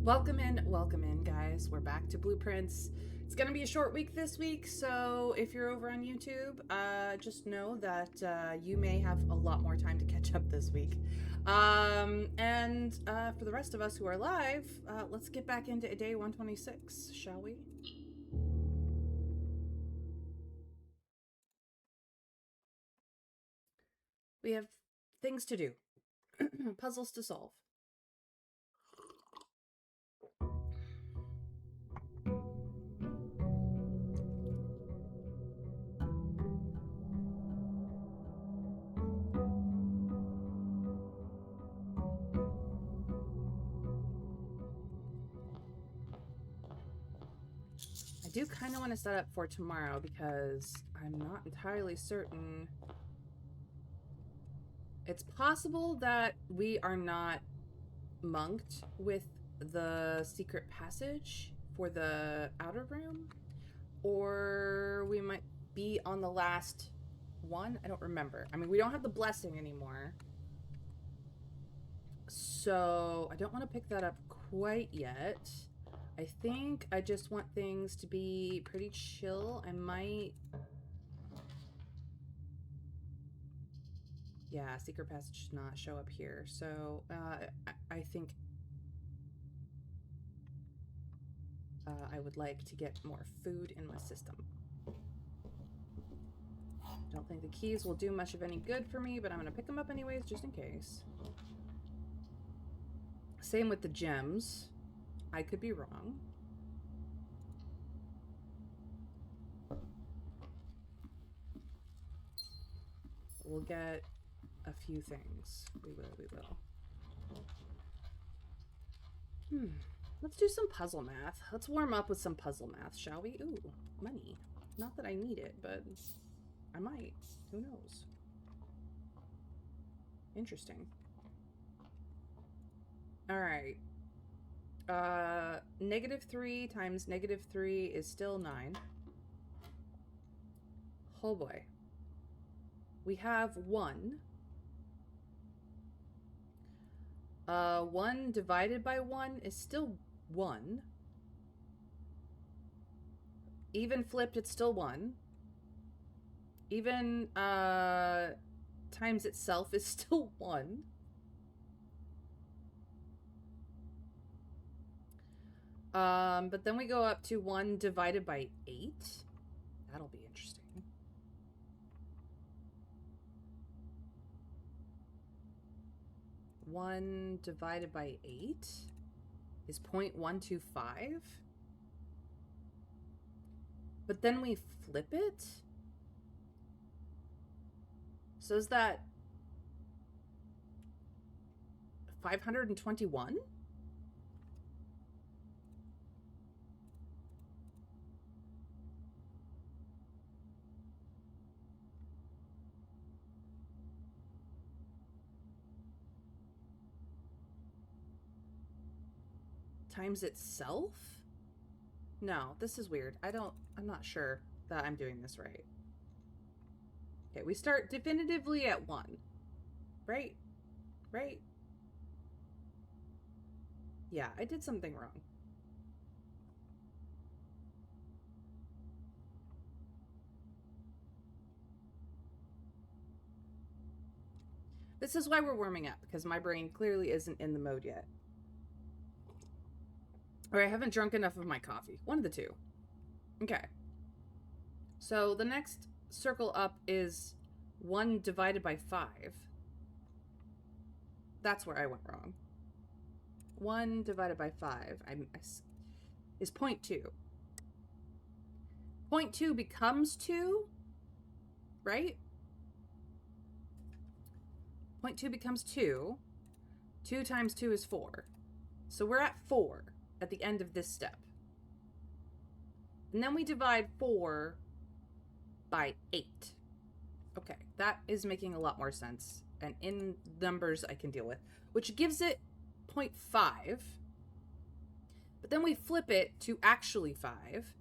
Welcome in, guys. We're back to Blueprints. It's gonna be a short week this week, so if you're over on YouTube, just know that you may have a lot more time to catch up this week. For the rest of us who are live, let's get back into day 126, shall we? We have things to do, puzzles to solve. I do kind of want to set up for tomorrow because I'm not entirely certain. It's possible that we are not monked with the secret passage for the outer room, or we might be on the last one. I don't remember. I mean, we don't have the blessing anymore, so I don't want to pick that up quite yet. I think I just want things to be pretty chill. I might... Yeah, secret passage does not show up here. So, I think I would like to get more food in my system. Don't think the keys will do much of any good for me, but I'm going to pick them up anyways, just in case. Same with the gems. I could be wrong. We'll get a few things. We will. Let's do some puzzle math. Let's warm up with some puzzle math, shall we? Ooh, money. Not that I need it, but I might. Who knows? Interesting. Alright. -3 times -3 is still 9. Oh boy. We have 1. 1 divided by 1 is still 1. Even flipped, it's still 1. Even times itself is still 1. But then we go up to 1 divided by 8. That'll be interesting. 1 divided by 8 is 0.125. But then we flip it. So is that 521? Times itself? No, this is weird. I'm not sure that I'm doing this right. Okay, we start definitively at 1. Right? Right? Yeah, I did something wrong. This is why we're warming up, because my brain clearly isn't in the mode yet. Or I haven't drunk enough of my coffee. One of the two. Okay. So the next circle up is 1 divided by 5. That's where I went wrong. 1 divided by 5 is 0.2. 0.2 becomes 2, right? 0.2 becomes 2. 2 times 2 is 4. So we're at 4 at the end of this step. And then we divide 4 by 8. Okay, that is making a lot more sense. And in numbers I can deal with. Which gives it 0.5. But then we flip it to actually 5.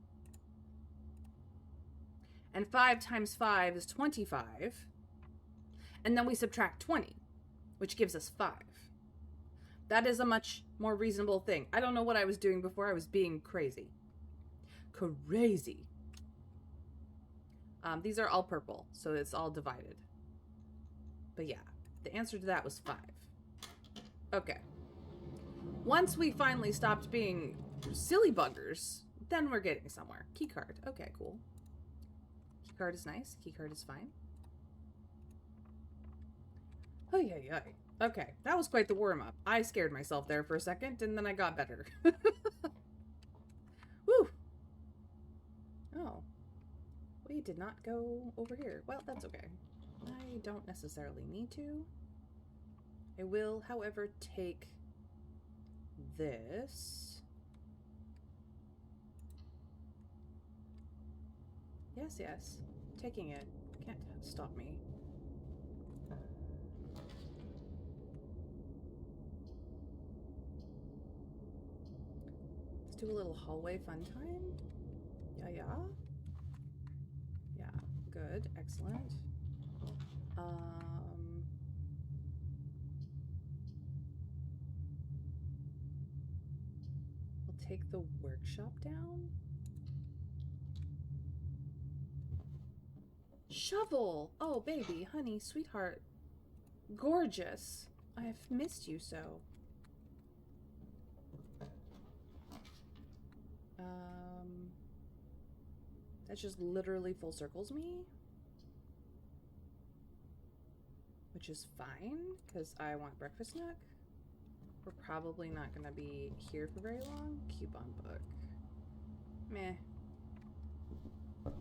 And 5 times 5 is 25. And then we subtract 20, which gives us 5. That is a much more reasonable thing. I don't know what I was doing before. I was being crazy. Crazy. These are all purple, so it's all divided. But yeah, the answer to that was 5. Okay. Once we finally stopped being silly buggers, then we're getting somewhere. Keycard. Okay, cool. Keycard is nice. Keycard is fine. Oh, yeah. Okay, that was quite the warm-up. I scared myself there for a second, and then I got better. Woo! Oh. We did not go over here. Well, that's okay. I don't necessarily need to. I will, however, take this. Yes. Taking it. Can't stop me. Let's do a little hallway fun time. Yeah. Yeah, good. Excellent. We'll take the workshop down. Shovel! Oh, baby, honey, sweetheart. Gorgeous. I've missed you so. That just literally full circles me. Which is fine, because I want breakfast nook. We're probably not going to be here for very long. Coupon book. Meh.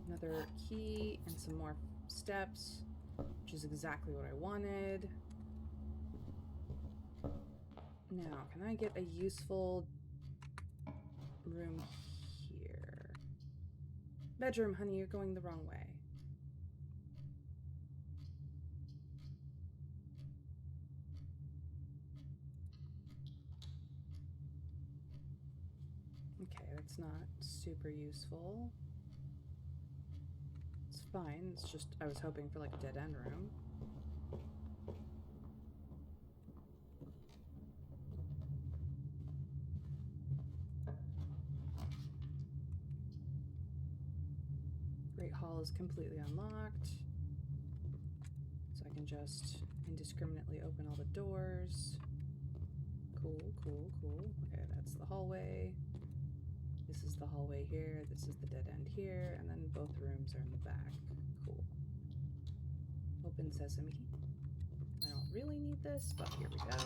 Another key and some more steps, which is exactly what I wanted. Now, can I get a useful room here? Bedroom, honey, you're going the wrong way. Okay, that's not super useful. It's fine, it's just I was hoping for like a dead end room. Great Hall is completely unlocked. So I can just indiscriminately open all the doors. Cool. Okay, that's the hallway. This is the hallway here, this is the dead end here, and then both rooms are in the back. Cool. Open sesame. I don't really need this, but here we go.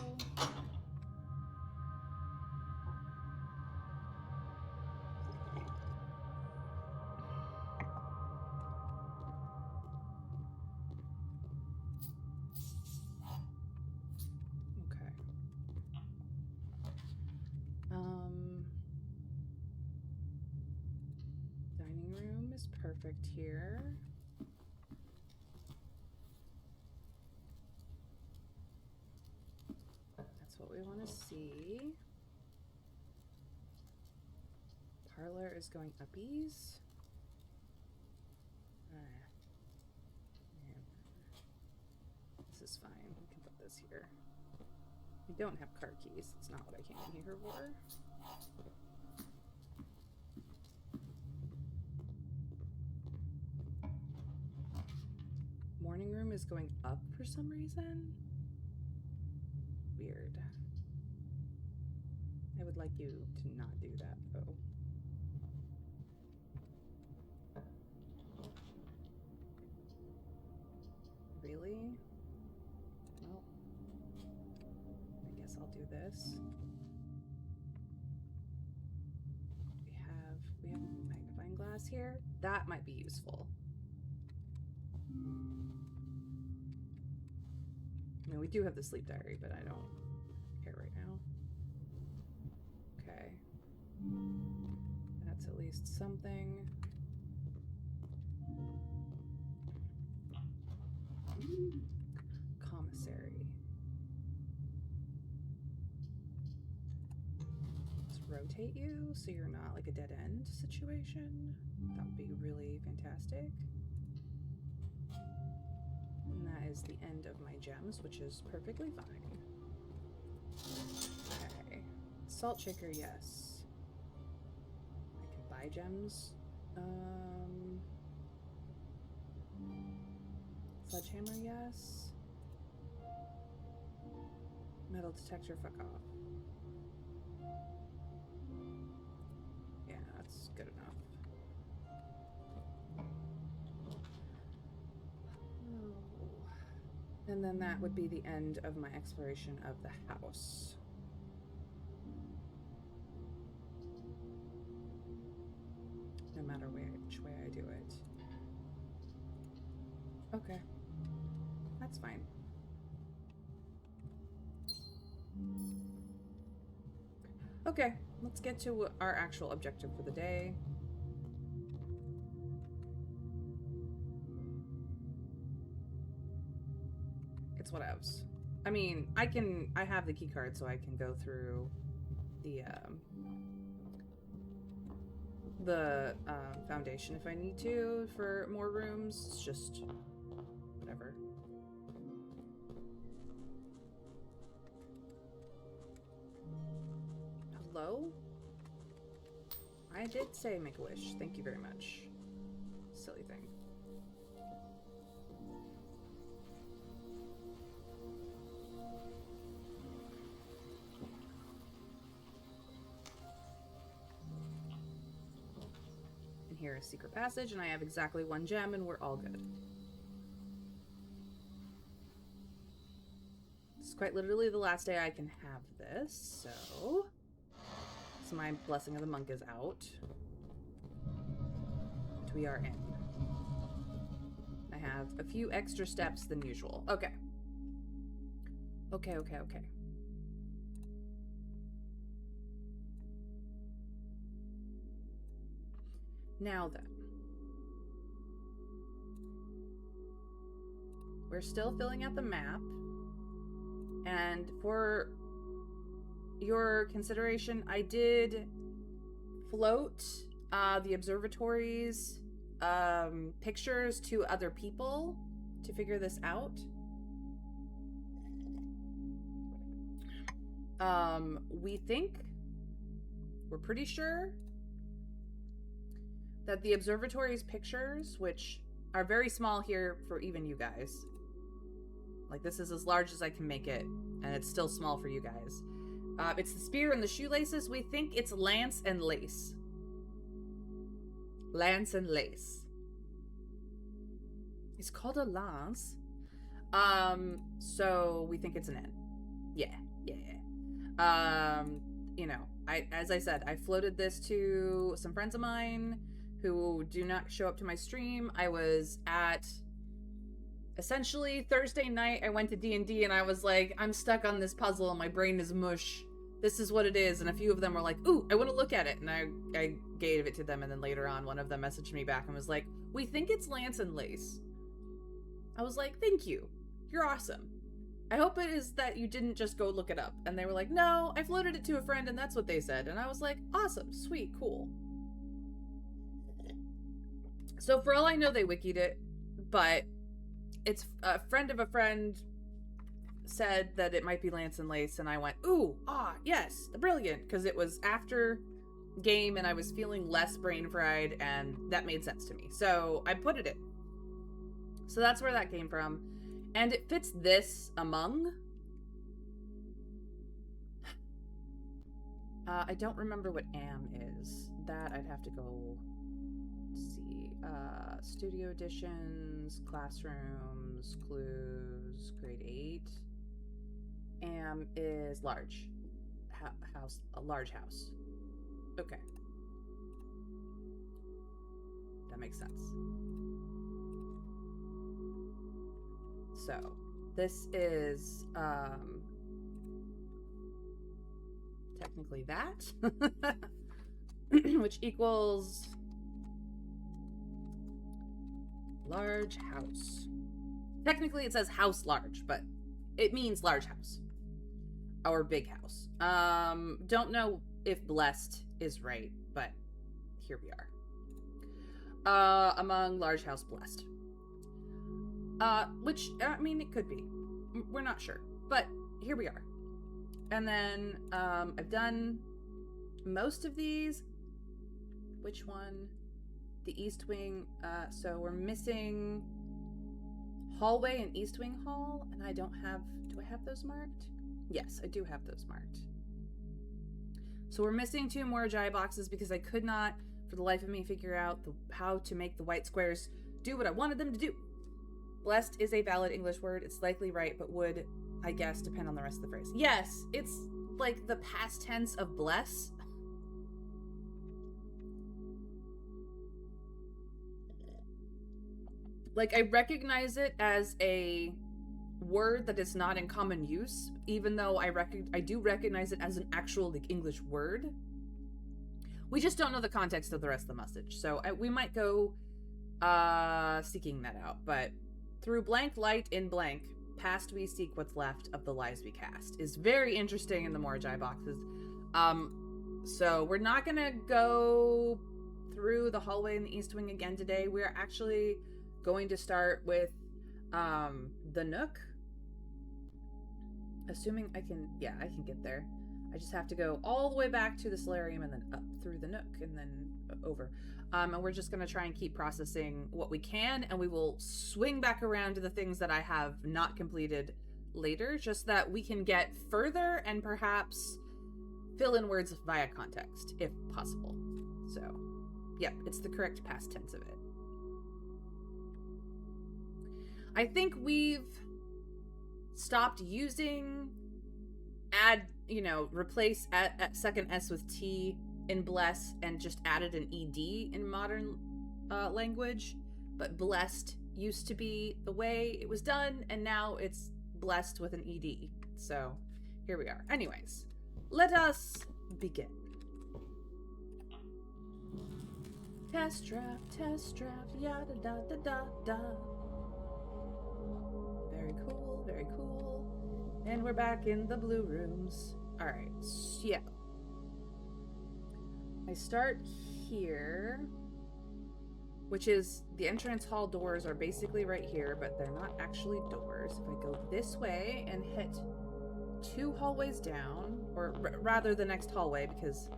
Dining room is perfect here. That's what we want to see. Parlor is going uppies. This is fine. We can put this here. We don't have car keys. It's not what I came here for. Morning room is going up for some reason. Weird. I would like you to not do that, though. Really? Well, I guess I'll do this. We have a magnifying glass here. That might be useful. I mean, we do have the sleep diary, but I don't care right now. Okay. That's at least something. Commissary. Let's rotate you so you're not like a dead end situation. That would be really fantastic. And that is the end of my gems, which is perfectly fine. Okay. Salt shaker, yes. I can buy gems. Sledgehammer, yes. Metal detector, fuck off. Yeah, that's good enough. Oh. And then that would be the end of my exploration of the house. No matter which way I do it. Okay. That's fine. Okay, let's get to our actual objective for the day. It's whatevs. I mean, I have the key card so I can go through the foundation if I need to for more rooms. It's just whatever. Hello? I did say make a wish. Thank you very much. Silly thing. And here is secret passage, and I have exactly 1 gem, and we're all good. This is quite literally the last day I can have this, so my blessing of the monk is out. And we are in. I have a few extra steps than usual. Okay. Okay. Now then. We're still filling out the map. And for your consideration, I did float the observatory's pictures to other people to figure this out. We're pretty sure that the observatory's pictures, which are very small here for even you guys, like this is as large as I can make it, and it's still small for you guys. It's the spear and the shoelaces. We think it's lance and lace. Lance and lace. It's called a lance. So we think it's an N. Yeah. You know, as I said, I floated this to some friends of mine who do not show up to my stream. I was at essentially Thursday night. I went to D&D and I was like, I'm stuck on this puzzle and my brain is mush. This is what it is. And a few of them were like, ooh, I want to look at it. And I gave it to them. And then later on, one of them messaged me back and was like, we think it's lance and lace. I was like, thank you. You're awesome. I hope it is that you didn't just go look it up. And they were like, no, I floated it to a friend and that's what they said. And I was like, awesome, sweet, cool. So for all I know, they wikied it, but it's a friend of a friend said that it might be lance and lace, and I went, ooh, yes, brilliant, because it was after game and I was feeling less brain fried, and that made sense to me. So I put it in. So that's where that came from. And it fits this among. I don't remember what AM is. That I'd have to go see. Studio editions, classrooms, clues, grade 8. AM is large. House, a large house. Okay. That makes sense. So, this is, technically that, which equals large house. Technically it says house large, but it means large house. Or big house. Don't know if blessed is right, but here we are. Among large house blessed. Which, I mean, it could be. We're not sure. But here we are. And then, I've done most of these. Which one? The East Wing. So we're missing hallway and East Wing hall, and I don't have. Do I have those marked? Yes, I do have those marked. So we're missing 2 more Jai boxes because I could not, for the life of me, figure out how to make the white squares do what I wanted them to do. Blessed is a valid English word. It's likely right, but would, I guess, depend on the rest of the phrase. Yes, it's like the past tense of bless. Like, I recognize it as a word that is not in common use, even though I do recognize it as an actual like English word. We just don't know the context of the rest of the message, so we might go seeking that out. But through blank light in blank, past we seek what's left of the lies we cast is very interesting in the Morajai boxes. So we're not gonna go through the hallway in the East Wing again today. We're actually going to start with the Nook. Assuming I can get there. I just have to go all the way back to the solarium and then up through the Nook and then over. And we're just going to try and keep processing what we can, and we will swing back around to the things that I have not completed later, just that we can get further and perhaps fill in words via context, if possible. So, yep, it's the correct past tense of it. I think we've stopped using replace at second S with T in bless and just added an ED in modern language. But blessed used to be the way it was done, and now it's blessed with an ED. So here we are. Anyways, let us begin. Test draft, yada da da da da. Very cool, very cool. And we're back in the blue rooms. Alright, so yeah. I start here, which is the entrance hall doors are basically right here, but they're not actually doors. If I go this way and hit 2 hallways down, or rather the next hallway, because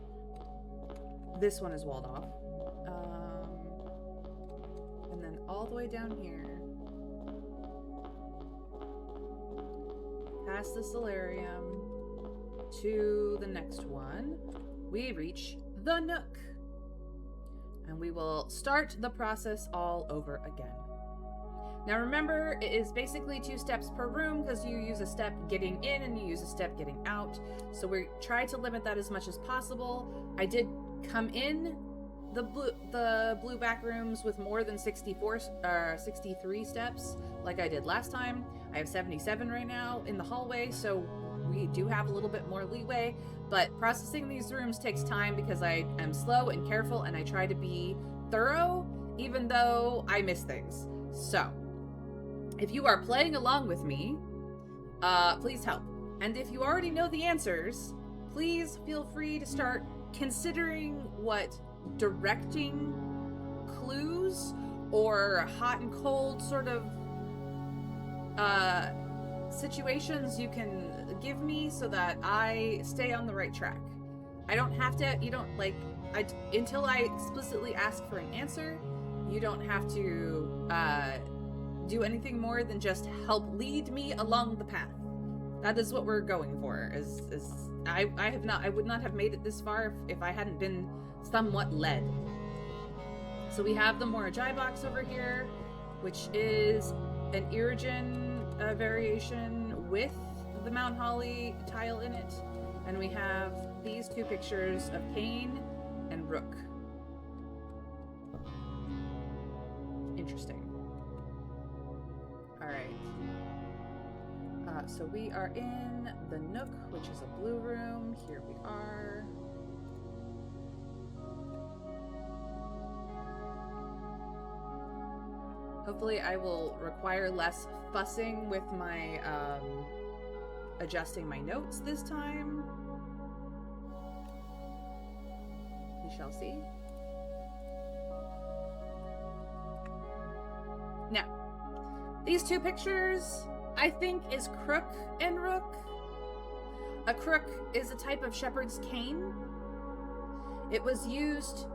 this one is walled off. And then all the way down here, past the solarium to the next one, we reach the Nook. And we will start the process all over again. Now remember, it is basically 2 steps per room because you use a step getting in and you use a step getting out. So we try to limit that as much as possible. I did come in the blue back rooms with more than 63 steps like I did last time. I have 77 right now in the hallway, so we do have a little bit more leeway, but processing these rooms takes time because I am slow and careful and I try to be thorough even though I miss things. So if you are playing along with me, please help. And if you already know the answers, please feel free to start considering what directing clues or hot and cold sort of situations you can give me so that I stay on the right track. I don't have to, until I explicitly ask for an answer, you don't have to do anything more than just help lead me along the path. That is what we're going for. I would not have made it this far if I hadn't been somewhat led. So we have the Morajai box over here, which is an Irigen variation with the Mount Holly tile in it. And we have these 2 pictures of Cain and Rook. Interesting. Alright. So we are in the Nook, which is a blue room. Here we are. Hopefully I will require less fussing with my adjusting my notes this time. We shall see. Now, these 2 pictures, I think, is Crook and Rook. A crook is a type of shepherd's cane. It was used,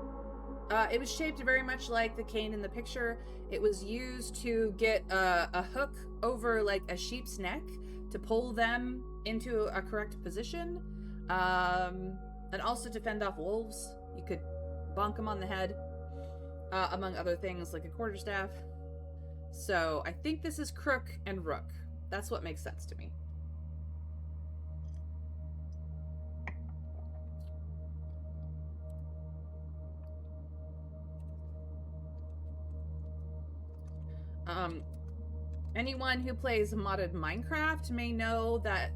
it was shaped very much like the cane in the picture. It was used to get a hook over like a sheep's neck to pull them into a correct position. And also to fend off wolves. You could bonk them on the head, among other things like a quarterstaff. So I think this is crook and rook. That's what makes sense to me. Anyone who plays modded Minecraft may know that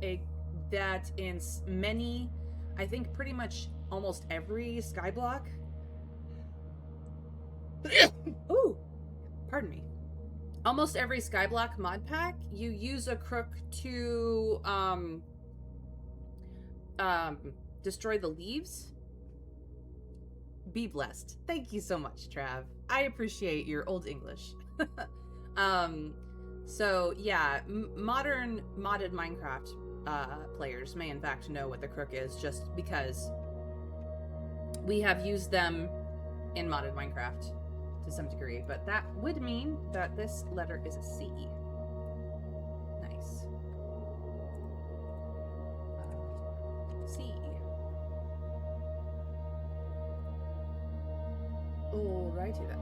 in many, I think pretty much almost every skyblock. Ooh, pardon me. Almost every skyblock mod pack, you use a crook to destroy the leaves. Be blessed. Thank you so much, Trav. I appreciate your old English. So yeah, modern modded Minecraft players may in fact know what the crook is, just because we have used them in modded Minecraft to some degree, but that would mean that this letter is a C. Nice. C. Alrighty then.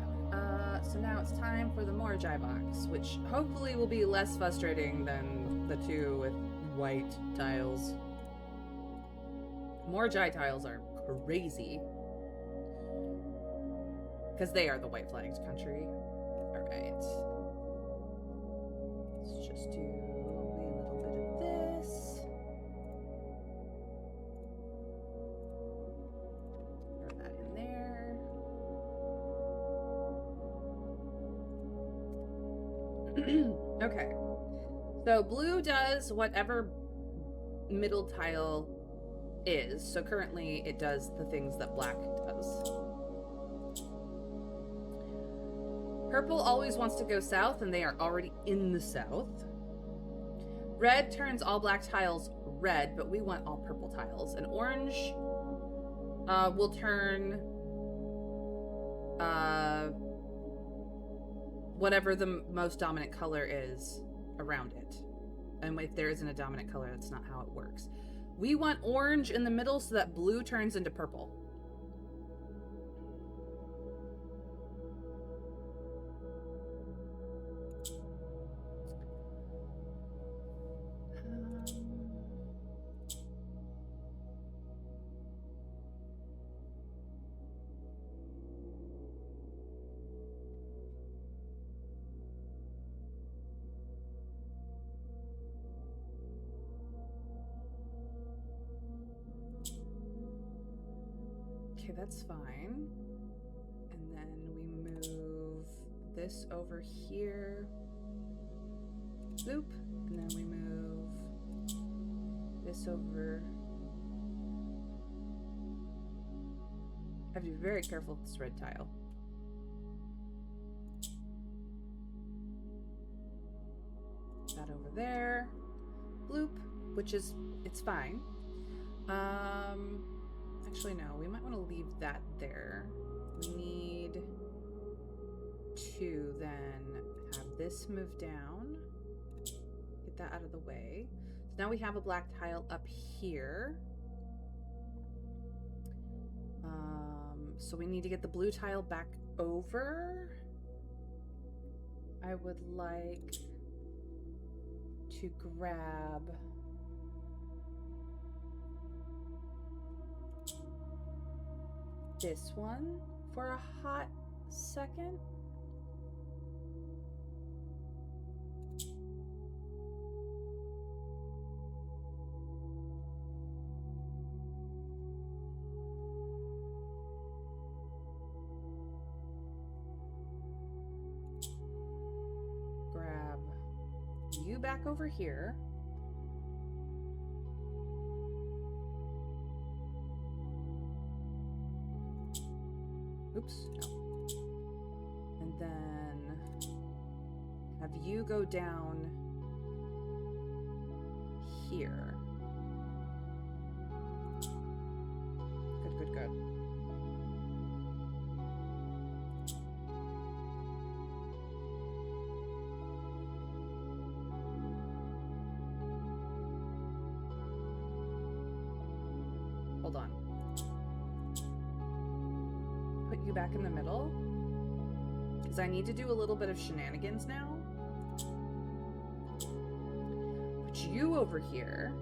So now it's time for the Morjai box, which hopefully will be less frustrating than the two with white tiles. Morjai tiles are crazy, because they are the white flagged country. Alright. Let's just do a little bit of this. Throw that in there. Okay. So blue does whatever middle tile is. So currently it does the things that black does. Purple always wants to go south, and they are already in the south. Red turns all black tiles red, but we want all purple tiles. And orange will turn whatever the most dominant color is around it. And if there isn't a dominant color, that's not how it works. We want orange in the middle so that blue turns into purple. Okay, that's fine. And then we move this over here. Bloop. And then we move this over. I have to be very careful with this red tile. That over there. Bloop. Which is, it's fine. Actually, no, we might want to leave that there. We need to then have this move down. Get that out of the way. So now we have a black tile up here. So we need to get the blue tile back over. I would like to grab this one for a hot second. Grab you back over here. Oops, no. And then have you go down here. Good, good, good. you back in the middle. Because I need to do a little bit of shenanigans now. Put you over here.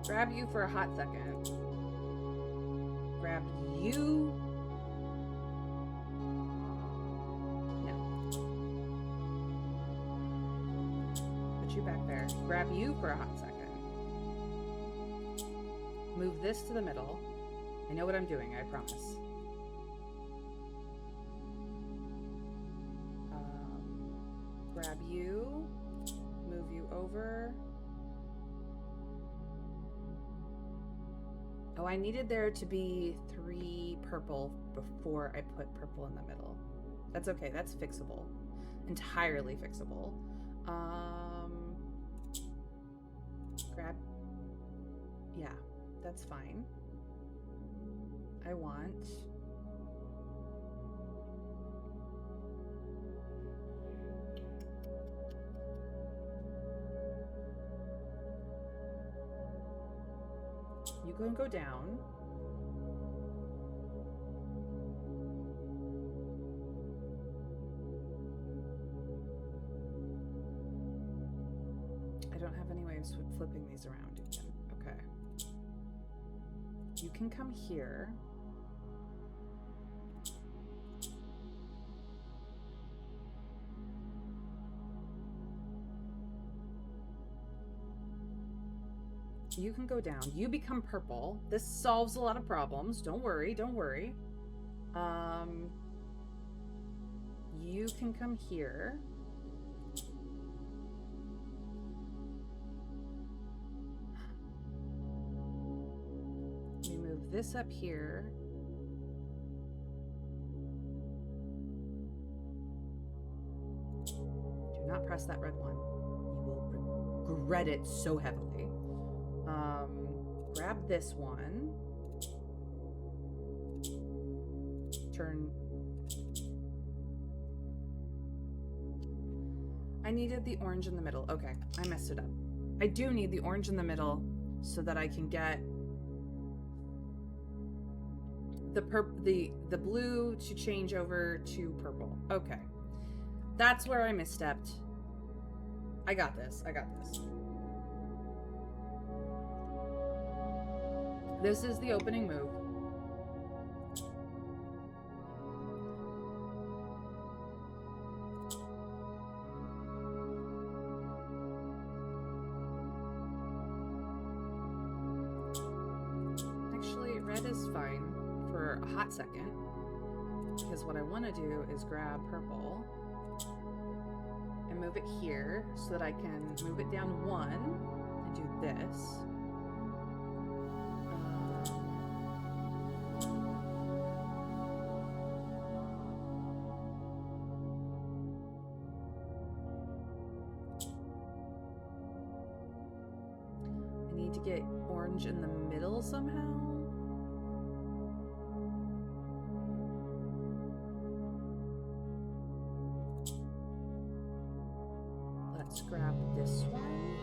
Grab you for a hot second. Grab you. No. Put you back there. Grab you for a hot second. Move this to the middle. I know what I'm doing, I promise. Grab you. Move you over. Oh, I needed there to be 3 purple before I put purple in the middle. That's okay. That's fixable. Entirely fixable. Grab. Yeah, that's fine. I want... You can go down. I don't have any way of flipping these around again. Okay. You can come here. You can go down. You become purple. This solves a lot of problems. Don't worry. Don't worry. You can come here. We move this up here. Do not press that red one. You will regret it so heavily. Grab this one. Turn. I needed the orange in the middle. Okay, I messed it up. I do need the orange in the middle so that I can get the blue to change over to purple. Okay. That's where I misstepped. I got this. I got this. This is the opening move. Actually, red is fine for a hot second. Because what I want to do is grab purple and move it here so that I can move it down 1 and do this. Get orange in the middle somehow. Let's grab this one.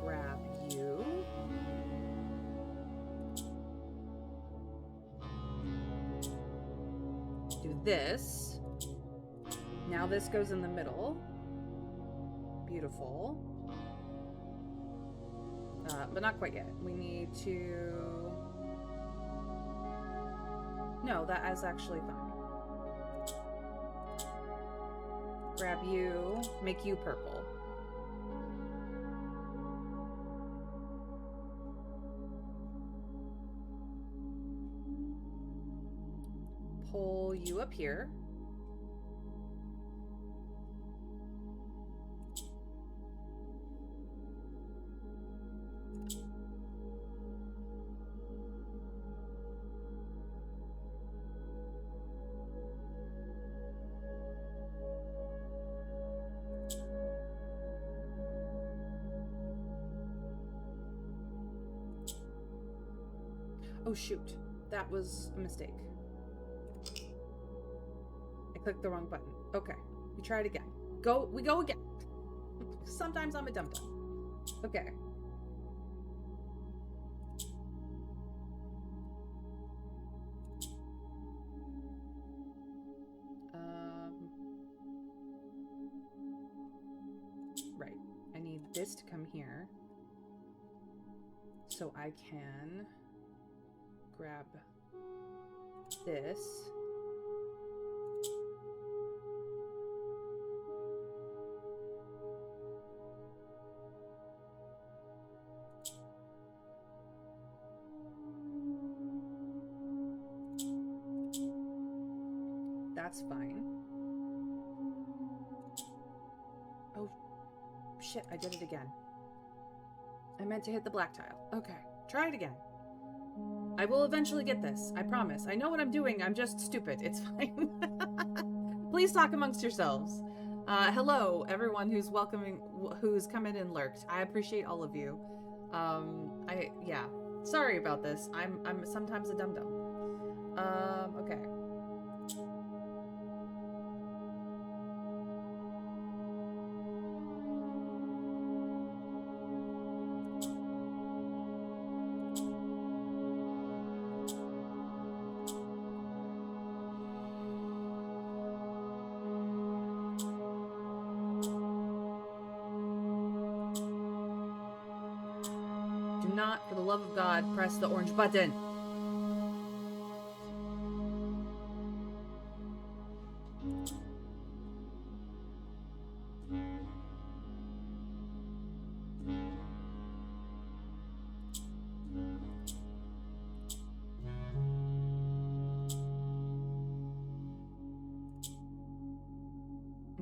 Grab you. This. Now this goes in the middle. Beautiful. But not quite yet. We need to... No, that is actually fine. Grab you, make you purple. Pull you up here. Oh shoot, that was a mistake. I clicked the wrong button. Okay, we try it again. We go again. Sometimes I'm a dum-dum. Okay. Right. I need this to come here. So I can grab this. That's fine. Oh, shit, I did it again. I meant to hit the black tile. Okay, try it again. I will eventually get this, I promise. I know what I'm doing, I'm just stupid. It's fine. Please talk amongst yourselves. Hello, everyone who's come in and lurked. I appreciate all of you. Yeah. Sorry about this. I'm sometimes a dum-dum. Okay. Do not, for the love of God, press the orange button.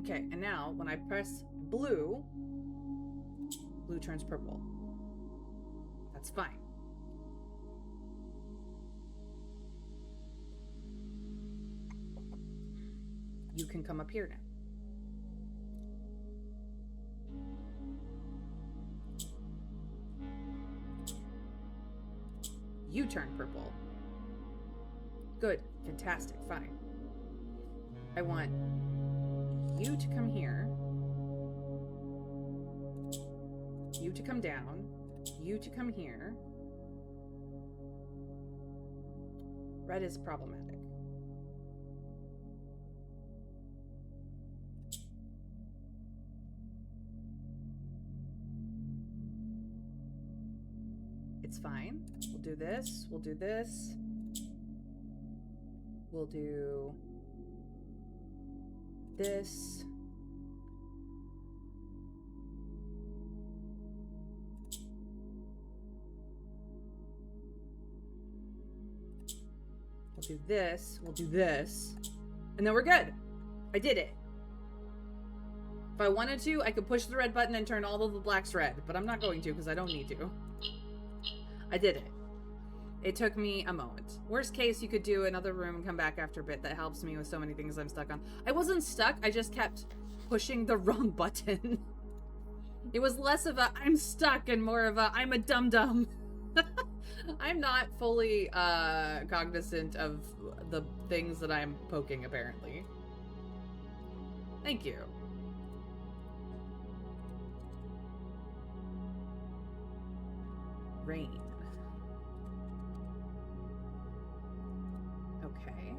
Okay, and now when I press blue, blue turns purple. That's fine. You can come up here now. You turn purple. Good. Fantastic. Fine. I want you to come here. You to come down. You to come here. Red is problematic. It's fine. We'll do this. We'll do this. We'll do this. We'll do this. We'll do this. And then we're good. I did it. If I wanted to, I could push the red button and turn all of the blacks red, but I'm not going to because I don't need to. I did it. It took me a moment. Worst case, you could do another room and come back after a bit. That helps me with so many things I'm stuck on. I wasn't stuck. I just kept pushing the wrong button. It was less of a I'm stuck and more of a I'm a dum-dum. I'm not fully cognizant of the things that I'm poking, apparently. Thank you. Rain. Okay.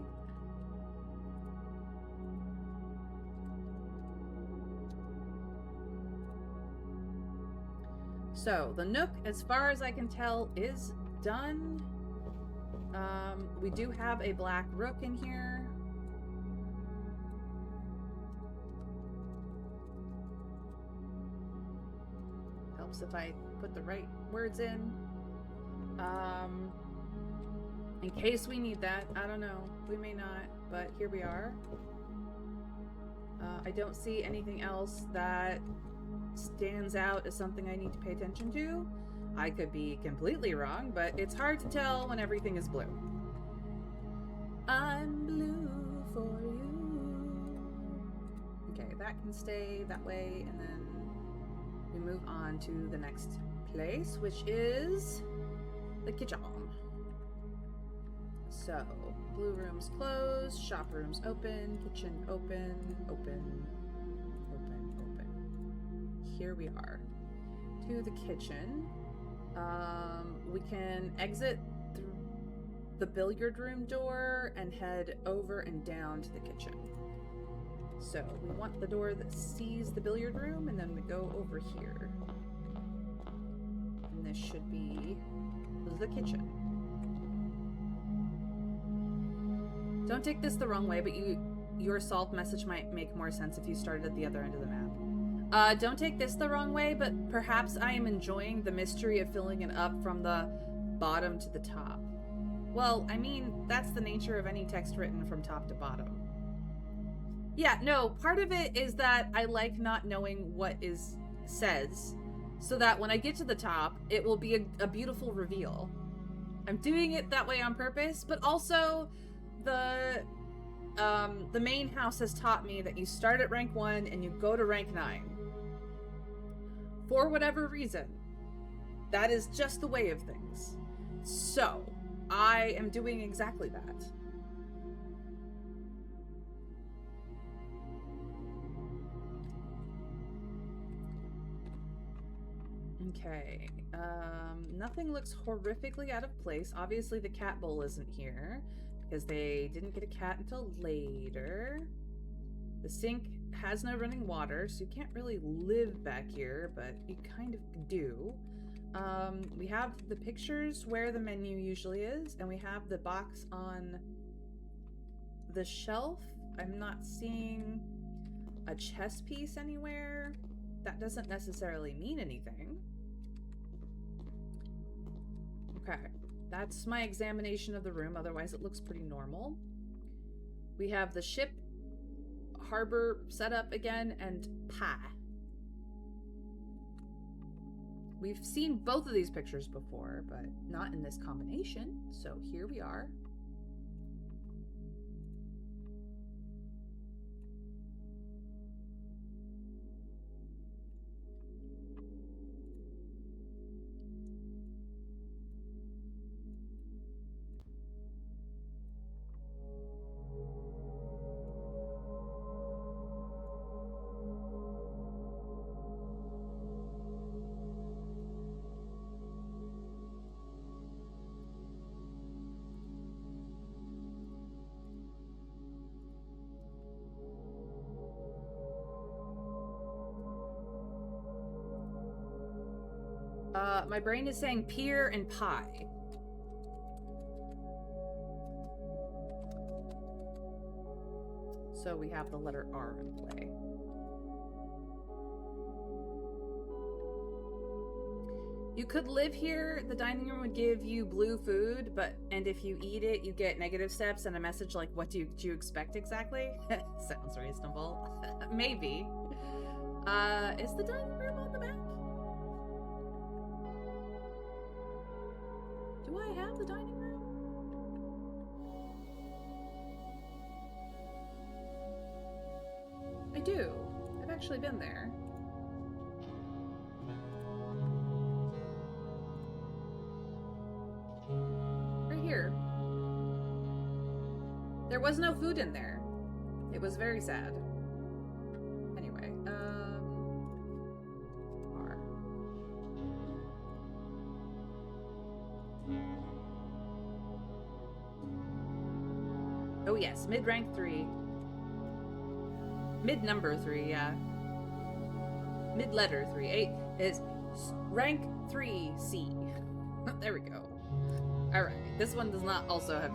So, the Nook, as far as I can tell, is done. We do have a black rook in here. Helps if I put the right words in. In case we need that. I don't know. We may not, but here we are. I don't see anything else that stands out as something I need to pay attention to. I could be completely wrong, but it's hard to tell when everything is blue. I'm blue for you. Okay, that can stay that way, and then we move on to the next place, which is the kitchen. So, blue room's closed, shop room's open, kitchen open, open, open, open. Here we are. To the kitchen. We can exit the billiard room door and head over and down to the kitchen. So we want the door that sees the billiard room, and then we go over here. And this should be the kitchen. Don't take this the wrong way, but your solved message might make more sense if you started at the other end of the map. Don't take this the wrong way, but perhaps I am enjoying the mystery of filling it up from the bottom to the top. Well, I mean, that's the nature of any text written from top to bottom. Yeah, no, part of it is that I like not knowing what says, so that when I get to the top, it will be a beautiful reveal. I'm doing it that way on purpose, but also the main house has taught me that you start at rank 1 and you go to rank 9. For whatever reason. That is just the way of things. So, I am doing exactly that. Okay, nothing looks horrifically out of place. Obviously the cat bowl isn't here, because they didn't get a cat until later. The sink has no running water, so you can't really live back here, but you kind of do. We have the pictures where the menu usually is, and we have the box on the shelf. I'm not seeing a chess piece anywhere. That doesn't necessarily mean anything. Okay, that's my examination of the room. Otherwise, it looks pretty normal. We have the ship harbor set up again, and pie. We've seen both of these pictures before, but not in this combination. So here we are. My brain is saying pear and pie. So we have the letter R in play. You could live here. The dining room would give you blue food, and if you eat it, you get negative steps and a message like, what do you expect exactly? Sounds reasonable. Maybe. Is the dining room on the back? Do I have the dining room? I do. I've actually been there. Right here. There was no food in there. It was very sad. Anyway, R. Oh yes, mid-rank 3. Mid-number 3, yeah. Mid-letter 3. 8 is rank 3C. There we go. Alright, this one does not also have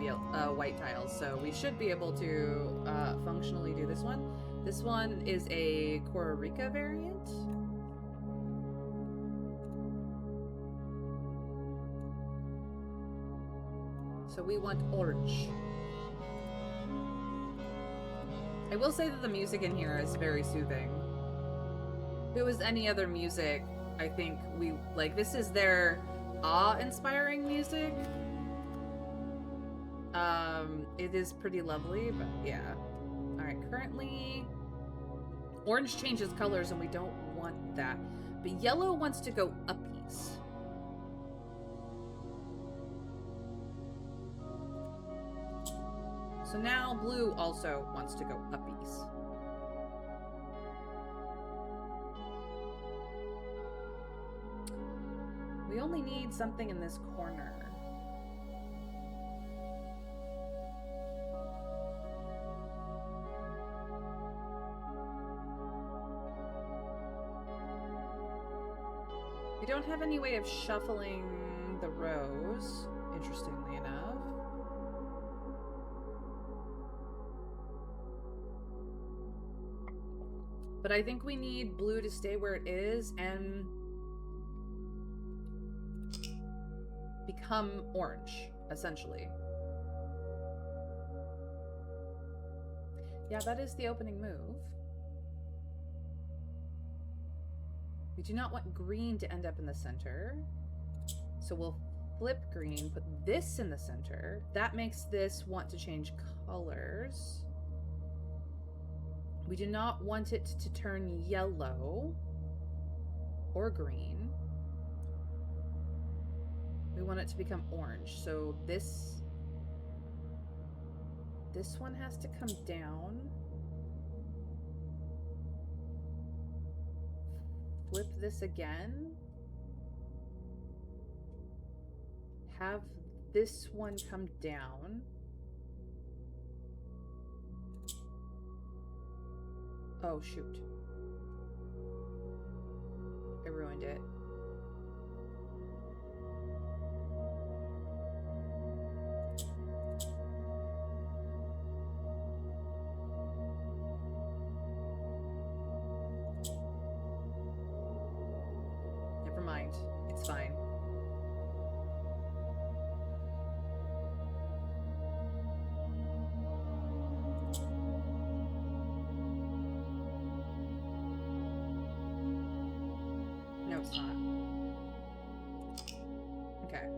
white tiles, so we should be able to functionally do this one. This one is a Costa Rica variant. So we want orange. I will say that the music in here is very soothing. If it was any other music, I think this is their awe-inspiring music. It is pretty lovely, but yeah. Alright, currently orange changes colors and we don't want that. But yellow wants to go a piece. So now blue also wants to go uppies. We only need something in this corner. We don't have any way of shuffling the rows, interestingly enough. But I think we need blue to stay where it is and become orange, essentially. Yeah, that is the opening move. We do not want green to end up in the center. So we'll flip green, put this in the center. That makes this want to change colors. We do not want it to turn yellow or green. We want it to become orange. So this one has to come down. Flip this again. Have this one come down. Oh, shoot. I ruined it. Never mind. It's fine. No, it's not. Okay.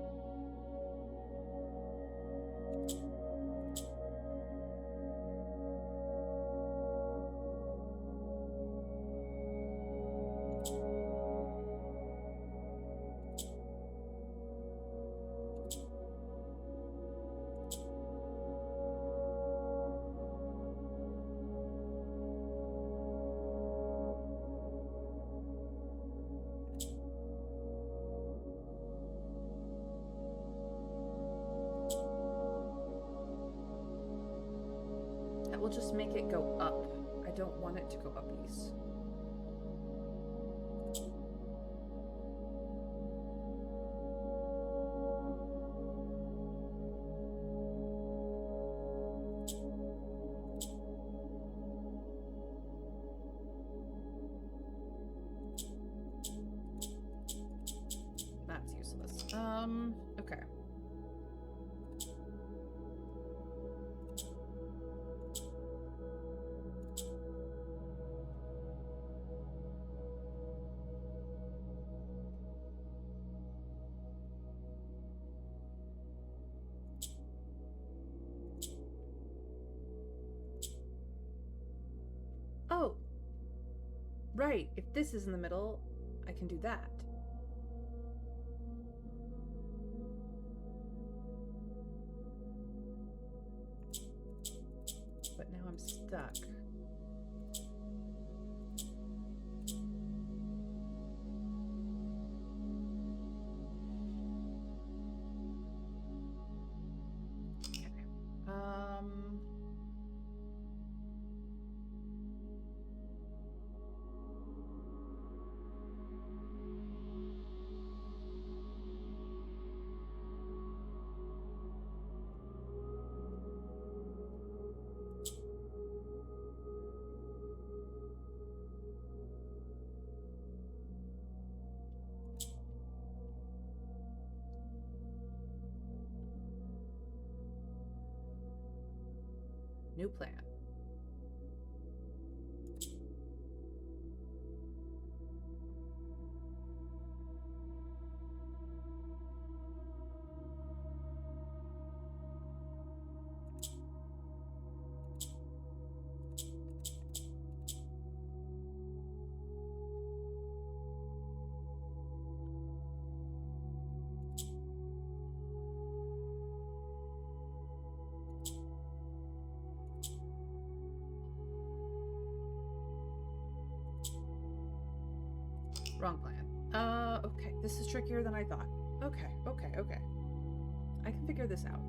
That will just make it go up. I don't want it to go uppies. That's useless. Okay. Oh, right. If this is in the middle, I can do that. But now I'm stuck. Okay. New plan. Wrong plan. Okay. This is trickier than I thought. Okay. I can figure this out.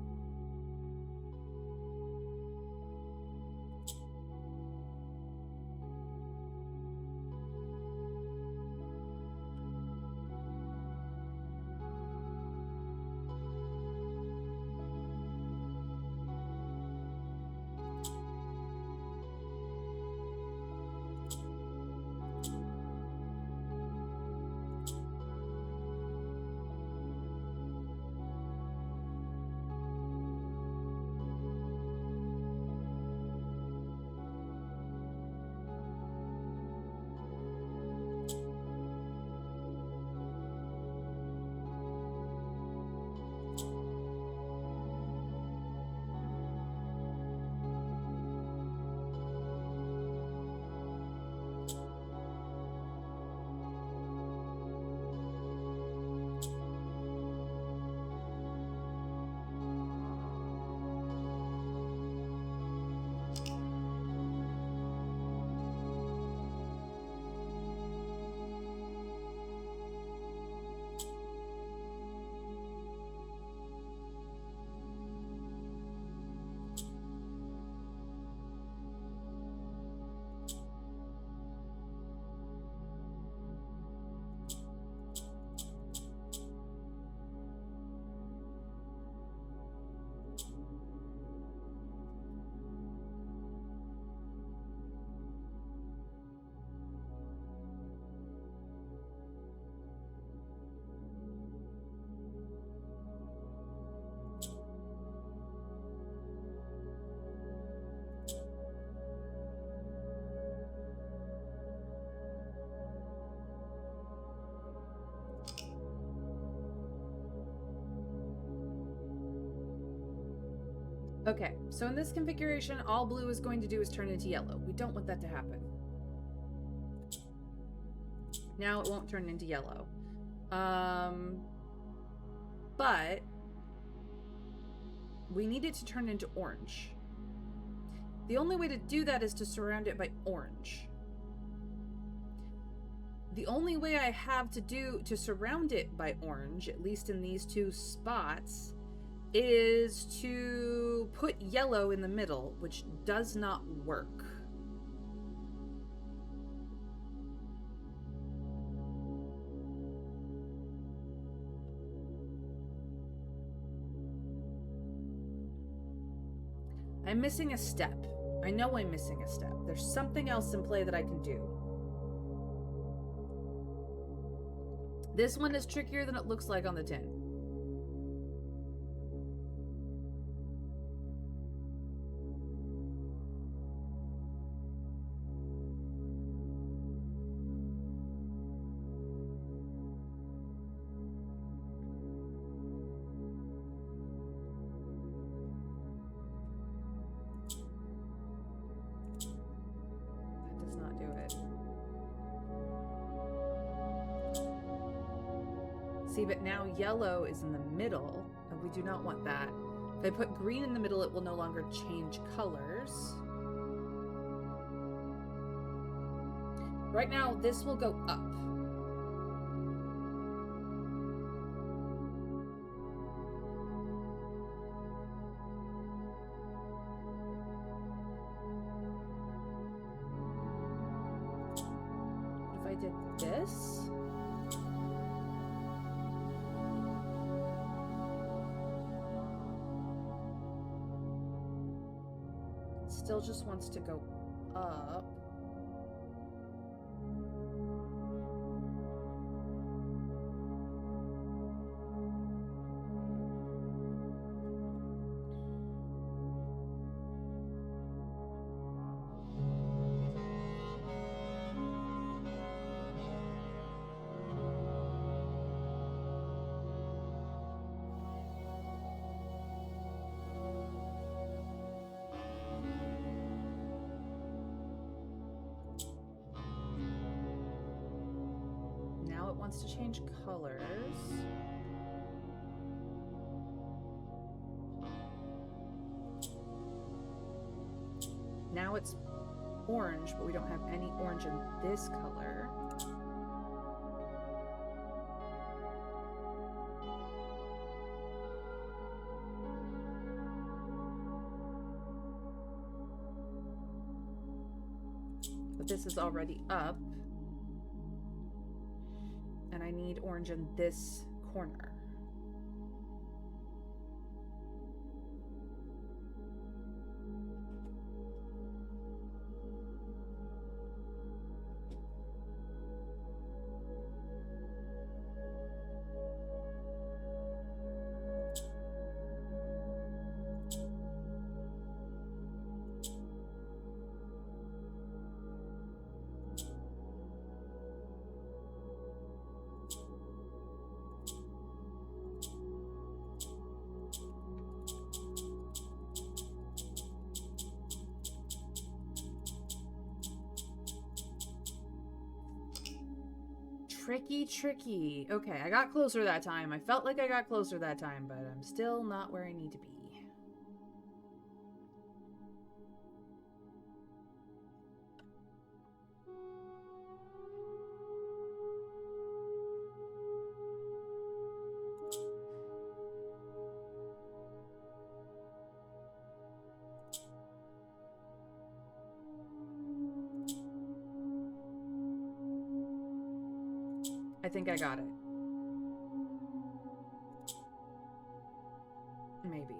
Okay, so in this configuration, all blue is going to do is turn into yellow. We don't want that to happen. Now it won't turn into yellow. But we need it to turn into orange. The only way to do that is to surround it by orange. The only way I have to surround it by orange, at least in these two spots, is to put yellow in the middle, which does not work. I'm missing a step. I know I'm missing a step. There's something else in play that I can do. This one is trickier than it looks like on the tin. See, but now yellow is in the middle, and we do not want that. If I put green in the middle, it will no longer change colors. Right now, this will go up. If I did this... still just wants to go up. Wants to change colors. Now it's orange, but we don't have any orange in this color. this is already up. And I need orange in this corner. Tricky. Okay, I got closer that time. I felt like I got closer that time, but I'm still not where I need to be. I think I got it. Maybe.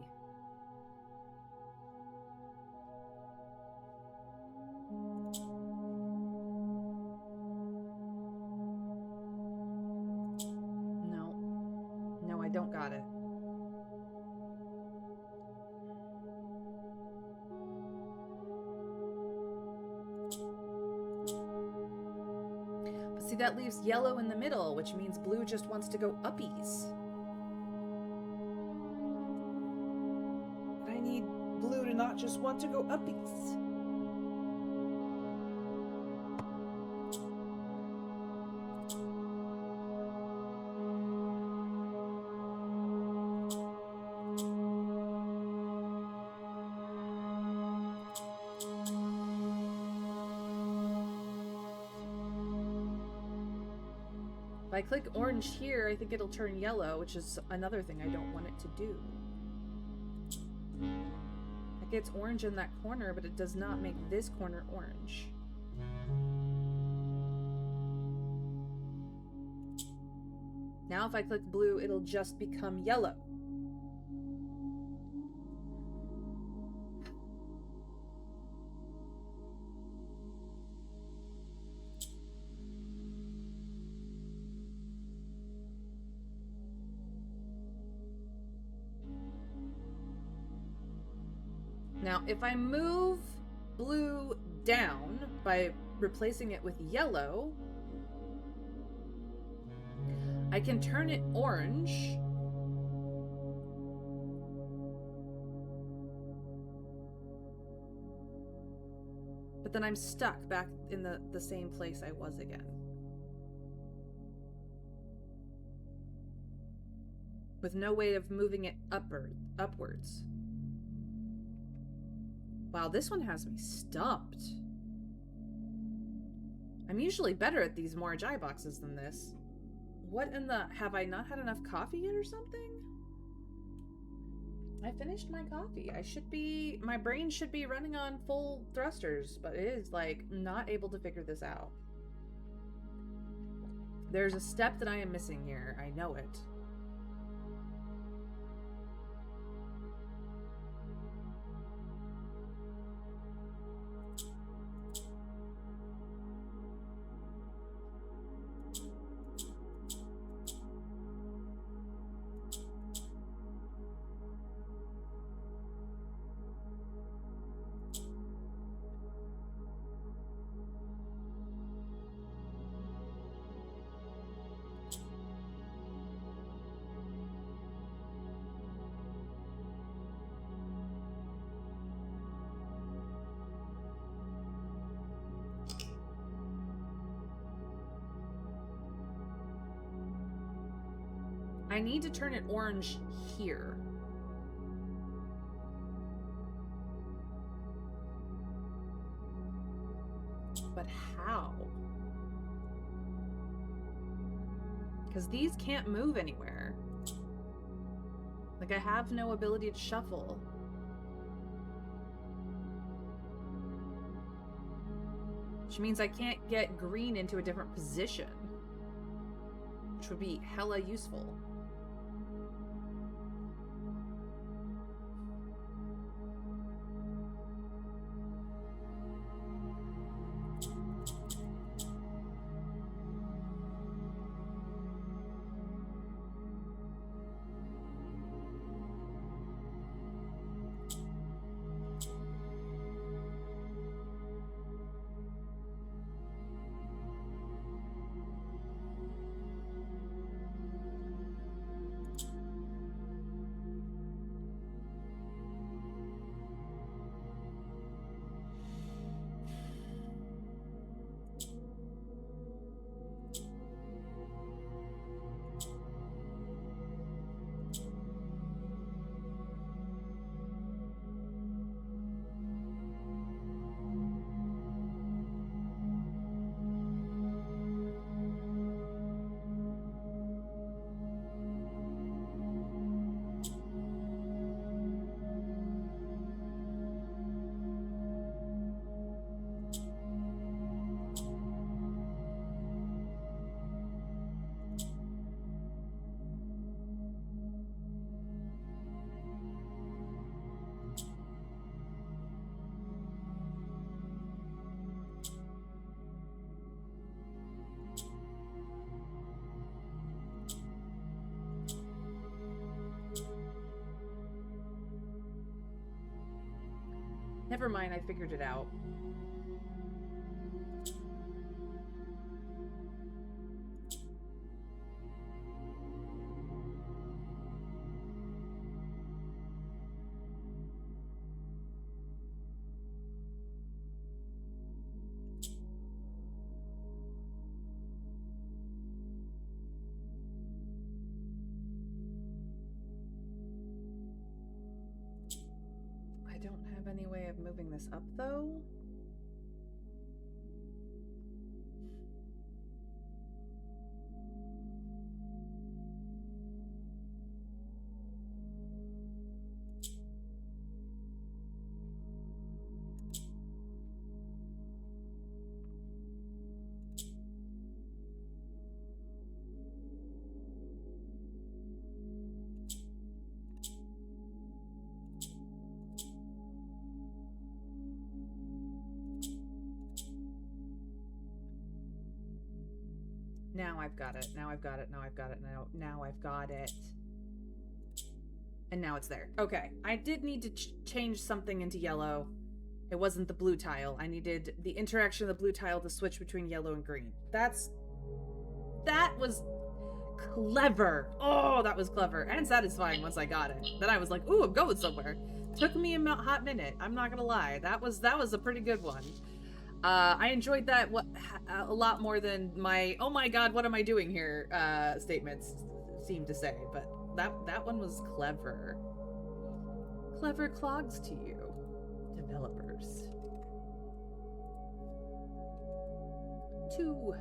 No, I don't got it. See, that leaves yellow in the middle, which means blue just wants to go uppies. I need blue to not just want to go uppies. If I click orange here, I think it'll turn yellow, which is another thing I don't want it to do. It gets orange in that corner, but it does not make this corner orange. Now if I click blue, it'll just become yellow. Now, if I move blue down by replacing it with yellow, I can turn it orange. But then I'm stuck back in the same place I was again. With no way of moving it upwards. Wow, this one has me stumped. I'm usually better at these more Jai boxes than this. What in the... Have I not had enough coffee yet or something? I finished my coffee. I should be... My brain should be running on full thrusters, but it is, like, not able to figure this out. There's a step that I am missing here. I know it. I need to turn it orange here. But how? Because these can't move anywhere. Like, I have no ability to shuffle. which means I can't get green into a different position, which would be hella useful. Never mind, I figured it out. I don't have any way of moving this up, though. Now I've got it. Now I've got it. Now I've got it. Now I've got it. And now it's there. Okay. I did need to change something into yellow. It wasn't the blue tile. I needed the interaction of the blue tile to switch between yellow and green. That was clever. Oh, that was clever. And satisfying once I got it. Then I was like, ooh, I'm going somewhere. Took me a hot minute. I'm not gonna lie. That was a pretty good one. I enjoyed that a lot more than my "oh my god, what am I doing here" statements seem to say, but that one was clever. Clever clogs to you, developers. 2.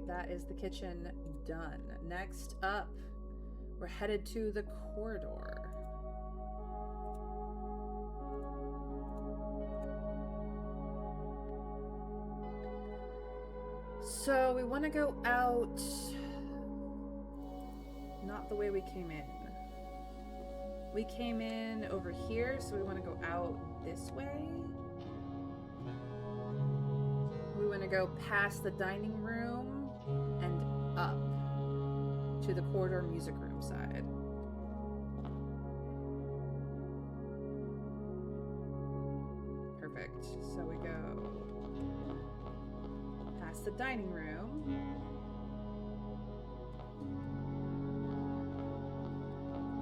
That is the kitchen done. Next up, we're headed to the corridor. So we want to go out, not the way we came in. We came in over here, so we want to go out this way. We want to go past the dining room and up to the corridor music room side. Perfect. So we go past the dining room.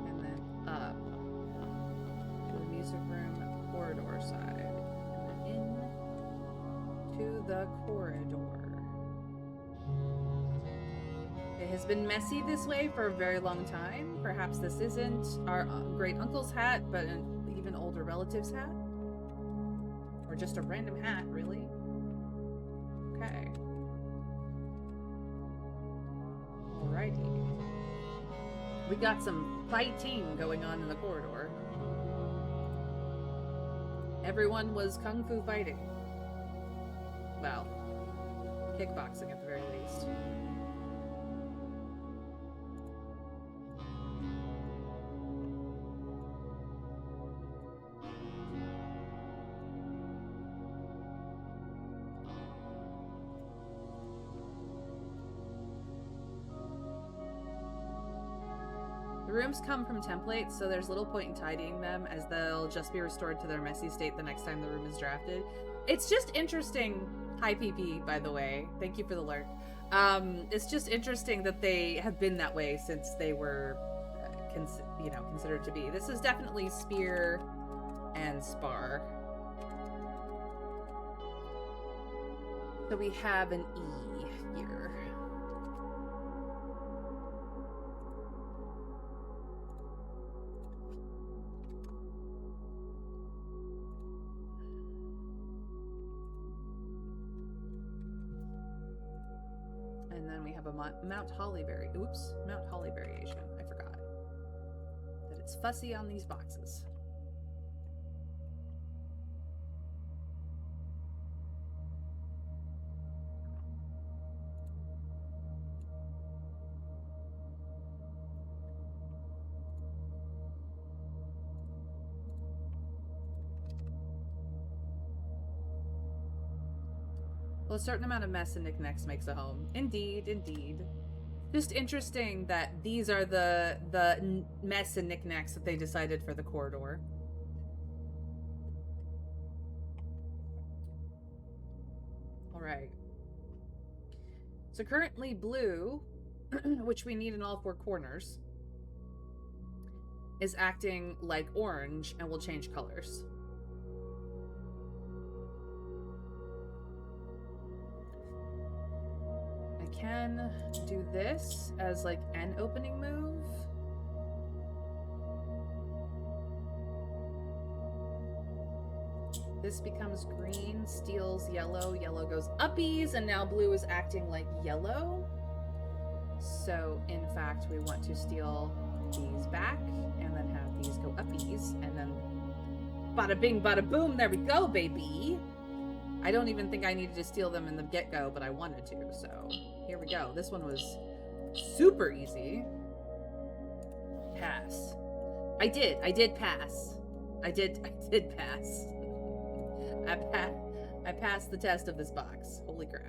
And then up to the music room corridor side. And then in to the corridor. It has been messy this way for a very long time. Perhaps this isn't our great uncle's hat, but an even older relative's hat. Or just a random hat, really. Okay. Alrighty. We got some fighting going on in the corridor. Everyone was kung fu fighting. Well, kickboxing at the very least. The rooms come from templates, so there's little point in tidying them, as they'll just be restored to their messy state the next time the room is drafted. It's just interesting. Hi, PP, by the way. Thank you for the lurk. It's just interesting that they have been that way since they were, considered to be. This is definitely Spear and Spar. So we have an E here. And then we have a Mount Holly variation. I forgot that it's fussy on these boxes. Well, a certain amount of mess and knickknacks makes a home. Indeed, indeed. Just interesting that these are the mess and knickknacks that they decided for the corridor. All right. So currently blue, which we need in all 4 corners, is acting like orange and will change colors. Can do this as like an opening move. This becomes green, steals yellow, yellow goes uppies, and now blue is acting like yellow. So in fact, we want to steal these back and then have these go uppies, and then bada bing, bada boom, there we go, baby. I don't even think I needed to steal them in the get-go, but I wanted to, so here we go. This one was super easy. Pass. I did pass. I did pass. I passed the test of this box. Holy crap.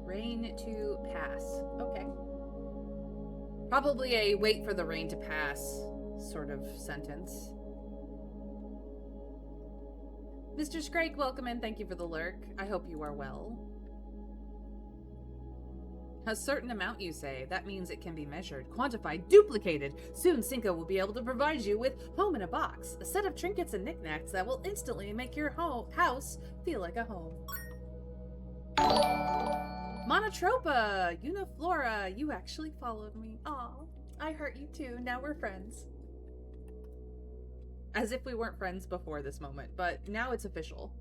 Rain to pass. Okay. Probably a wait for the rain to pass sort of sentence. Mr. Scrake, welcome in. Thank you for the lurk. I hope you are well. A certain amount, you say. That means it can be measured, quantified, duplicated. Soon Cinco will be able to provide you with Home in a Box, a set of trinkets and knickknacks that will instantly make your house feel like a home. Monotropa, Uniflora, you actually followed me. Aw, I hurt you too. Now we're friends. As if we weren't friends before this moment, but now it's official.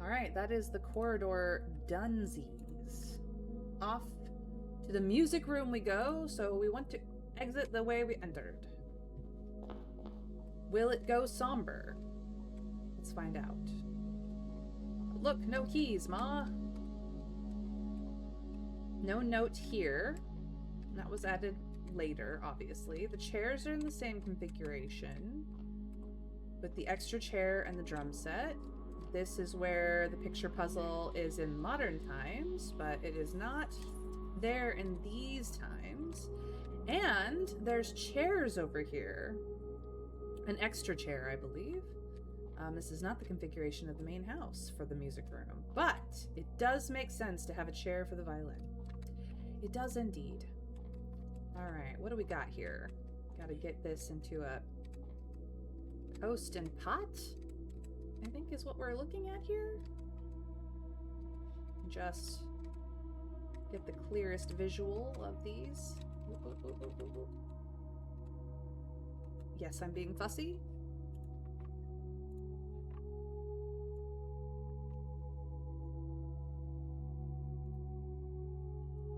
Alright, that is the corridor dunsies. Off to the music room we go, so we want to exit the way we entered. Will it go somber? Let's find out. Look, no keys, Ma. No note here. That was added later, obviously. The chairs are in the same configuration, with the extra chair and the drum set. This is where the picture puzzle is in modern times, but it is not there in these times. And there's chairs over here. An extra chair, I believe. This is not the configuration of the main house for the music room, but it does make sense to have a chair for the violin. It does indeed. Alright, what do we got here? Gotta get this into a post and pot, I think is what we're looking at here. Just get the clearest visual of these. Yes, I'm being fussy.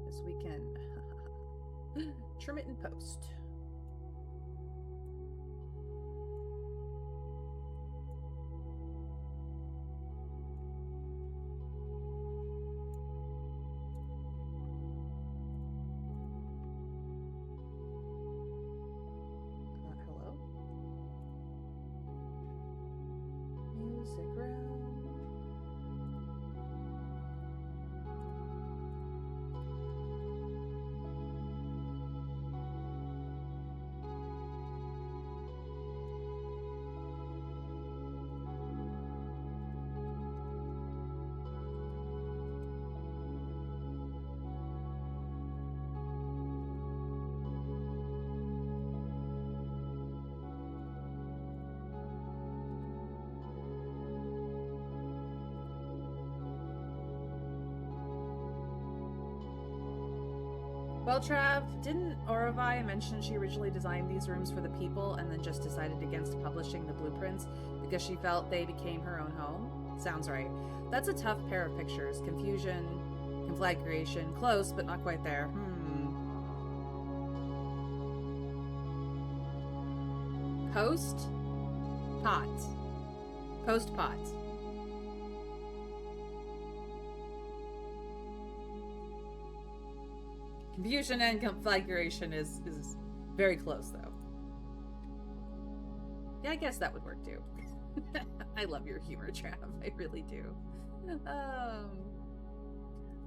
As we can trim it in post. Hello? Music room. Well, Trav, didn't Oravai mention she originally designed these rooms for the people and then just decided against publishing the blueprints because she felt they became her own home? Sounds right. That's a tough pair of pictures. Confusion, conflagration, close, but not quite there. Post pot. Post pot. Confusion and conflagration is very close, though. Yeah, I guess that would work, too. I love your humor, Trav. I really do.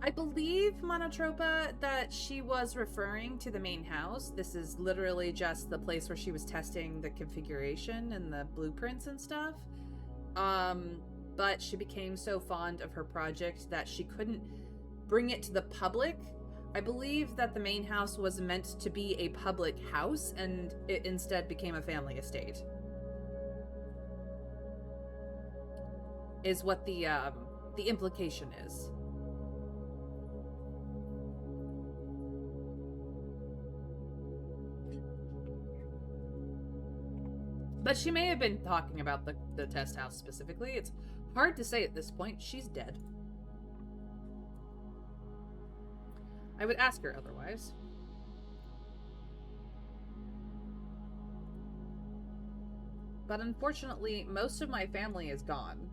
I believe, Monotropa, that she was referring to the main house. This is literally just the place where she was testing the configuration and the blueprints and stuff. But she became so fond of her project that she couldn't bring it to the public. I believe that the main house was meant to be a public house, and it instead became a family estate. Is what the implication is. But she may have been talking about the test house specifically. It's hard to say at this point. She's dead. I would ask her otherwise. But unfortunately, most of my family is gone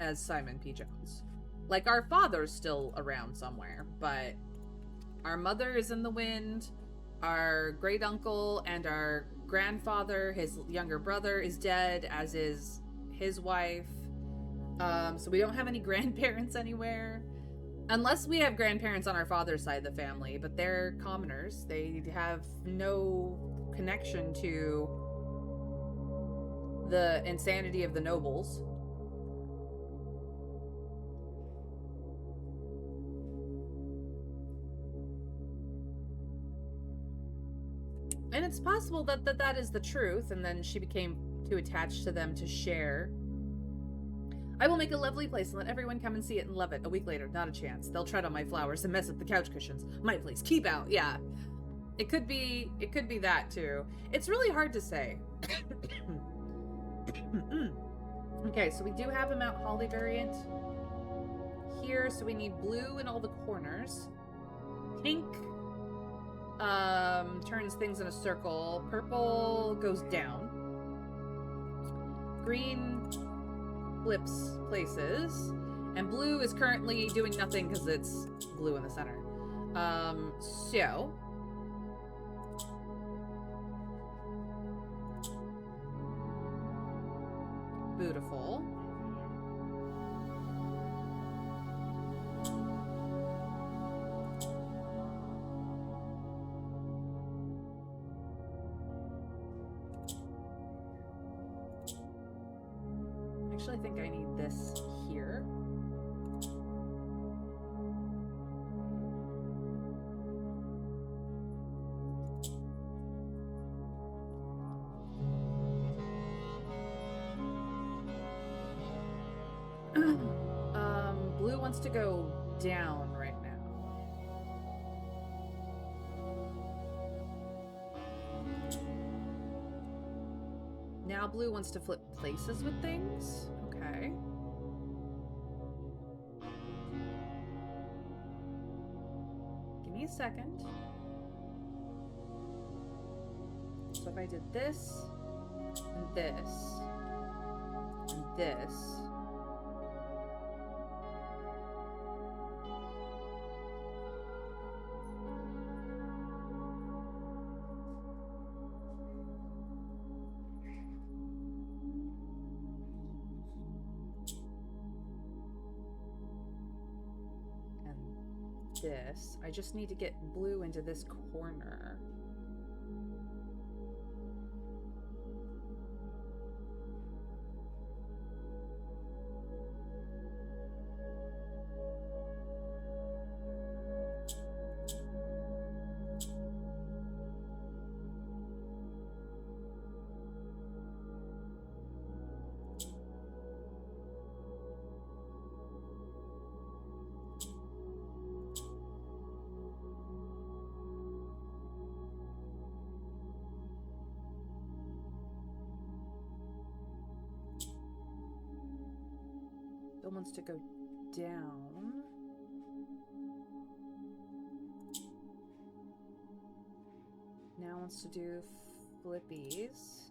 as Simon P. Jones. Like, our father's still around somewhere, but our mother is in the wind, our great uncle and our grandfather, his younger brother, is dead, as is his wife. So we don't have any grandparents anywhere. Unless we have grandparents on our father's side of the family, but they're commoners. They have no connection to the insanity of the nobles. And it's possible that is the truth, and then she became too attached to them to share. I will make a lovely place and let everyone come and see it and love it. A week later, not a chance. They'll tread on my flowers and mess up the couch cushions. My place, keep out. Yeah. It could be that too. It's really hard to say. Okay, so we do have a Mount Holly variant here, so we need blue in all the corners. Pink turns things in a circle. Purple goes down. Green flips places, and blue is currently doing nothing because it's blue in the center. So beautiful. Actually, I think I need this here. blue wants to go down right now. Now blue wants to flip places with things. Okay. Give me a second. So if I did this, and this, and this. This. I just need to get blue into this corner. Wants to go down. Now wants to do flippies.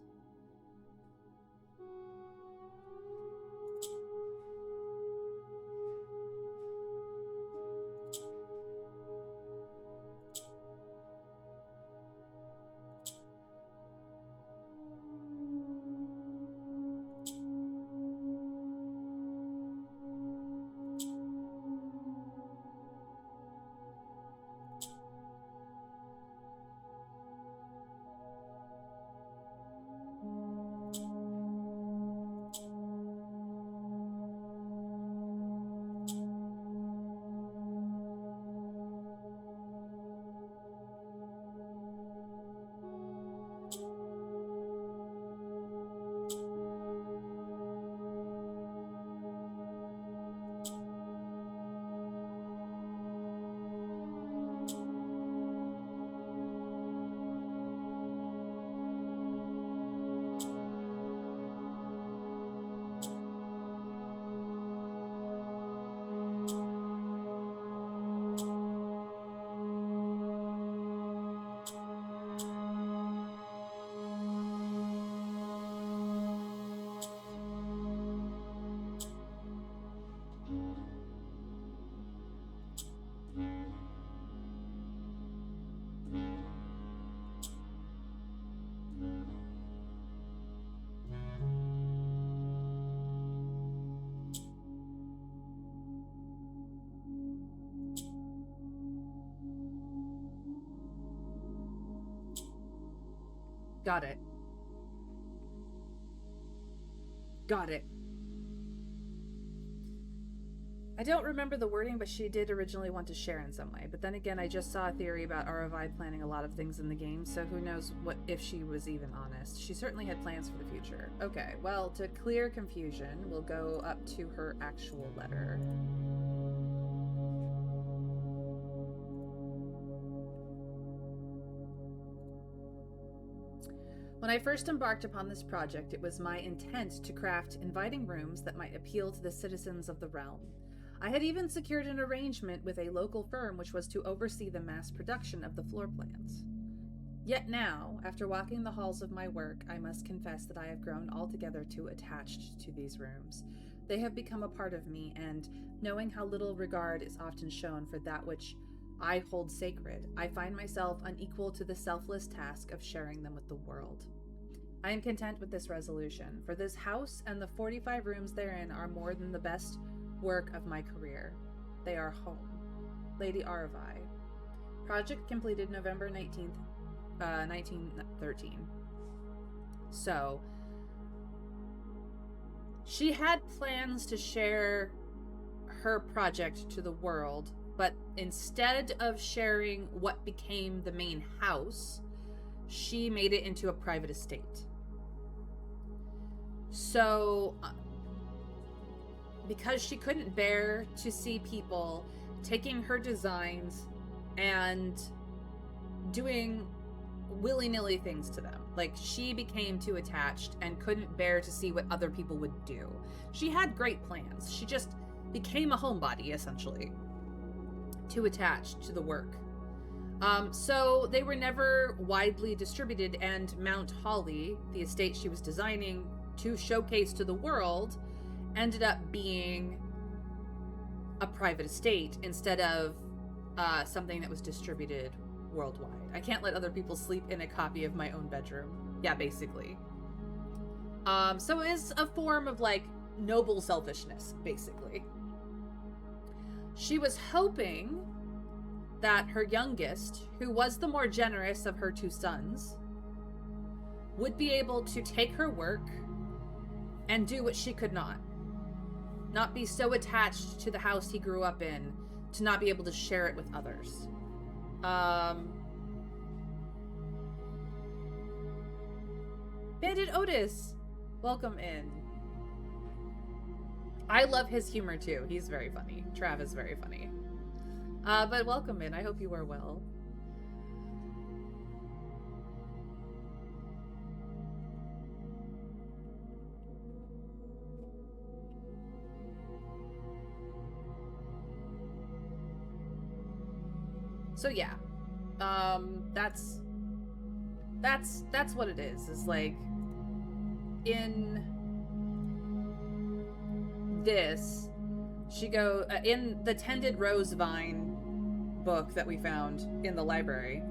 Got it. Got it. I don't remember the wording, but she did originally want to share in some way. But then again, I just saw a theory about ROI planning a lot of things in the game, so who knows what if she was even honest. She certainly had plans for the future. Okay, well, to clear confusion, we'll go up to her actual letter. When I first embarked upon this project, it was my intent to craft inviting rooms that might appeal to the citizens of the realm. I had even secured an arrangement with a local firm which was to oversee the mass production of the floor plans. Yet now, after walking the halls of my work, I must confess that I have grown altogether too attached to these rooms. They have become a part of me, and knowing how little regard is often shown for that which I hold sacred, I find myself unequal to the selfless task of sharing them with the world. I am content with this resolution, for this house and the 45 rooms therein are more than the best work of my career. They are home. Lady Aravi. Project completed November 19th, 1913. So, she had plans to share her project to the world, but instead of sharing what became the main house, she made it into a private estate. So, because she couldn't bear to see people taking her designs and doing willy-nilly things to them. Like, she became too attached and couldn't bear to see what other people would do. She had great plans. She just became a homebody, essentially, too attached to the work. So they were never widely distributed, and Mount Holly, the estate she was designing to showcase to the world, ended up being a private estate instead of something that was distributed worldwide. I can't let other people sleep in a copy of my own bedroom. Yeah, basically. So it is a form of, like, noble selfishness, basically. She was hoping that her youngest, who was the more generous of her two sons, would be able to take her work and do what she could not. Not be so attached to the house he grew up in to not be able to share it with others. Bandit Otis, welcome in. I love his humor too. He's very funny. Trav is very funny. But welcome in. I hope you are well. So yeah, that's what it is. It's like, in this, she in the Tended Rose Vine book that we found in the library,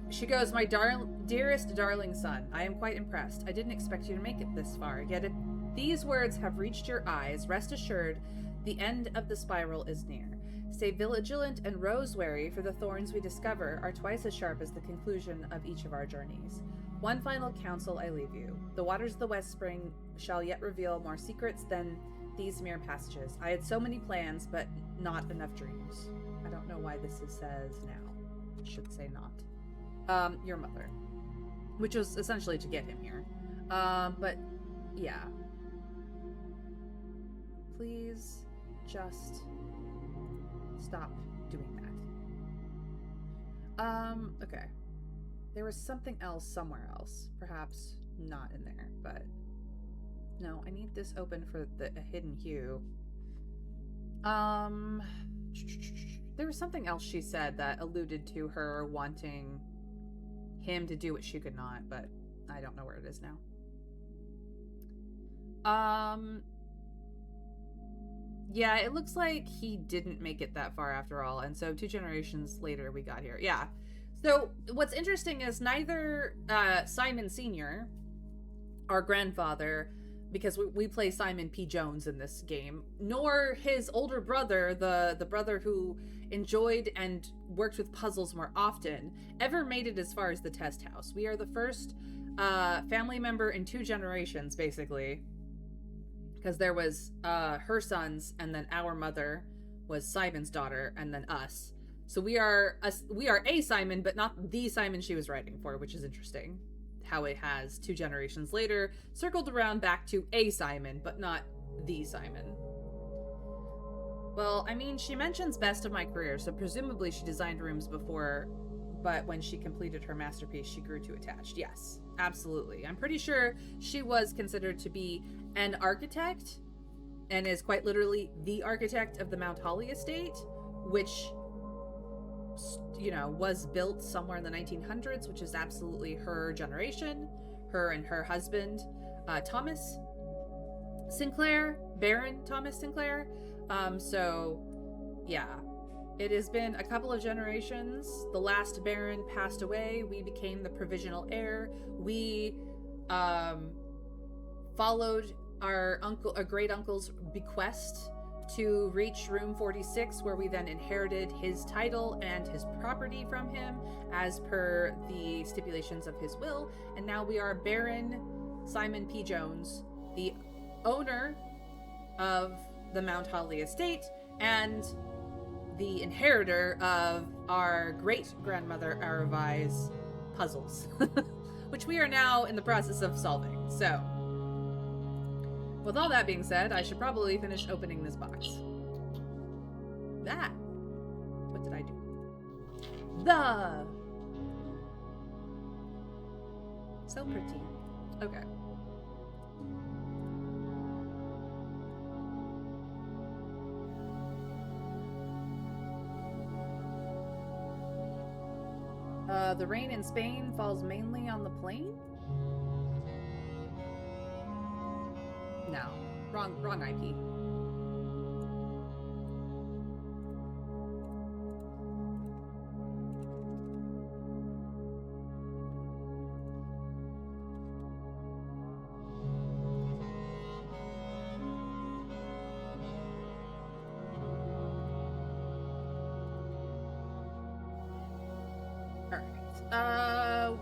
she goes, "My dearest darling son, I am quite impressed. I didn't expect you to make it this far. Yet if these words have reached your eyes, rest assured the end of the spiral is near. Stay vigilant and rose-wary, for the thorns we discover are twice as sharp as the conclusion of each of our journeys. One final counsel I leave you. The waters of the West Spring shall yet reveal more secrets than these mere passages. I had so many plans, but not enough dreams." I don't know why this says now. It should say not. Your mother. Which was essentially to get him here. But, yeah. Please just stop doing that. Okay. There was something else somewhere else. Perhaps not in there, but... No, I need this open for a hidden hue. There was something else she said that alluded to her wanting him to do what she could not, but I don't know where it is now. Yeah, it looks like he didn't make it that far after all, and so 2 generations later we got here. Yeah. So what's interesting is neither Simon Sr., our grandfather, because we play Simon P. Jones in this game, nor his older brother, the brother who enjoyed and worked with puzzles more often, ever made it as far as the test house. We are the first family member in 2 generations, basically, because there was her sons, and then our mother was Simon's daughter, and then us. So we are a Simon, but not the Simon she was writing for, which is interesting. How it has 2 generations later circled around back to a Simon, but not the Simon. Well, I mean, she mentions best of my career, so presumably she designed rooms before, but when she completed her masterpiece, she grew too attached. Yes, absolutely. I'm pretty sure she was considered to be an architect, and is quite literally the architect of the Mount Holly estate, which, you know, was built somewhere in the 1900s, which is absolutely her generation, her and her husband, Thomas Sinclair, Baron Thomas Sinclair. So, yeah, it has been a couple of generations. The last Baron passed away. We became the provisional heir. We followed our great uncle's bequest to reach room 46, where we then inherited his title and his property from him as per the stipulations of his will. And now we are Baron Simon P. Jones, the owner of the Mount Holly estate and the inheritor of our great-grandmother Aravai's puzzles, which we are now in the process of solving. So, With all that being said, I should probably finish opening this box. That. What did I do? So pretty. Okay. The rain in Spain falls mainly on the plain? No. Wrong IP.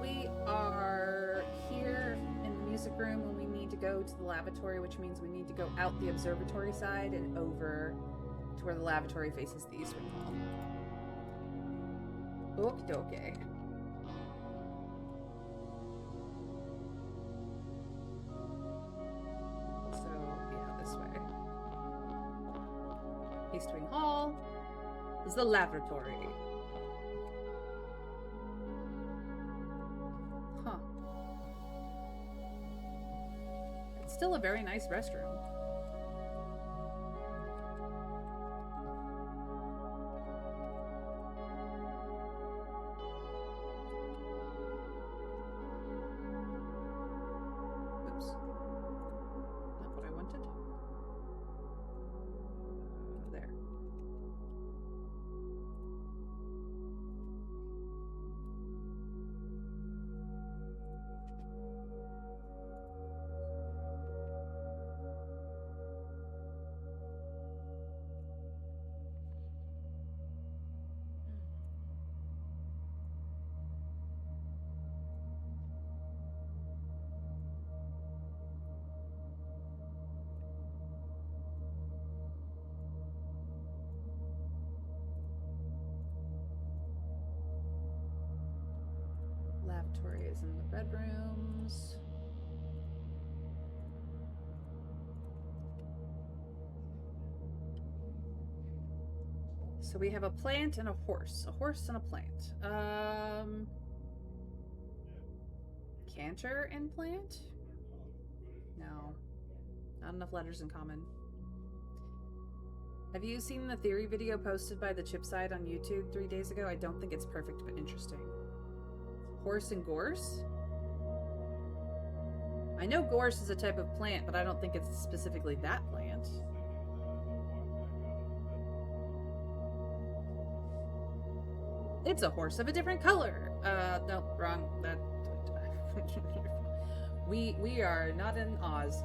We are here in the music room when we need to go to the lavatory, which means we need to go out the observatory side and over to where the lavatory faces the east wing hall. Okie dokie. So, yeah, this way. East wing hall is the lavatory. Still a very nice restroom. Oops. Not what I wanted. There. Lavatory is in the bedrooms. So we have a plant and a horse. A horse and a plant. Canter and plant? No. Not enough letters in common. Have you seen the theory video posted by the Chipside on YouTube 3 days ago? I don't think it's perfect, but interesting. Horse and gorse? I know gorse is a type of plant, but I don't think it's specifically that plant. It's a horse of a different color. No, wrong. That we are not in Oz.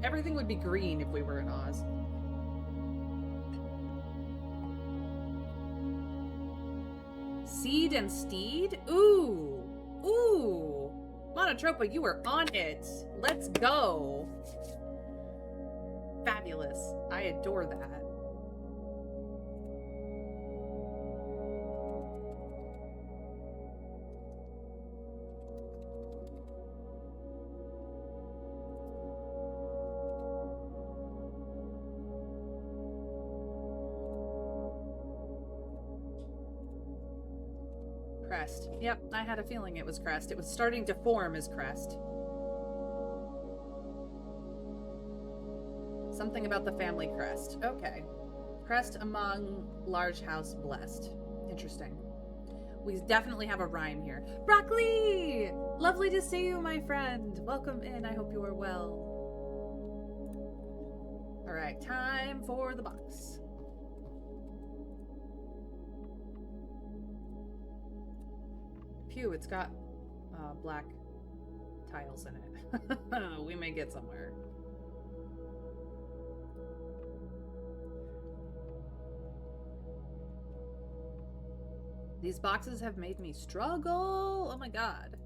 Everything would be green if we were in Oz. Seed and steed? Ooh. Ooh. Monotropa, you were on it. Let's go. Fabulous. I adore that. Crest. Yep, I had a feeling it was crest. It was starting to form as crest. Something about the family crest. Okay. Crest among large house blessed. Interesting. We definitely have a rhyme here. Broccoli! Lovely to see you, my friend. Welcome in. I hope you are well. All right, time for the box. Pew, it's got black tiles in it. We may get somewhere. These boxes have made me struggle. Oh my god.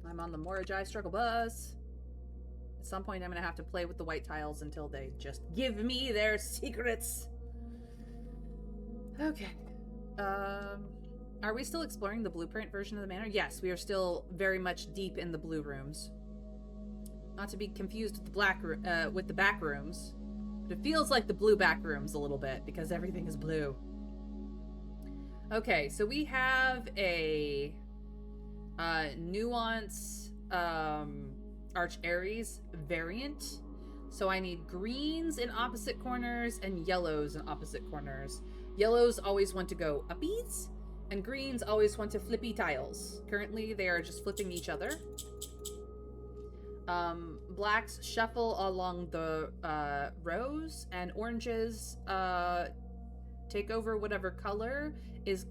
I'm on the Morajai struggle bus. At some point I'm gonna have to play with the white tiles until they just give me their secrets. Okay. Are we still exploring the blueprint version of the manor? Yes, we are still very much deep in the blue rooms. Not to be confused with the back rooms, but it feels like the blue back rooms a little bit because everything is blue. Okay, so we have a nuance Arch Aries variant. So I need greens in opposite corners and yellows in opposite corners. Yellows always want to go uppies, and greens always want to flippy tiles. Currently, they are just flipping each other. Blacks shuffle along the rows, and oranges take over whatever color is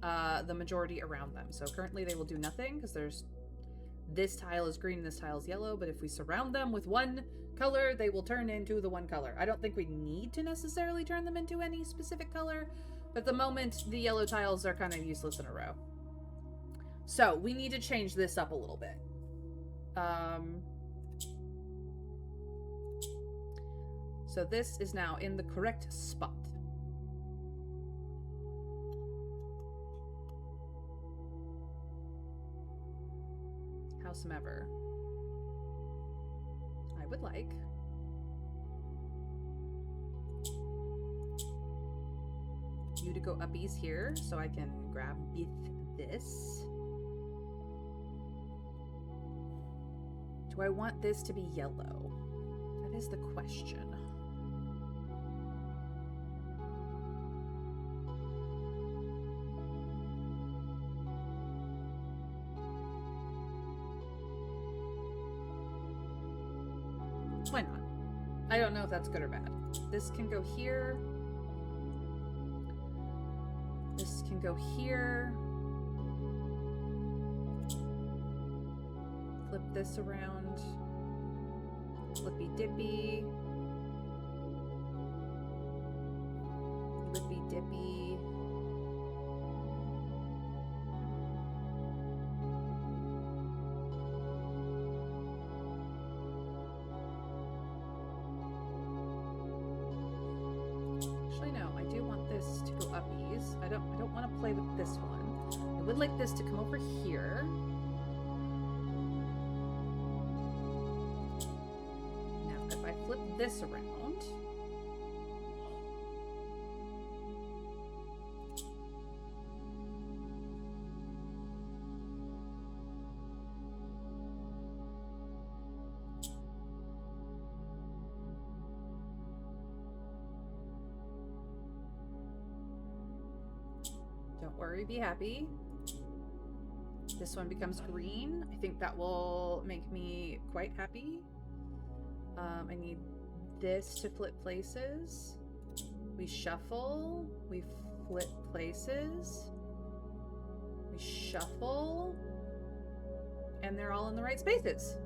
the majority around them. So currently they will do nothing because there's this tile is green and this tile is yellow, but if we surround them with one color, they will turn into the one color. I don't think we need to necessarily turn them into any specific color, but at the moment the yellow tiles are kind of useless in a row. So we need to change this up a little bit. So this is now in the correct spot. Howsoever, I would like you to go uppies here so I can grab this. Do I want this to be yellow? That is the question. Why not? I don't know if that's good or bad. This can go here. This can go here. Flip this around. Flippy dippy. Flippy dippy. Actually, no, I do want this to go uppies. I don't want to play with this one. I would like this to come over here. Now, if I flip this around, don't worry, be happy. This one becomes green. I think that will make me quite happy. I need this to flip places. We shuffle. We flip places. We shuffle. And they're all in the right spaces.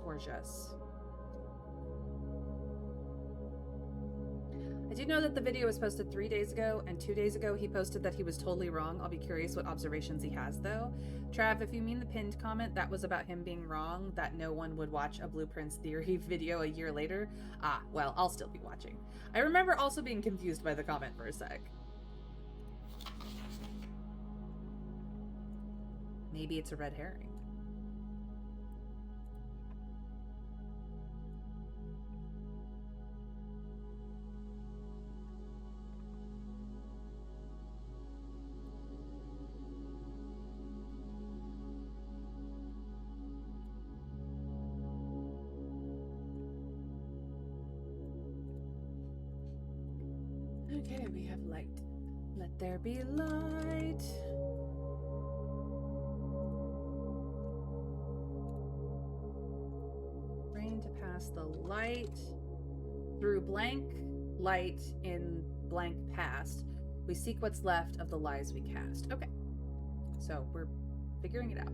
Gorgeous. I do know that the video was posted 3 days ago, and 2 days ago he posted that he was totally wrong. I'll be curious what observations he has, though. Trav, if you mean the pinned comment, that was about him being wrong, that no one would watch a Blueprints Theory video a year later. Ah, well, I'll still be watching. I remember also being confused by the comment for a sec. Maybe it's a red herring. Okay, we have light. Let there be light. Rain to pass the light through blank light in blank past. We seek what's left of the lies we cast. Okay, so we're figuring it out.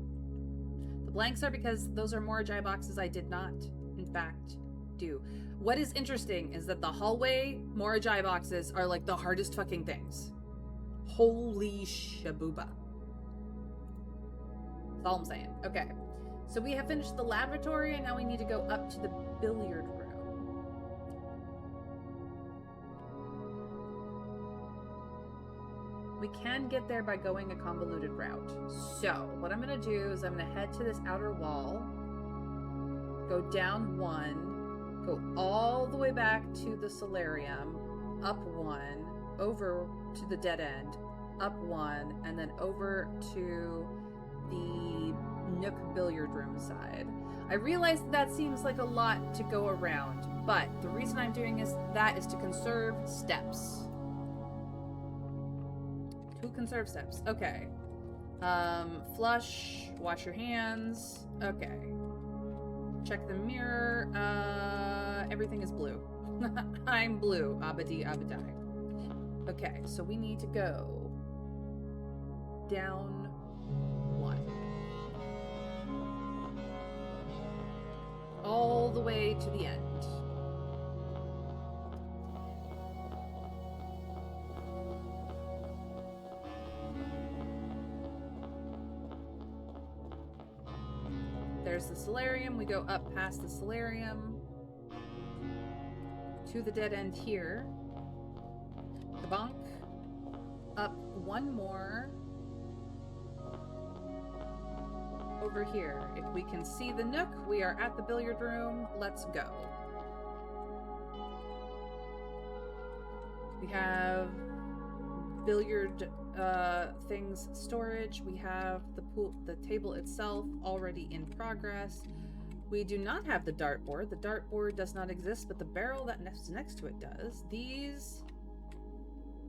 The blanks are because those are Morajai boxes I did not, in fact, do. What is interesting is that the hallway Morajai boxes are like the hardest fucking things. Holy shabuba. That's all I'm saying. Okay. So we have finished the laboratory and now we need to go up to the billiard room. We can get there by going a convoluted route. So, what I'm going to do is I'm going to head to this outer wall, go down one, go all the way back to the solarium, up one, over to the dead end, up one, and then over to the Nook billiard room side. I realize that seems like a lot to go around, but the reason I'm doing is to conserve steps. To conserve steps. Okay. Flush, wash your hands. Okay. Check the mirror. Everything is blue. I'm blue. Abadi abadai. Okay, so we need to go down one. All the way to the end. There's the solarium. We go up past the solarium to the dead end here. The bunk. Up one more. Over here. If we can see the Nook, we are at the billiard room. Let's go. We have billiard things storage. We have the table itself already in progress. We do not have the dartboard. The dartboard does not exist, but the barrel that next to it does. These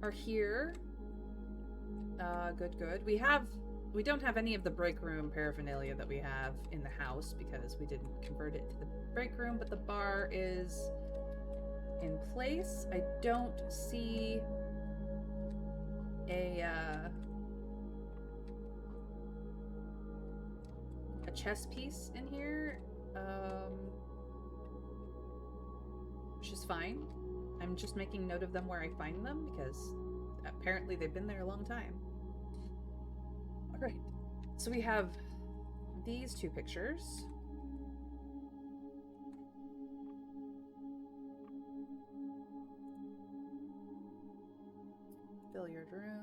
are here. Good. We don't have any of the break room paraphernalia that we have in the house because we didn't convert it to the break room, but the bar is in place. I don't see a chess piece in here, which is fine. I'm just making note of them where I find them because apparently they've been there a long time. All right, so we have these two pictures. Billiard room.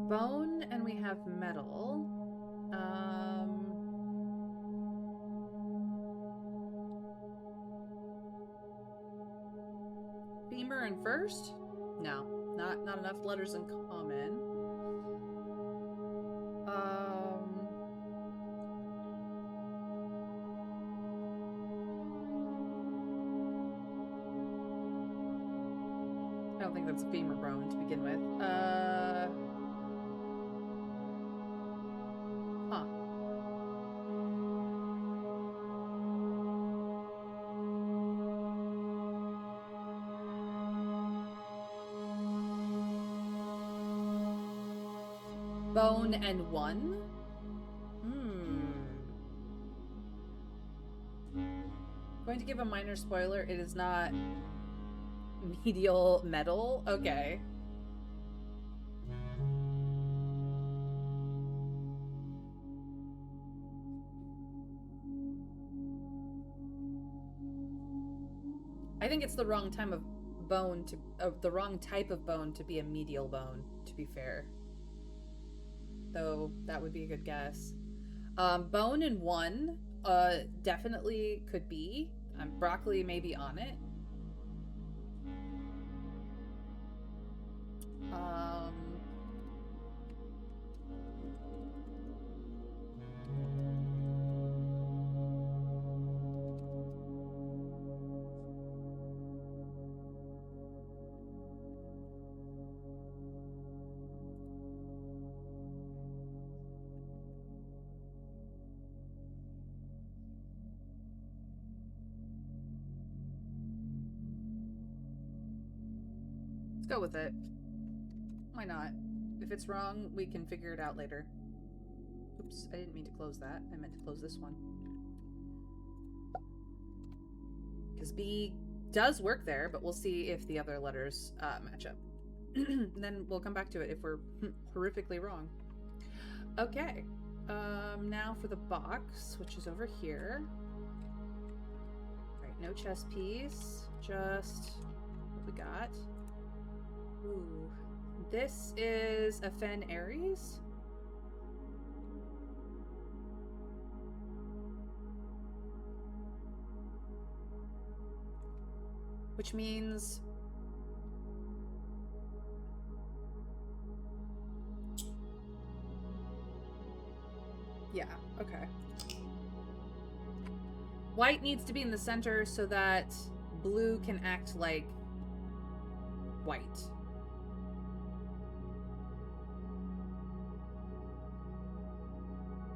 Bone and we have metal. Femur and first? No, not enough letters in common. I don't think that's a femur bone to begin with. Bone and one? Going to give a minor spoiler. It is not medial metal. Okay. I think it's the wrong time of bone to the wrong type of bone to be a medial bone, to be fair. Though that would be a good guess. Bone and one definitely could be. Broccoli may be on it. go with it. Why not? If it's wrong, we can figure it out later. Oops, I didn't mean to close that. I meant to close this one. Because B does work there, but we'll see if the other letters match up. And then we'll come back to it if we're horrifically wrong. Okay. Now for the box, which is over here. Alright, no chess piece. Just what we got. Ooh. This is a Fen Aries. Which means... yeah, okay. White needs to be in the center so that blue can act like white.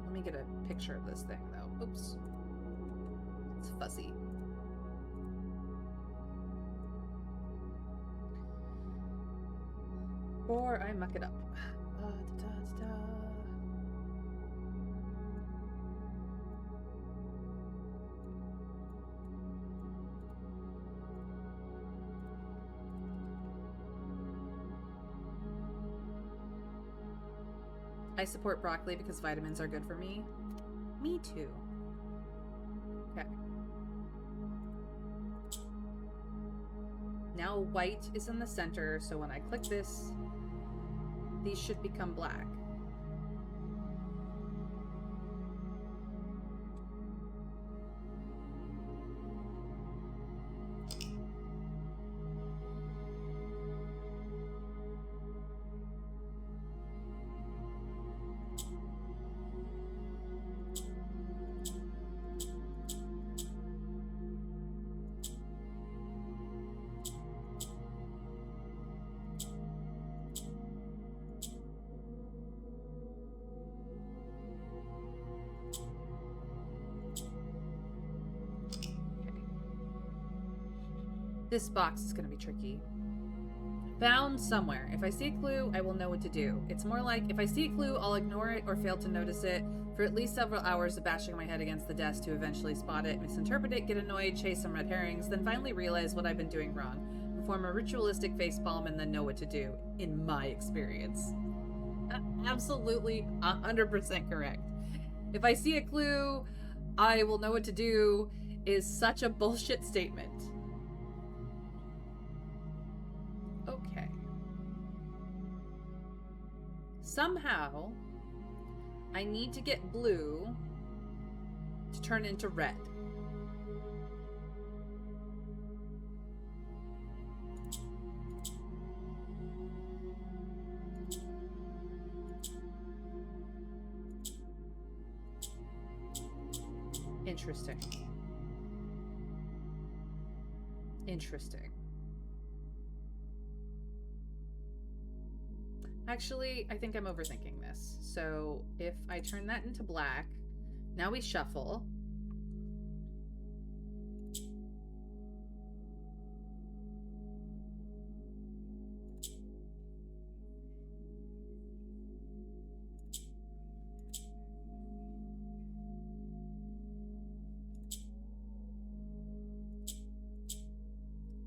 Let me get a picture of this thing, though. Oops. It's fuzzy. Or I muck it up. I support broccoli because vitamins are good for me. Me too. Okay. Now white is in the center, so when I click this, these should become black. This box is going to be tricky. Found somewhere. If I see a clue, I will know what to do. It's more like, if I see a clue, I'll ignore it or fail to notice it for at least several hours of bashing my head against the desk to eventually spot it, misinterpret it, get annoyed, chase some red herrings, then finally realize what I've been doing wrong, perform a ritualistic facepalm, and then know what to do, in my experience. Absolutely 100% correct. If I see a clue, I will know what to do is such a bullshit statement. Okay. Somehow, I need to get blue to turn into red. Interesting. Interesting. Actually, I think I'm overthinking this. So if I turn that into black, now we shuffle.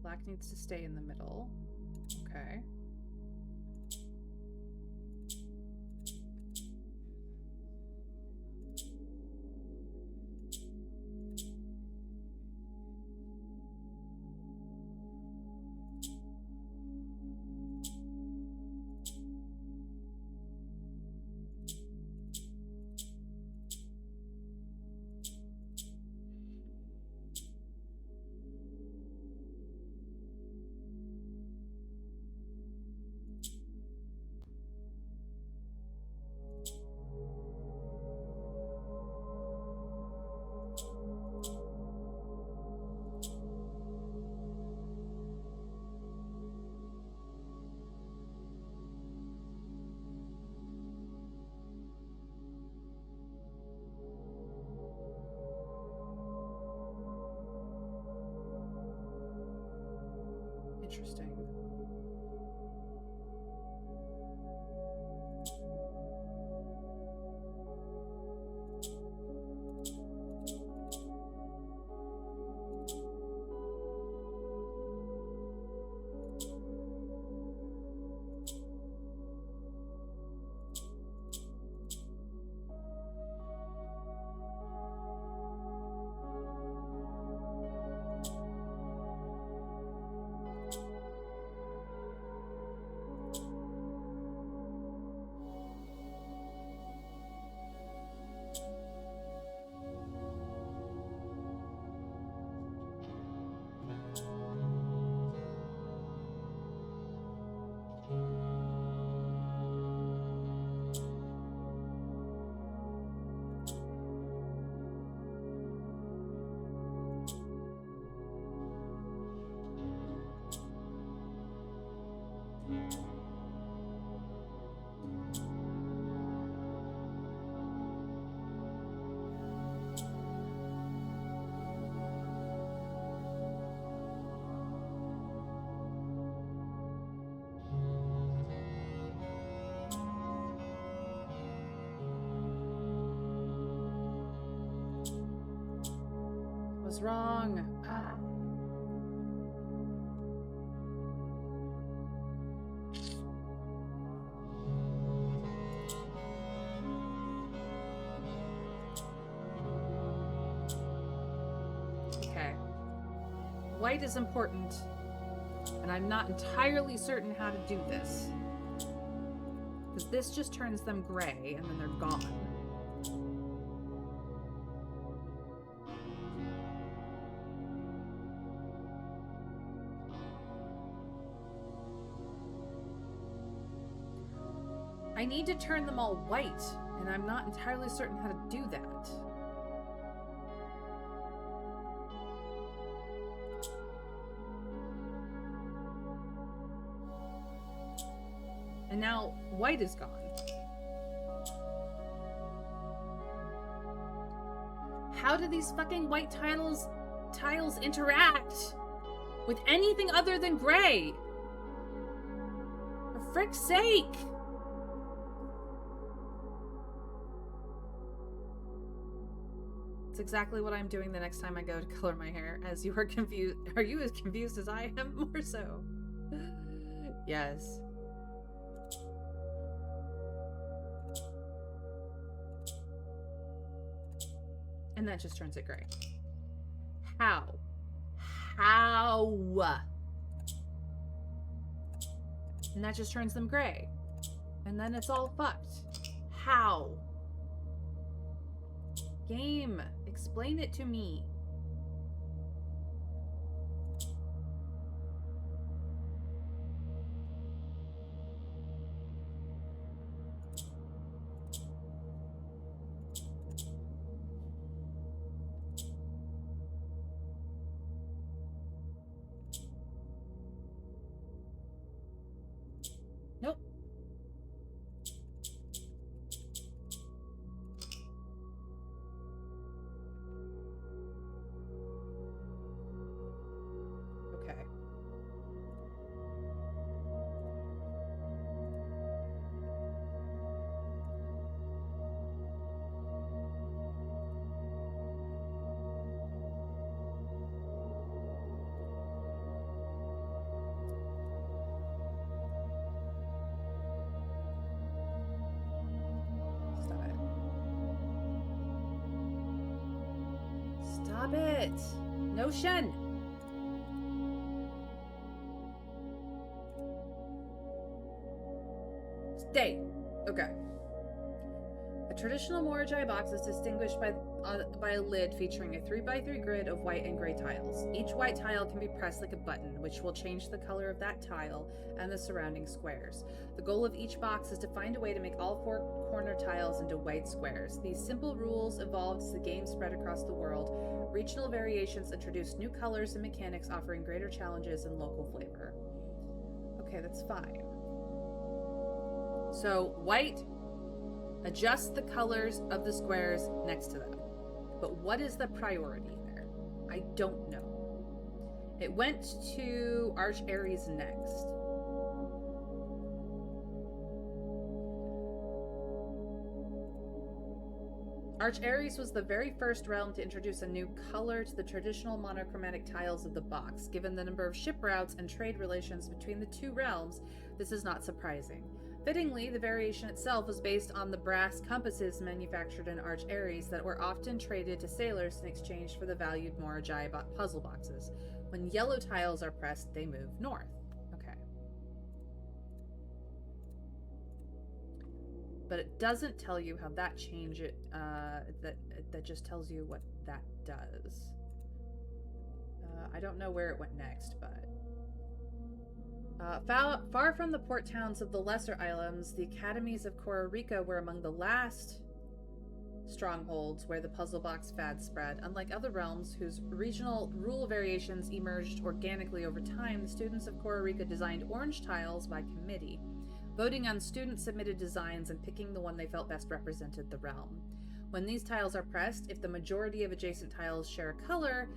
Black needs to stay in the middle. Okay. Interesting. was wrong. Ah. Okay. White is important, and I'm not entirely certain how to do this. Because this just turns them gray, and then they're gone. I need to turn them all white, and I'm not entirely certain how to do that. And now white is gone. How do these fucking white tiles interact with anything other than gray? For frick's sake! It's exactly what I'm doing the next time I go to color my hair. As you are confused, are you as confused as I am? More so. Yes. And that just turns it gray. How? How? And that just turns them gray. And then it's all fucked. How? Game, explain it to me. Nope. Okay. Stop it! No Shen! Stay! Okay. A traditional Morajai box is distinguished by a lid featuring a 3x3 grid of white and gray tiles. Each white tile can be pressed like a button, which will change the color of that tile and the surrounding squares. The goal of each box is to find a way to make all 4 corner tiles into white squares. These simple rules evolved as the game spread across the world. Regional variations introduced new colors and mechanics, offering greater challenges and local flavor. Okay, that's fine. So, white, adjust the colors of the squares next to them. But what is the priority there? I don't know. It went to Arch Ares next. Arch Ares was the very first realm to introduce a new color to the traditional monochromatic tiles of the box. Given the number of ship routes and trade relations between the two realms, this is not surprising. Fittingly, the variation itself was based on the brass compasses manufactured in Arch Ares that were often traded to sailors in exchange for the valued Morajai puzzle boxes. When yellow tiles are pressed, they move north. Okay. But it doesn't tell you how that changes. That just tells you what that does. I don't know where it went next, but... far from the port towns of the lesser islands, the academies of Costa Rica were among the last strongholds where the puzzle box fad spread. Unlike other realms whose regional rule variations emerged organically over time, the students of Costa Rica designed orange tiles by committee, voting on student-submitted designs and picking the one they felt best represented the realm. When these tiles are pressed, if the majority of adjacent tiles share a color,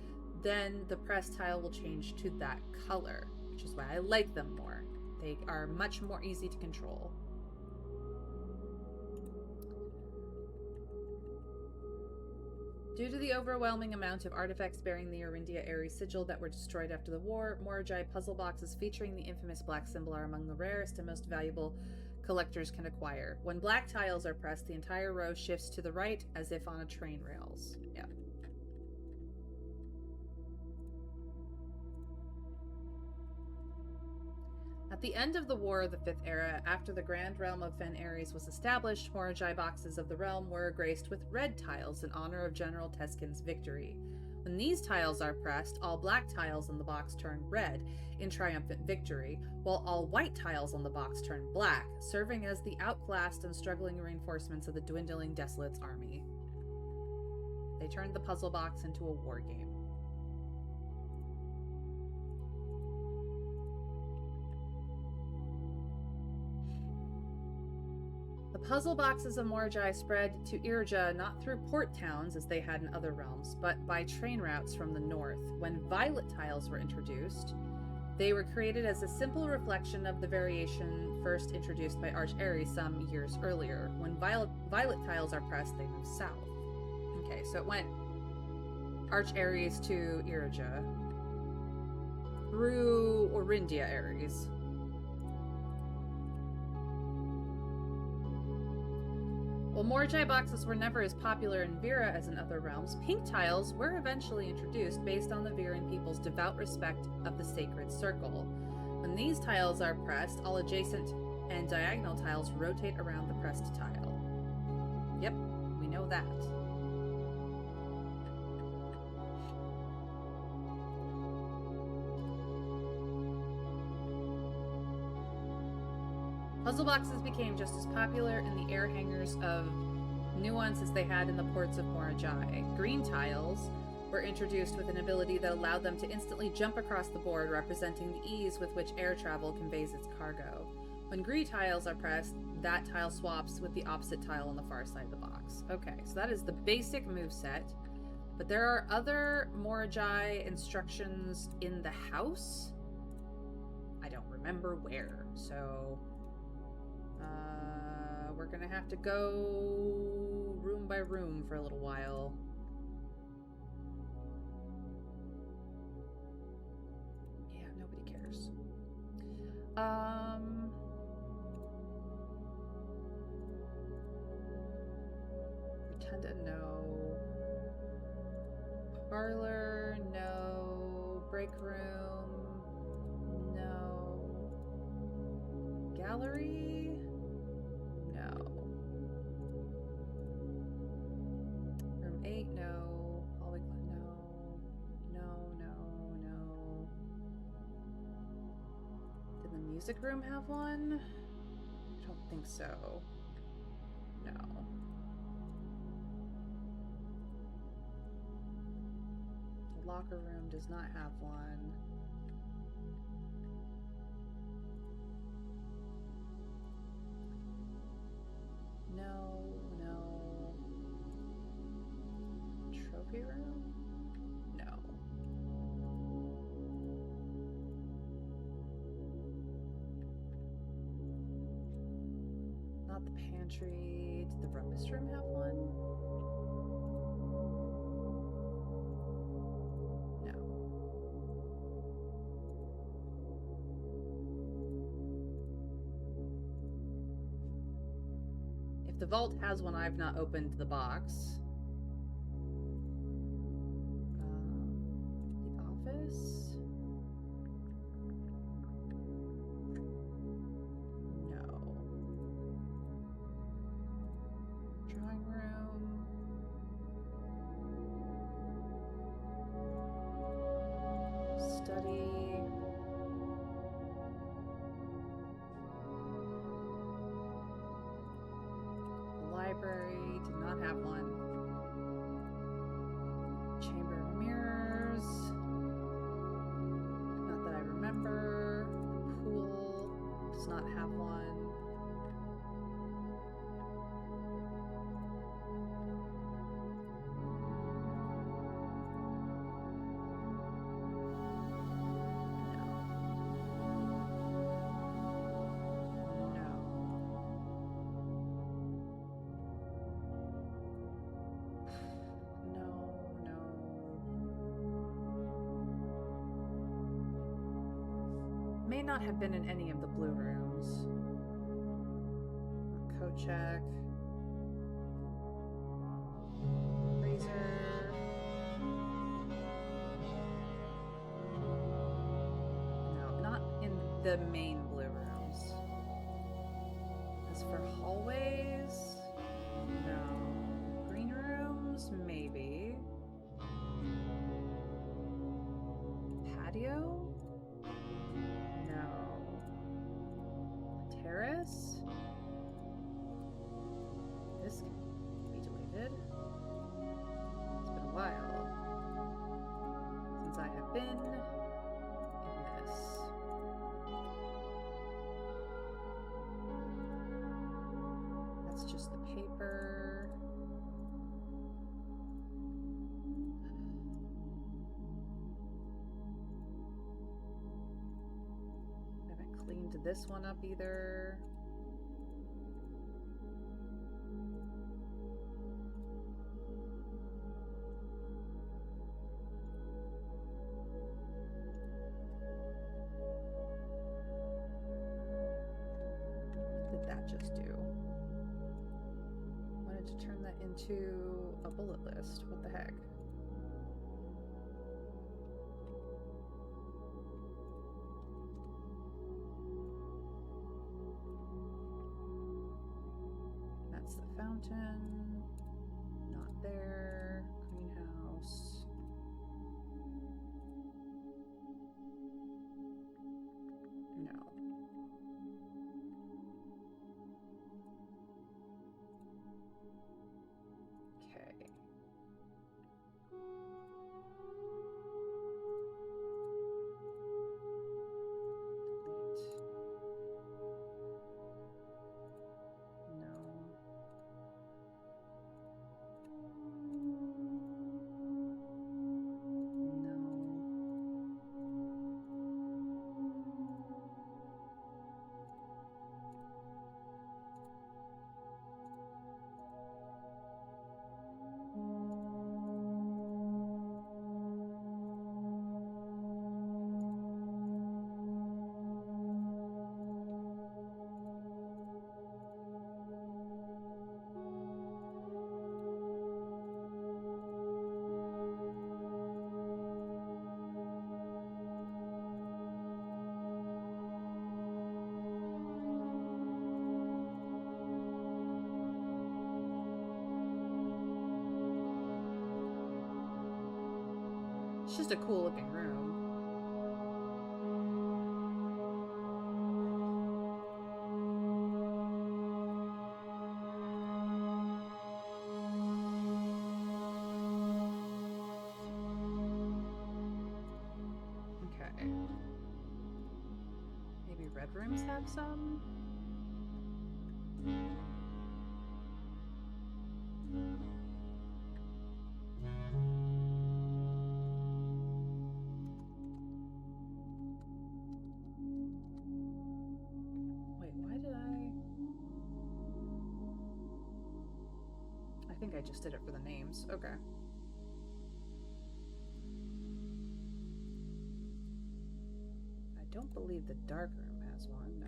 then the pressed tile will change to that color, which is why I like them more. They are much more easy to control. Due to the overwhelming amount of artifacts bearing the Orindia Ares sigil that were destroyed after the war, Moragi puzzle boxes featuring the infamous black symbol are among the rarest and most valuable collectors can acquire. When black tiles are pressed, the entire row shifts to the right as if on a train rails. Yeah. At the end of the War of the Fifth Era, after the Grand Realm of Fen Ares was established, Moragi boxes of the realm were graced with red tiles in honor of General Teskin's victory. When these tiles are pressed, all black tiles on the box turn red in triumphant victory, while all white tiles on the box turn black, serving as the outclassed and struggling reinforcements of the dwindling Desolate's army. They turned the puzzle box into a war game. The puzzle boxes of Moragi spread to Irja not through port towns as they had in other realms, but by train routes from the north. When violet tiles were introduced, they were created as a simple reflection of the variation first introduced by Arch Ares some years earlier. When violet tiles are pressed, they move south. Okay, so it went Arch Ares to Irja through Orindia Ares. While Moragi boxes were never as popular in Vera as in other realms, pink tiles were eventually introduced based on the Viran people's devout respect of the sacred circle. When these tiles are pressed, all adjacent and diagonal tiles rotate around the pressed tile. Yep, we know that. Puzzle boxes became just as popular in the air hangers of Nuance as they had in the ports of Moragi. Green tiles were introduced with an ability that allowed them to instantly jump across the board, representing the ease with which air travel conveys its cargo. When green tiles are pressed, that tile swaps with the opposite tile on the far side of the box. Okay, so that is the basic moveset. But there are other Moragi instructions in the house. I don't remember where, so... we're gonna have to go room by room for a little while. Yeah, nobody cares. Pretend to know. Parlor, no. Break room, no. Gallery? No. Room 8, no. Polyglot, no. No. Did the music room have one? I don't think so. No. The locker room does not have one. No. Trophy room? No. Not the pantry. Did the rumpus room have one? No. If the vault has one, I've not opened the box. The office? No. Drawing room? Study? Library did not have one. Chamber of Mirrors. Not that I remember. The pool does not have one. No. not have been in any of the blue rooms. Code check. Razor. No, not in the main blue rooms. As for hallways, no. Green rooms, maybe. Patio? No. Terrace? This can be deleted. It's been a while since I have been in this. That's just the paper. I haven't cleaned this one up either. Just do. Wanted to turn that into a bullet list. What the heck? That's the fountain. Not there. Greenhouse. No. It's just a cool looking room. Okay. Maybe red rooms have some? I think I just did it for the names. Okay. I don't believe the dark room has one, no.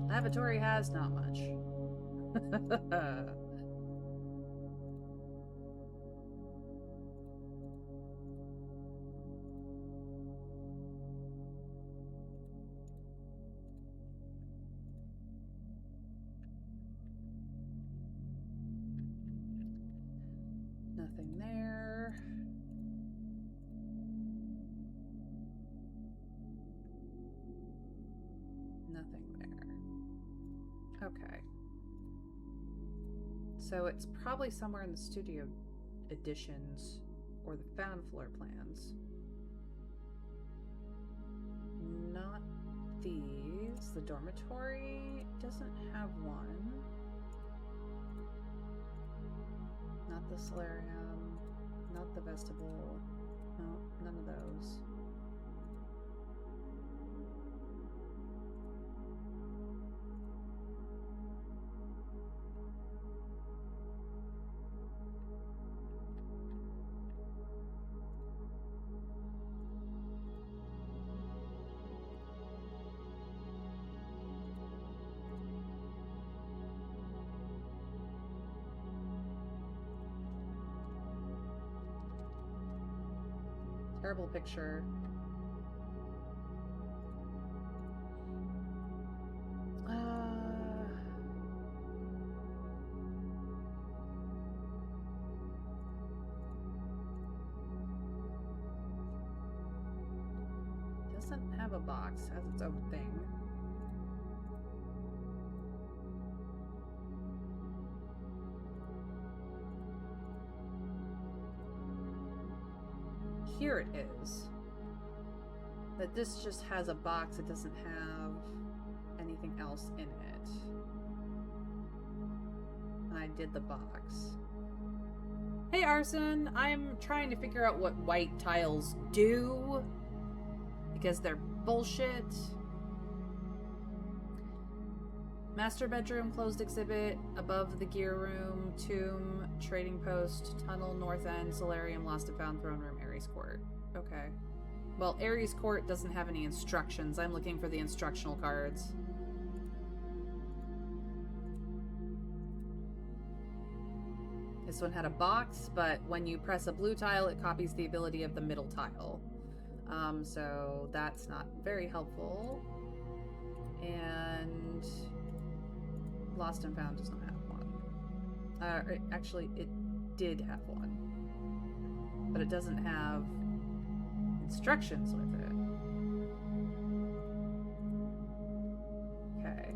Lavatory has not much. Nothing there. Nothing there. Okay. So it's probably somewhere in the studio editions or the found floor plans. Not these. The dormitory doesn't have one. Not the solarium. Not the vestibule. No, none of those. Terrible picture. Doesn't have a box, has its own thing. Here it is. That this just has a box, it doesn't have anything else in it. And I did the box. Hey Arson, I'm trying to figure out what white tiles do. Because they're bullshit. Master bedroom, closed exhibit, above the gear room, tomb, trading post, tunnel, north end, solarium, lost and found, throne room, Ares court. Okay. Well, Ares court doesn't have any instructions. I'm looking for the instructional cards. This one had a box, but when you press a blue tile, it copies the ability of the middle tile. So that's not very helpful. And Lost and Found does not have one. Actually, it did have one. But it doesn't have instructions with it. Okay.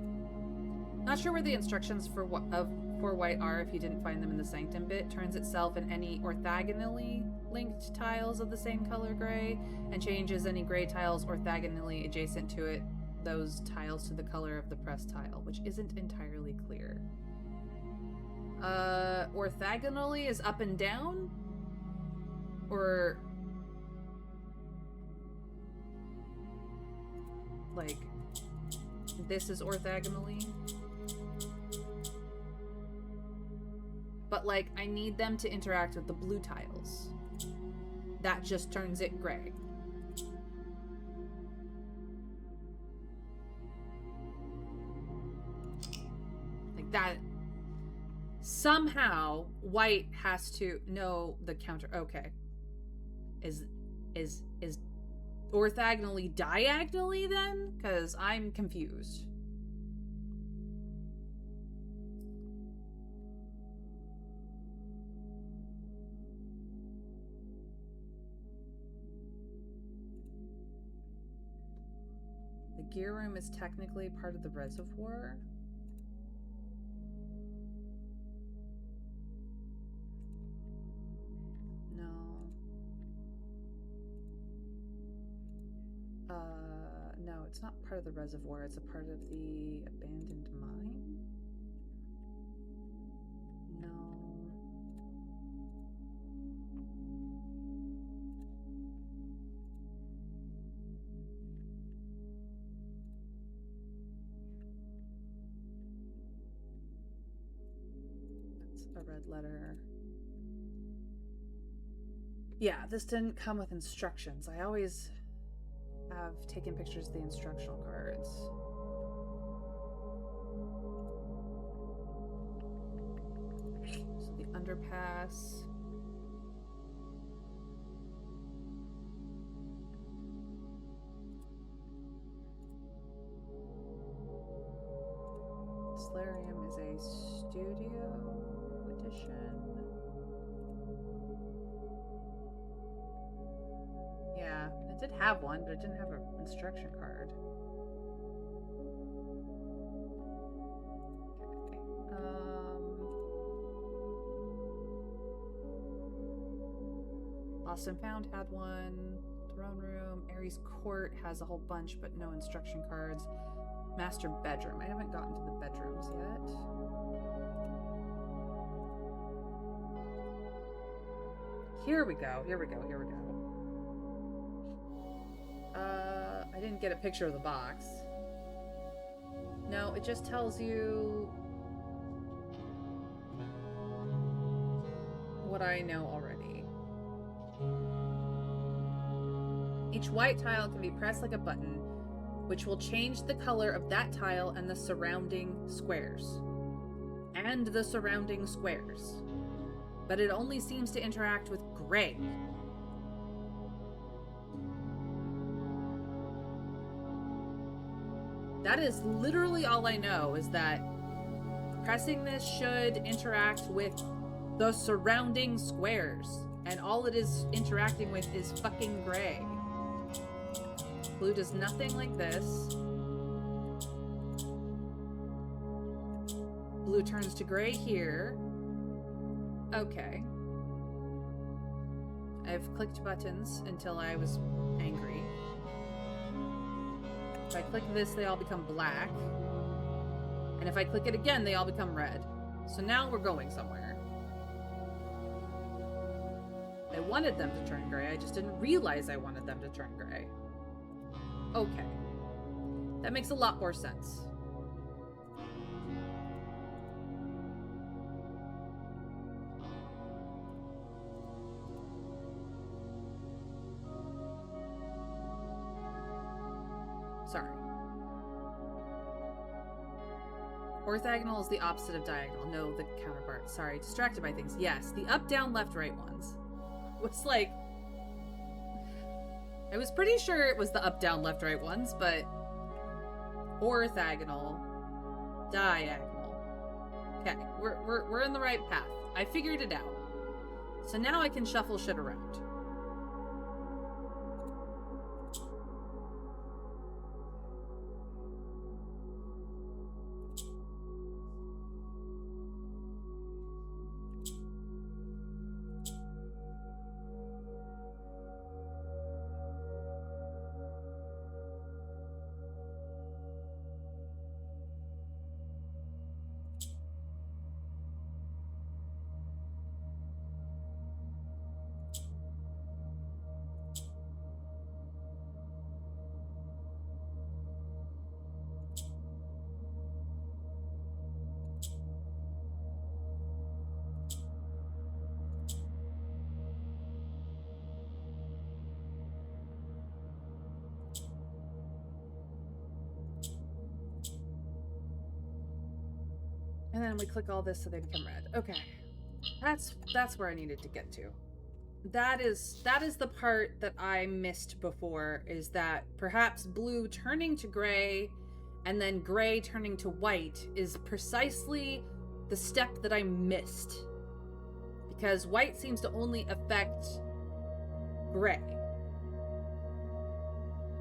Not sure where the instructions for white are if you didn't find them in the Sanctum bit. Turns itself in any orthogonally linked tiles of the same color gray, and changes any gray tiles orthogonally adjacent to it, those tiles to the color of the pressed tile, which isn't entirely clear. Orthogonally is up and down? Or like this is orthogonally? But like I need them to interact with the blue tiles. That just turns it gray. Like that. Somehow white has to know the counter. Okay. Is orthogonally diagonally then? Because I'm confused. The gear room is technically part of the reservoir. No, it's not part of the reservoir. It's a part of the abandoned mine? No. That's a red letter. Yeah, this didn't come with instructions. I always have taken pictures of the instructional cards. So the underpass. Solarium is a studio edition. Yeah, it did have one, but it didn't have an instruction card. Okay. Lost and Found had one. Throne Room. Ares Court has a whole bunch, but no instruction cards. Master Bedroom. I haven't gotten to the bedrooms yet. Here we go. Here we go. Here we go. I didn't get a picture of the box. No, it just tells you what I know already. Each white tile can be pressed like a button, which will change the color of that tile and the surrounding squares. But it only seems to interact with gray. That is literally all I know, is that pressing this should interact with the surrounding squares. And all it is interacting with is fucking gray. Blue does nothing like this. Blue turns to gray here. Okay. I've clicked buttons until I was angry. If I click this, they all become black. And if I click it again, they all become red. So now we're going somewhere. I wanted them to turn gray, I just didn't realize I wanted them to turn gray. Okay. That makes a lot more sense. Sorry. Orthogonal is the opposite of diagonal. No, the counterpart. Sorry, distracted by things. Yes, the up, down, left, right ones. Was like... I was pretty sure it was the up, down, left, right ones, but... Orthogonal. Diagonal. Okay, we're in the right path. I figured it out. So now I can shuffle shit around. And then we click all this so they become red. Okay. That's where I needed to get to. That is the part that I missed before, is that perhaps blue turning to gray and then gray turning to white is precisely the step that I missed. Because white seems to only affect gray.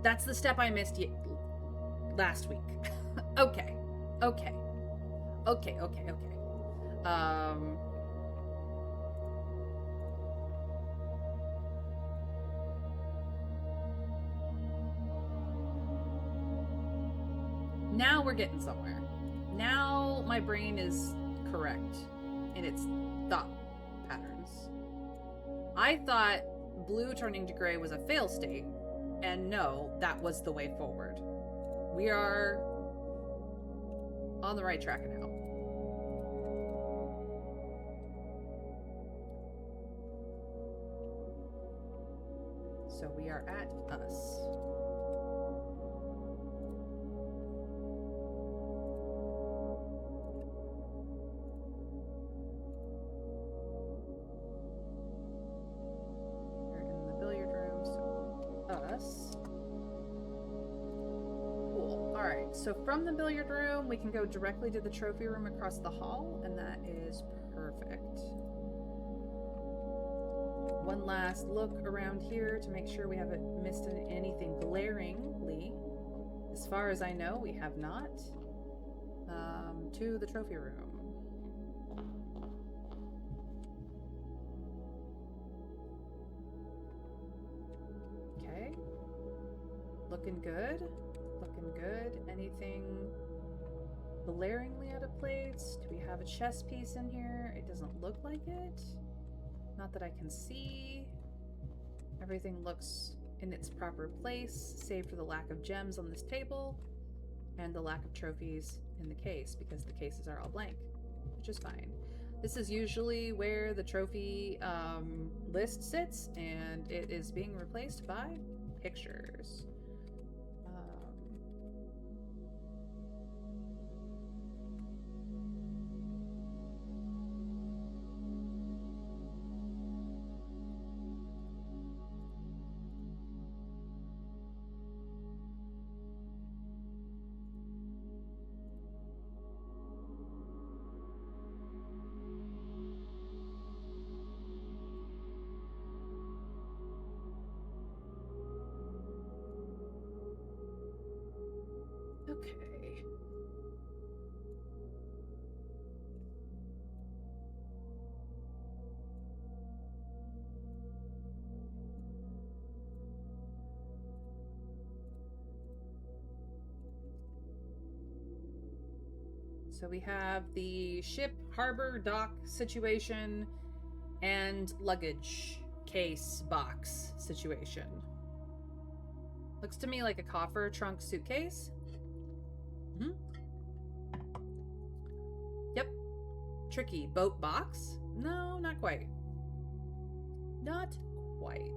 That's the step I missed last week. Okay. Okay. Okay. Now we're getting somewhere. Now my brain is correct in its thought patterns. I thought blue turning to gray was a fail state, and no, that was the way forward. We are on the right track now. So we are at us. We're in the billiard room, so us. Cool. Alright, so from the billiard room, we can go directly to the trophy room across the hall, and that is perfect. One last look around here to make sure we haven't missed anything glaringly. As far as I know, we have not. To the trophy room. Okay. Looking good. Looking good. Anything glaringly out of place? Do we have a chess piece in here? It doesn't look like it. Not that I can see. Everything looks in its proper place, save for the lack of gems on this table and the lack of trophies in the case, because the cases are all blank, which is fine. This is usually where the trophy list sits, and it is being replaced by pictures. Okay. So we have the ship, harbor, dock situation, and luggage case box situation. Looks to me like a coffer, trunk, suitcase. Mm-hmm. Yep. Tricky. Boat box? No, not quite. Not quite.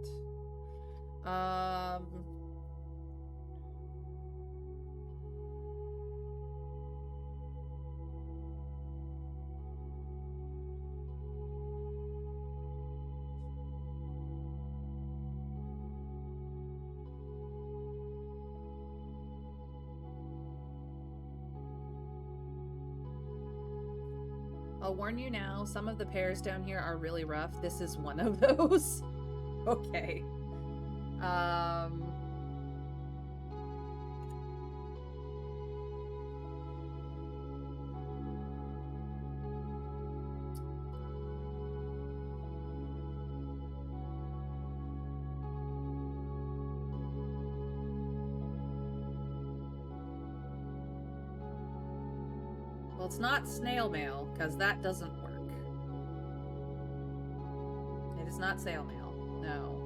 I'll warn you now, some of the pairs down here are really rough. This is one of those. Okay. Well, it's not snail mail, because that doesn't work. It is not snail mail. No.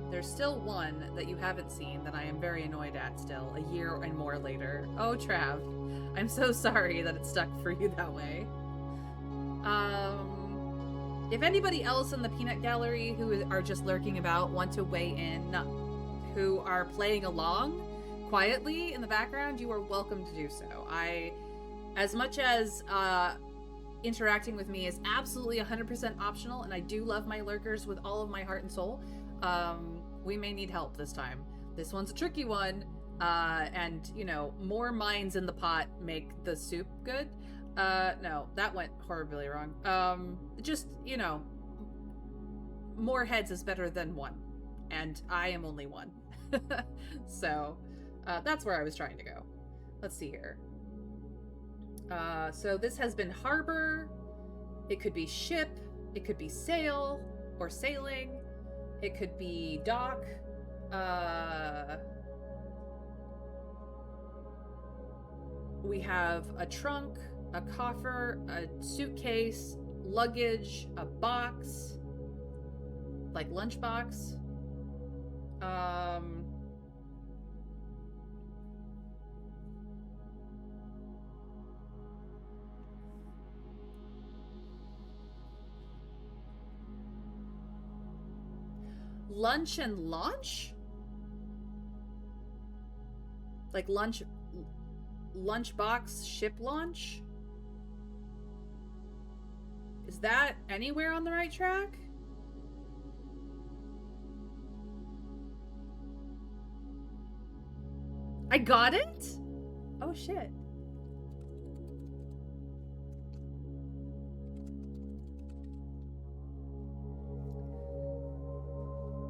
There's still one that you haven't seen that I am very annoyed at still, a year and more later. Oh, Trav. I'm so sorry that it's stuck for you that way. If anybody else in the peanut gallery who are just lurking about want to weigh in, who are playing along quietly in the background, you are welcome to do so. As much as interacting with me is absolutely 100% optional, and I do love my lurkers with all of my heart and soul, we may need help this time. This one's a tricky one, and, you know, more minds in the pot make the soup good. No, that went horribly wrong. Just, you know, more heads is better than one, and I am only one. So, that's where I was trying to go. Let's see here. So this has been harbor. It could be ship. It could be sail or sailing. It could be dock. We have a trunk, a coffer, a suitcase, luggage, a box, like lunchbox. Lunch and launch? Like lunchbox ship launch? Is that anywhere on the right track? I got it? Oh shit.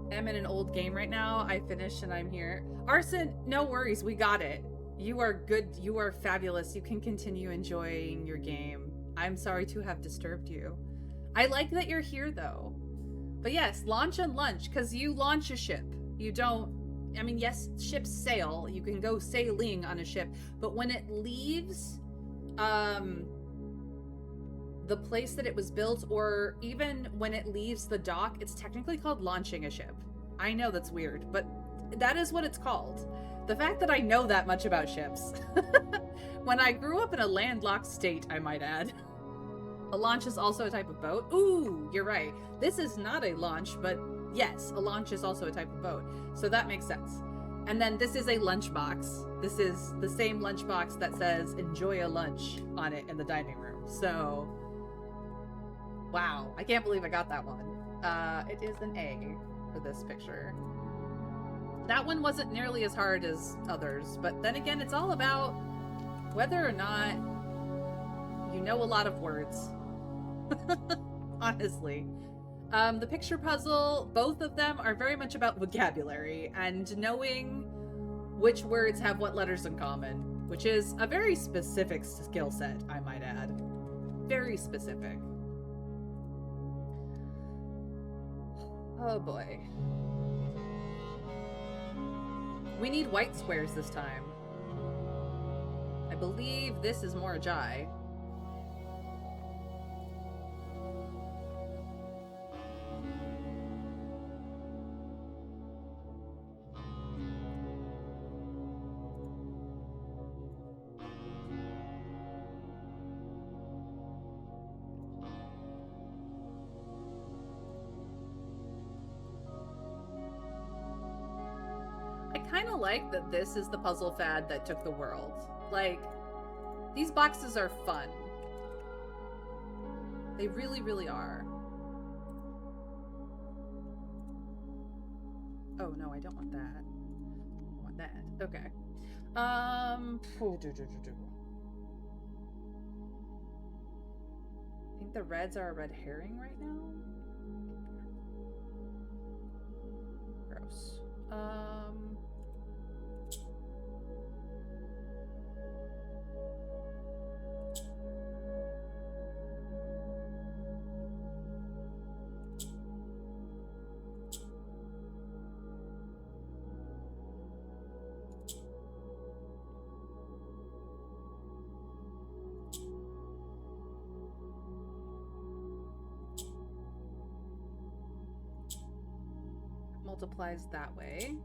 I'm in an old game right now. I finished and I'm here. Arson, no worries. We got it. You are good. You are fabulous. You can continue enjoying your game. I'm sorry to have disturbed you. I like that you're here though. But yes, launch and lunch, because you launch a ship. You don't, I mean, yes, ships sail. You can go sailing on a ship. But when it leaves the place that it was built, or even when it leaves the dock, it's technically called launching a ship. I know that's weird, but that is what it's called. The fact that I know that much about ships. When I grew up in a landlocked state, I might add. A launch is also a type of boat. Ooh, you're right. This is not a launch, but yes, a launch is also a type of boat. So that makes sense. And then this is a lunchbox. This is the same lunchbox that says enjoy a lunch on it in the dining room. So, wow. I can't believe I got that one. It is an A for this picture. That one wasn't nearly as hard as others, but then again, it's all about whether or not you know a lot of words. Honestly. The picture puzzle, both of them are very much about vocabulary and knowing which words have what letters in common, which is a very specific skill set, I might add. Very specific. Oh boy. We need white squares this time. I believe this is more Ajay. I kind of like that this is the puzzle fad that took the world. Like, these boxes are fun. They really, really are. Oh, no, I don't want that. I want that. Okay. I think the reds are a red herring right now. Gross. Multiplies that way.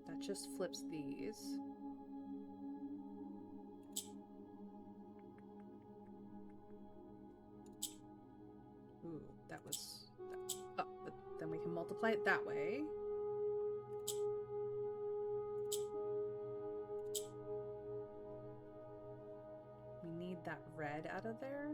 That just flips these. Ooh, that was... Oh, but then we can multiply it that way. We need that red out of there.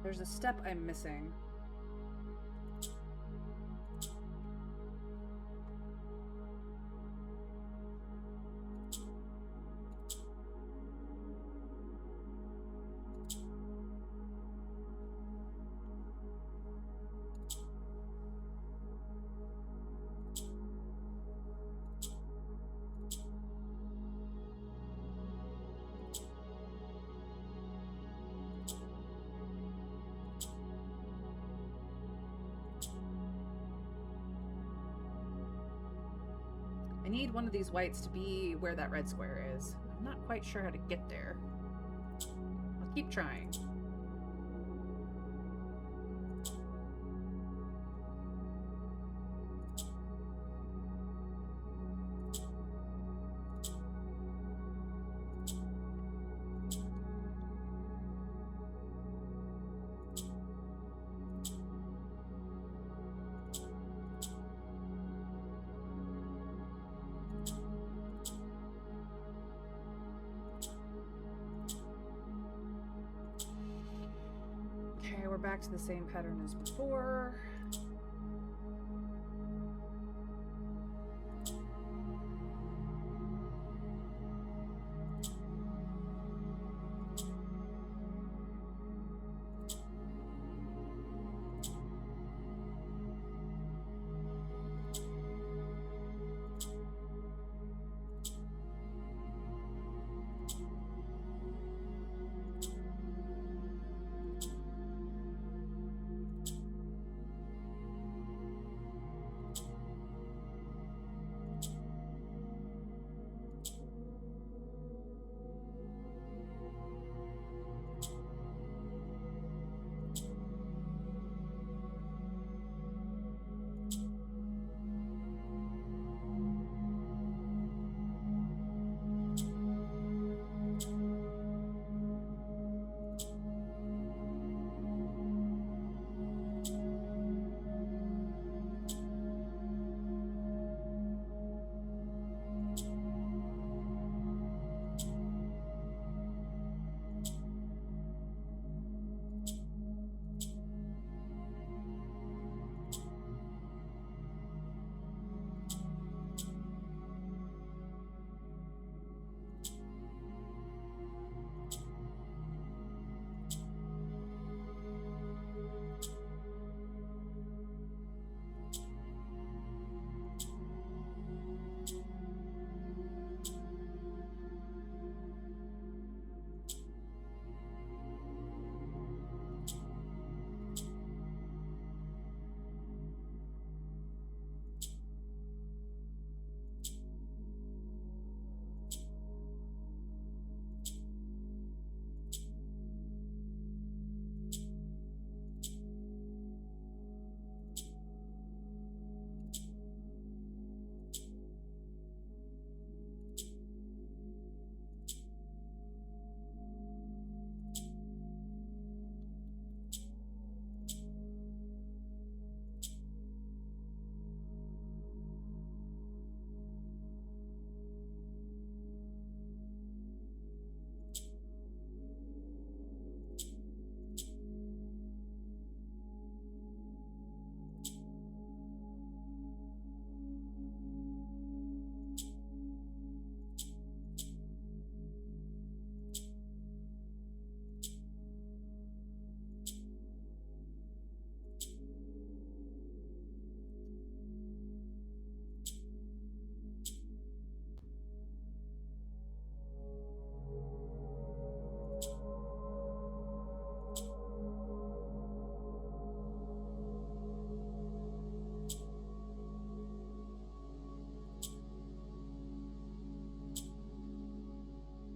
There's a step I'm missing. need one of these whites to be where that red square is. I'm not quite sure how to get there. I'll keep trying. We're back to the same pattern as before.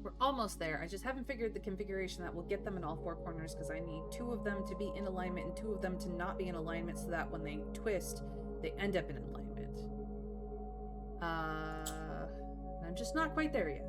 We're almost there. I just haven't figured the configuration that will get them in all four corners because I need 2 of them to be in alignment and 2 of them to not be in alignment so that when they twist, they end up in alignment. I'm just not quite there yet.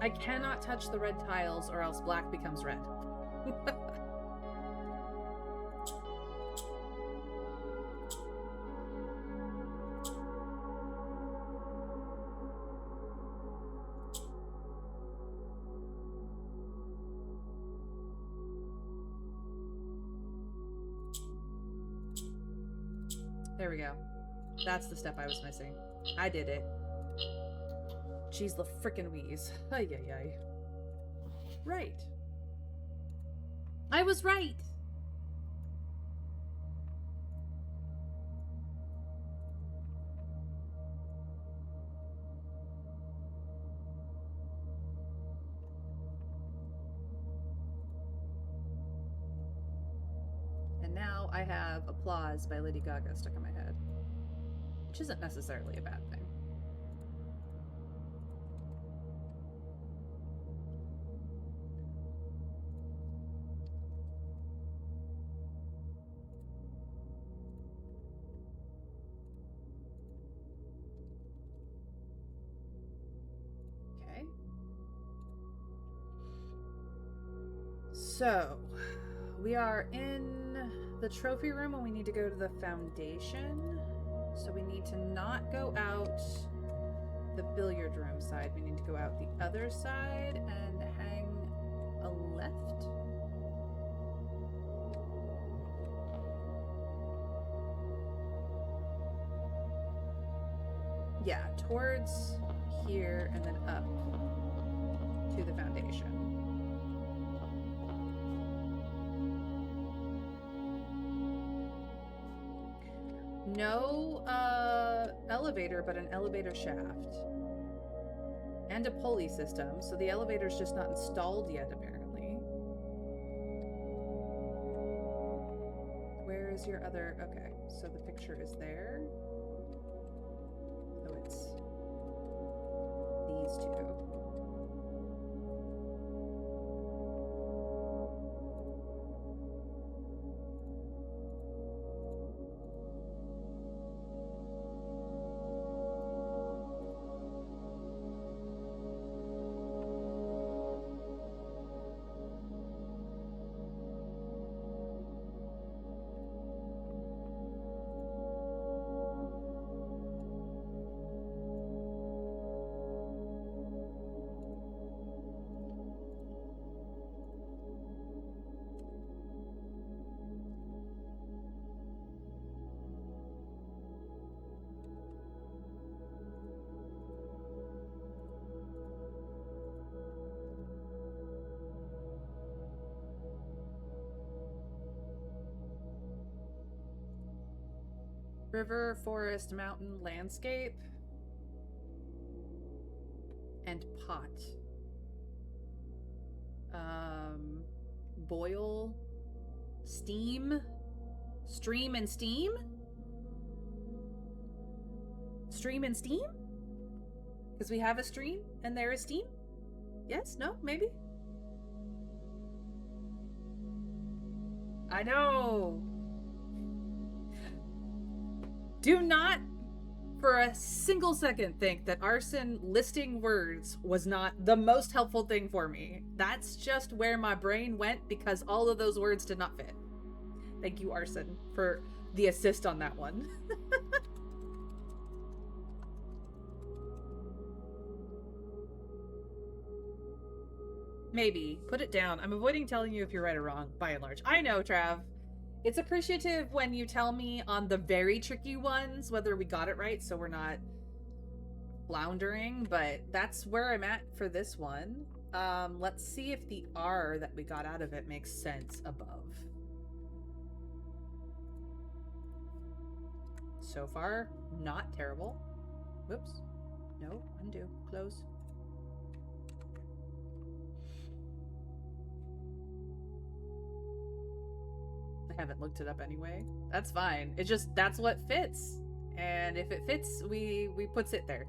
I cannot touch the red tiles or else black becomes red. There we go. That's the step I was missing. I did it. Jeez, the frickin' wheeze. Ay, ay, ay. Right. I was right! And now I have Applause by Lady Gaga stuck in my head. Which isn't necessarily a bad thing. So, we are in the trophy room and we need to go to the foundation. So we need to not go out the billiard room side. We need to go out the other side and hang a left. Yeah, towards here and then up to the foundation. No elevator, but an elevator shaft. And a pulley system, so the elevator's just not installed yet, apparently. Where is your other... Okay, so the picture is there. So it's these two. River, forest, mountain, landscape, and pot. Boil, steam, stream and steam? Stream and steam? Because we have a stream and there is steam? Yes? No? Maybe? I know! Do not for a single second think that Arson listing words was not the most helpful thing for me. That's just where my brain went because all of those words did not fit. Thank you, Arson, for the assist on that one. Maybe. Put it down. I'm avoiding telling you if you're right or wrong, by and large. I know, Trav. It's appreciative when you tell me on the very tricky ones whether we got it right so we're not floundering, but that's where I'm at for this one. Let's see if the R that we got out of it makes sense above. So far, not terrible. Whoops. No, undo. Close. I haven't looked it up anyway. That's fine. It just, that's what fits. And if it fits, we puts it there.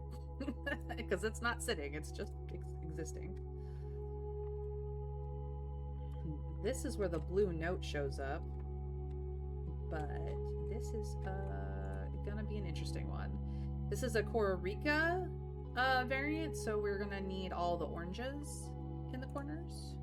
Because it's not sitting, it's just existing. This is where the blue note shows up. But this is gonna be an interesting one. This is a Costa Rica variant, so we're gonna need all the oranges in the corners.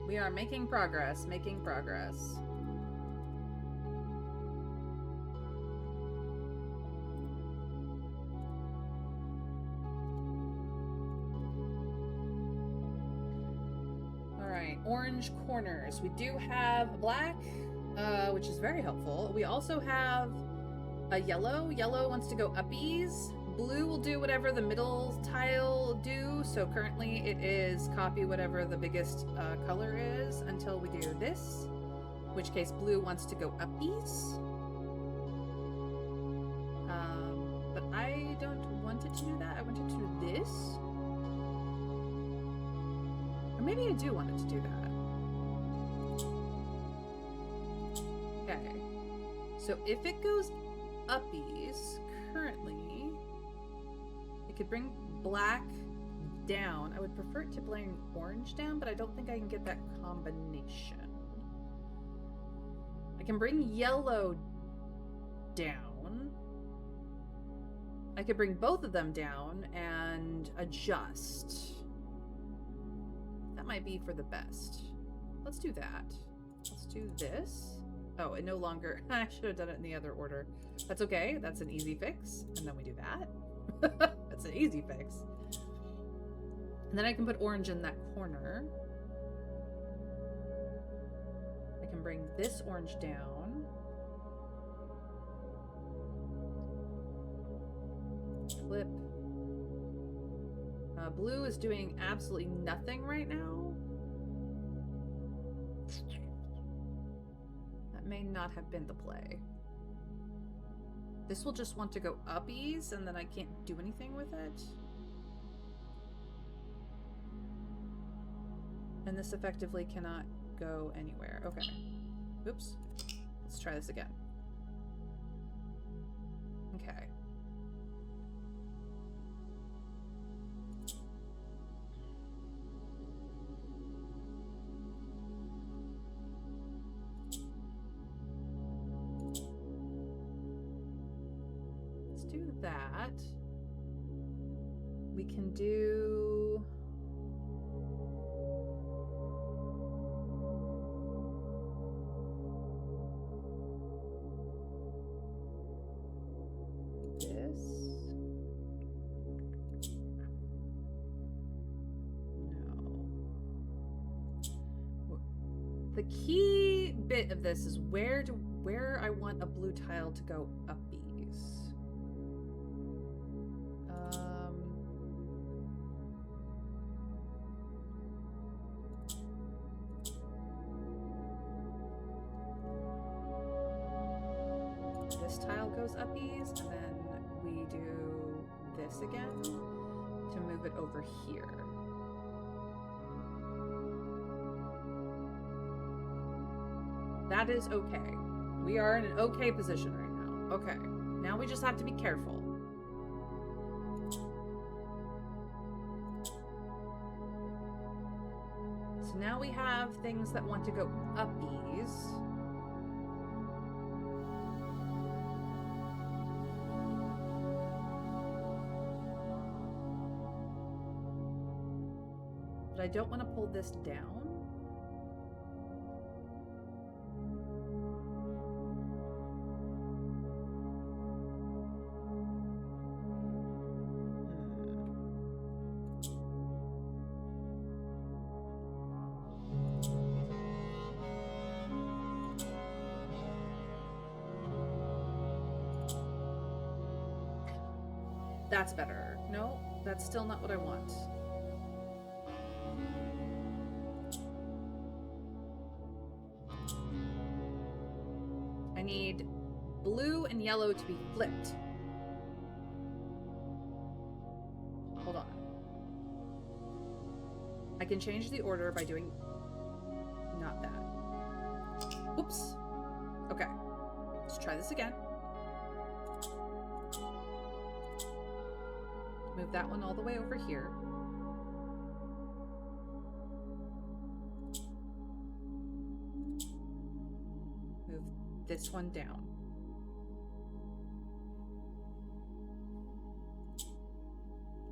We are making progress, making progress. Alright, orange corners. We do have black, which is very helpful. We also have a yellow. Yellow wants to go uppies. Blue will do whatever the middle tile do. So currently it is copy whatever the biggest color is until we do this. In which case blue wants to go uppies. But I don't want it to do that. I want it to do this. Or maybe I do want it to do that. Okay. So if it goes uppies, currently, it could bring black down. I would prefer it to bring orange down, but I don't think I can get that combination. I can bring yellow down. I could bring both of them down and adjust. That might be for the best. Let's do that. Let's do this. Oh, it no longer... I should have done it in the other order. That's okay. That's an easy fix. And then we do that. That's an easy fix. And then I can put orange in that corner. I can bring this orange down. Flip. Blue is doing absolutely nothing right now. That may not have been the play. This will just want to go uppies, and then I can't do anything with it. And this effectively cannot go anywhere. Okay. Oops. Let's try this again. Okay. Do that. We can do this. No. The key bit of this is where I want a blue tile to go uppies. This tile goes uppies, and then we do this again to move it over here. That is okay. We are in an okay position right now. Okay. Now we just have to be careful. So now we have things that want to go uppies. But I don't want to pull this down. That's better. No, that's still not what I want. I need blue and yellow to be flipped. Hold on. I can change the order by doing not that. Oops. Okay. Let's try this again. Move that one all the way over here. this one down.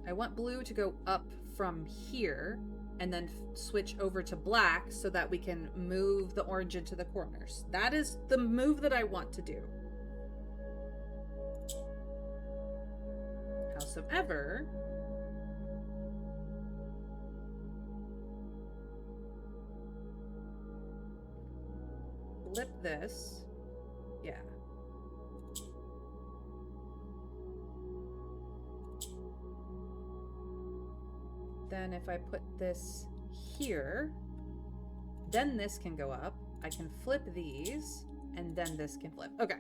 I want blue to go up from here and then switch over to black so that we can move the orange into the corners. That is the move that I want to do. Howsoever, flip this. Yeah. Then if I put this here, then this can go up. I can flip these, and then this can flip. Okay.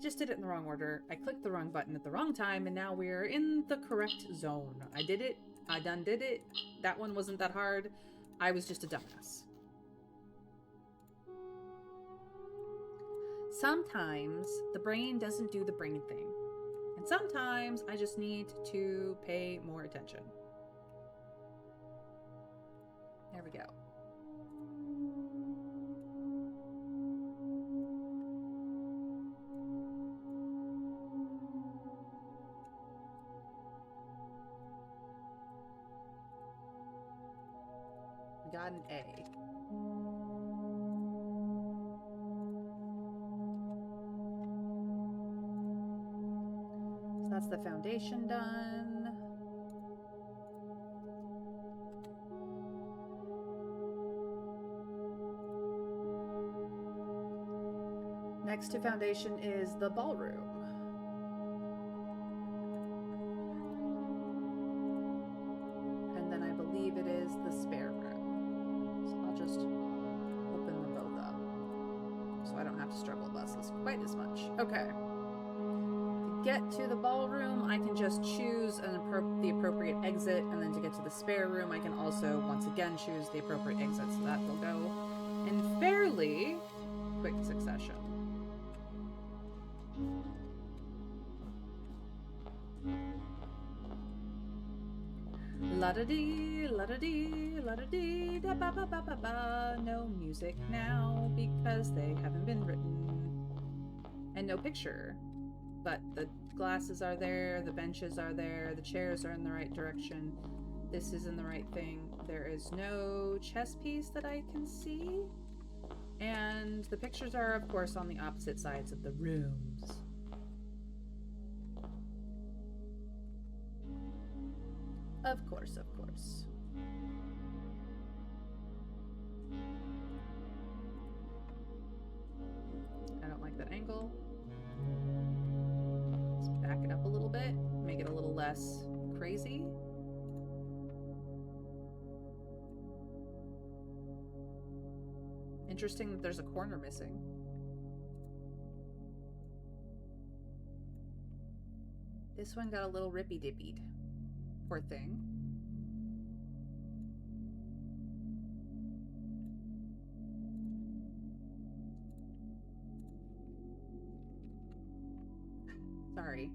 Just did it in the wrong order. I clicked the wrong button at the wrong time, and now we're in the correct zone. I did it. I done did it. That one wasn't that hard. I was just a dumbass. Sometimes the brain doesn't do the brain thing. And sometimes I just need to pay more attention. There we go. We got an A. So that's the foundation done. Next to foundation is the ballroom. And then I believe it is the spare room. So I'll just open them both up so I don't have to struggle with this quite as much. Okay. To get to the ballroom, I can just choose the appropriate exit, and then to get to the spare room, I can also once again choose the appropriate exit, so that will go in fairly quick succession. La-da-dee, la-da-dee, la-da-dee, da-ba-ba-ba-ba-ba. No music now because they haven't been written. And no picture. But the glasses are there, the benches are there, the chairs are in the right direction. This is in the right thing. There is no chess piece that I can see. And the pictures are, of course, on the opposite sides of the rooms. Of course, of course. I don't like that angle. Let's back it up a little bit, make it a little less crazy. Interesting that there's a corner missing. This one got a little rippy-dippied. Poor thing. Sorry.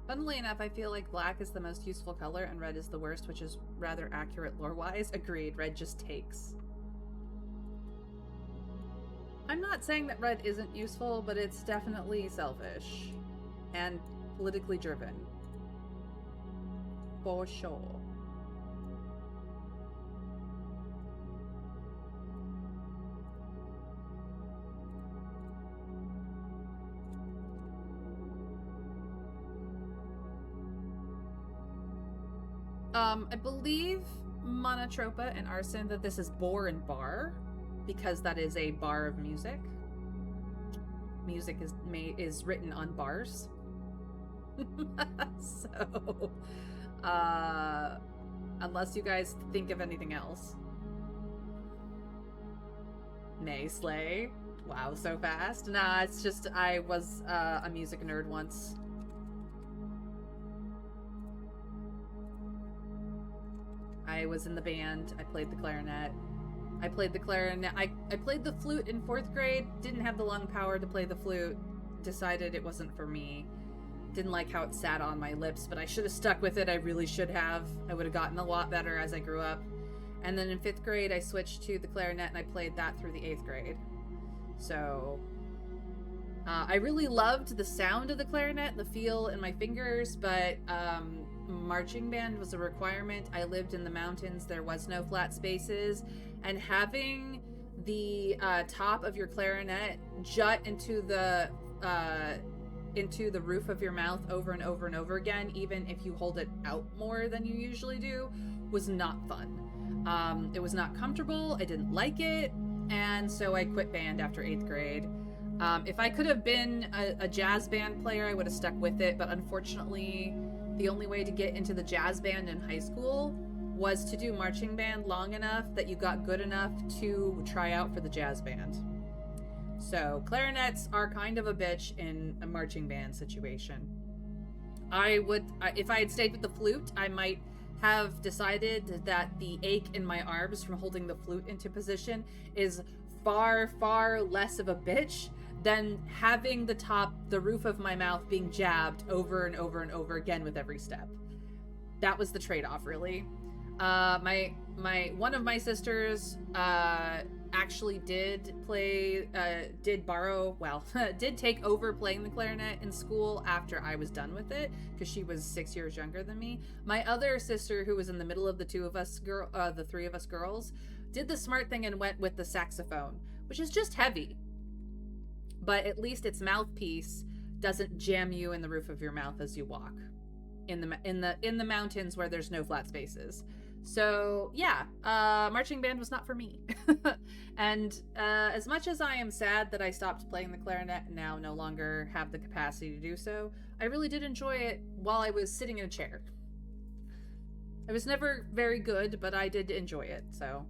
Funnily enough, I feel like black is the most useful color and red is the worst, which is rather accurate lore-wise. Agreed, red just takes. I'm not saying that red isn't useful, but it's definitely selfish and politically driven. For sure. I believe Monotropa and Arson that this is Boar and Bar, because that is a bar of music. Music is written on bars. So, unless you guys think of anything else. Nay, slay. Wow, so fast. Nah, it's just I was a music nerd once. I was in the band. I played the clarinet. I played the clarinet. I played the flute in 4th grade. Didn't have the lung power to play the flute. Decided it wasn't for me. Didn't like how it sat on my lips, but I should have stuck with it. I really should have. I would have gotten a lot better as I grew up. And then in 5th grade, I switched to the clarinet, and I played that through the 8th grade. So I really loved the sound of the clarinet, the feel in my fingers, but marching band was a requirement. I lived in the mountains. There was no flat spaces, and having the top of your clarinet jut into the roof of your mouth over and over and over again, even if you hold it out more than you usually do, was not fun. It was not comfortable. I didn't like it, and so I quit band after 8th grade. If I could have been a jazz band player, I would have stuck with it, but unfortunately, the only way to get into the jazz band in high school was to do marching band long enough that you got good enough to try out for the jazz band. So clarinets are kind of a bitch in a marching band situation. If I had stayed with the flute, I might have decided that the ache in my arms from holding the flute into position is far, far less of a bitch than having the roof of my mouth being jabbed over and over and over again with every step. That was the trade-off, really. One of my sisters actually did take over playing the clarinet in school after I was done with it, because she was 6 years younger than me. My other sister, who was in the middle of the three of us girls, did the smart thing and went with the saxophone, which is just heavy. But at least its mouthpiece doesn't jam you in the roof of your mouth as you walk in the mountains where there's no flat spaces. So yeah, marching band was not for me. And as much as I am sad that I stopped playing the clarinet and now no longer have the capacity to do so, I really did enjoy it while I was sitting in a chair. I was never very good, but I did enjoy it. So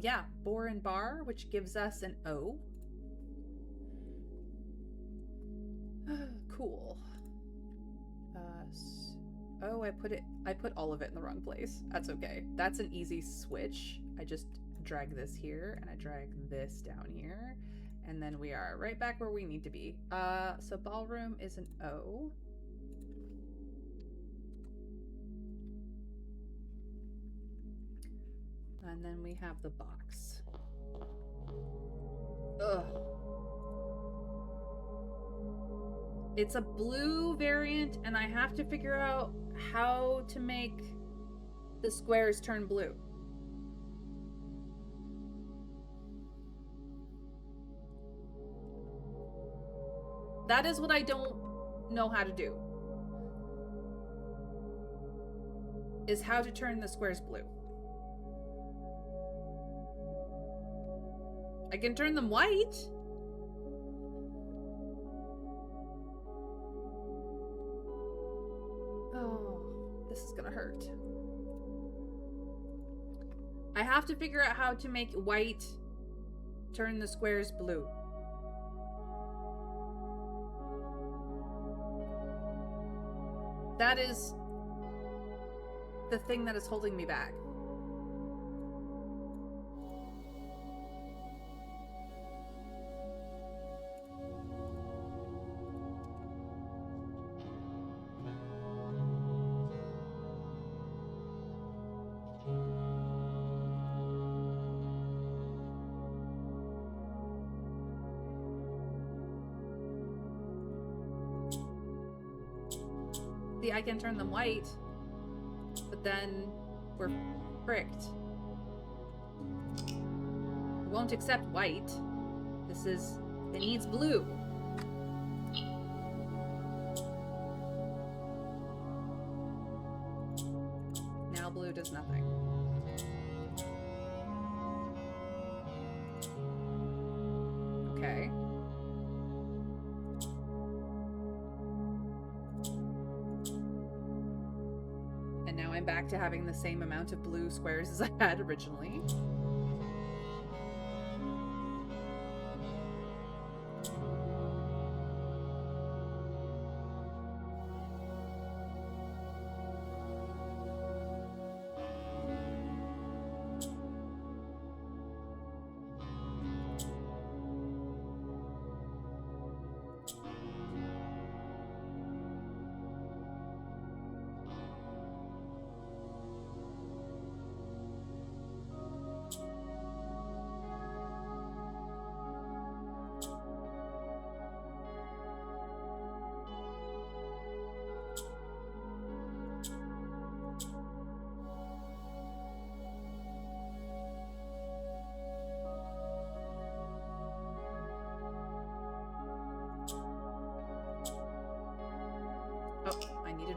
yeah, bore and bar, which gives us an O. Cool. Oh, I put all of it in the wrong place. That's okay. That's an easy switch. I just drag this here and I drag this down here, and then we are right back where we need to be. So ballroom is an O. And then we have the box. Ugh. It's a blue variant, and I have to figure out how to make the squares turn blue. That is what I don't know how to do. Is how to turn the squares blue. I can turn them white. Oh, this is gonna hurt. I have to figure out how to make white turn the squares blue. That is the thing that is holding me back. See, I can turn them white, but then we're fricked. It won't accept white. It needs blue. Now blue does nothing. Okay. Back to having the same amount of blue squares as I had originally.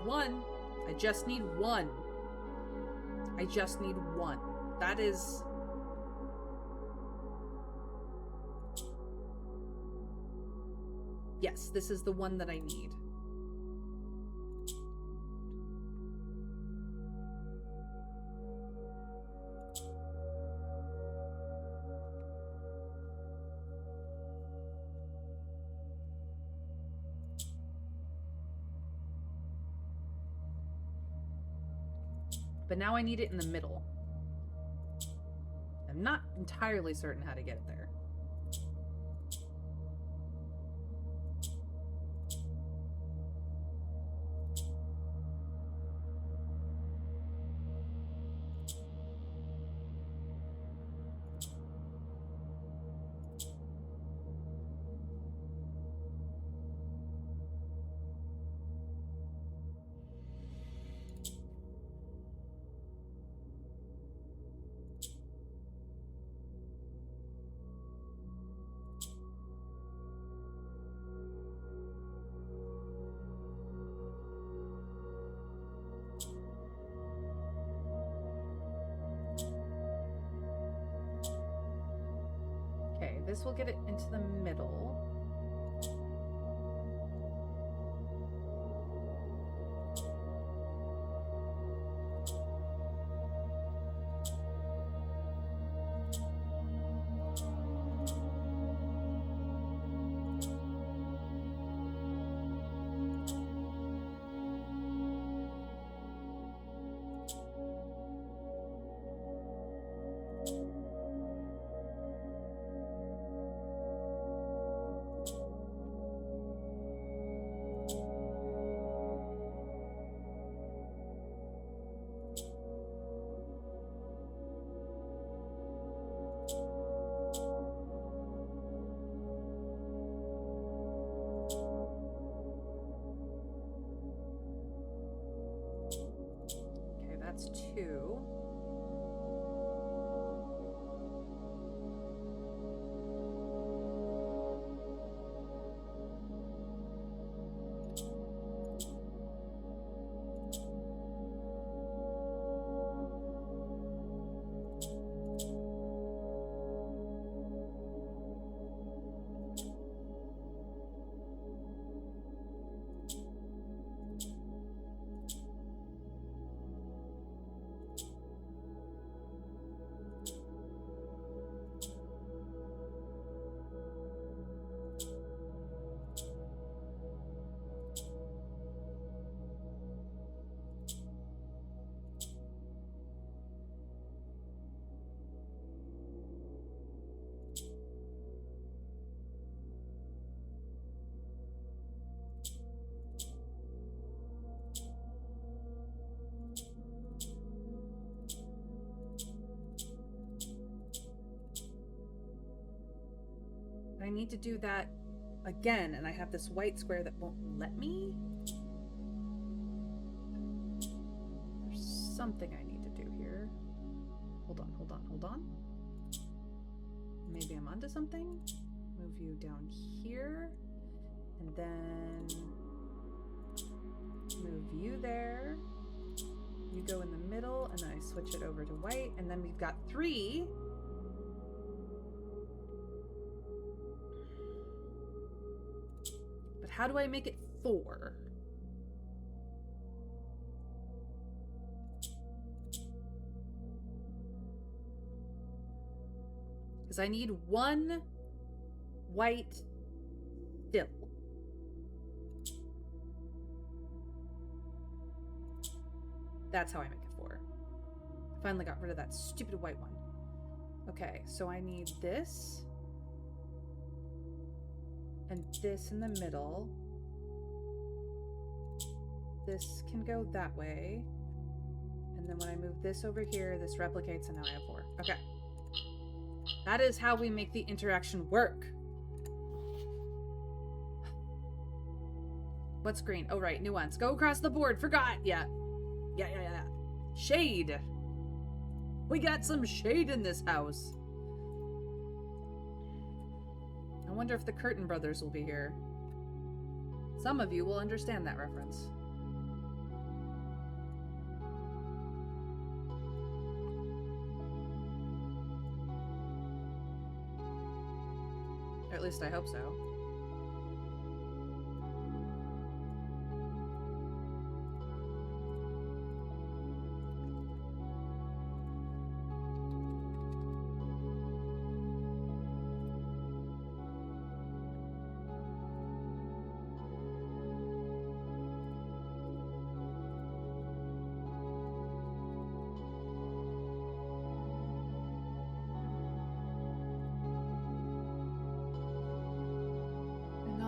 one. I just need one. I just need one. That is... Yes, this is the one that I need. But now I need it in the middle. I'm not entirely certain how to get it there. Okay, this will get it into the middle. That's 2. I need to do that again, and I have this white square that won't let me. There's something I need to do here. Hold on, hold on, hold on. Maybe I'm onto something. Move you down here, and then move you there. You go in the middle, and then I switch it over to white, and then we've got 3. But how do I make it 4? Because I need 1 white still. That's how I make it 4. Finally got rid of that stupid white one. Okay, so I need this. And this in the middle. This can go that way. And then when I move this over here, this replicates and now I have 4. Okay. That is how we make the interaction work. What's green? Oh, right. Nuance. Go across the board. Forgot. Yeah. Yeah. Shade. We got some shade in this house. I wonder if the Curtin brothers will be here. Some of you will understand that reference. Or at least I hope so.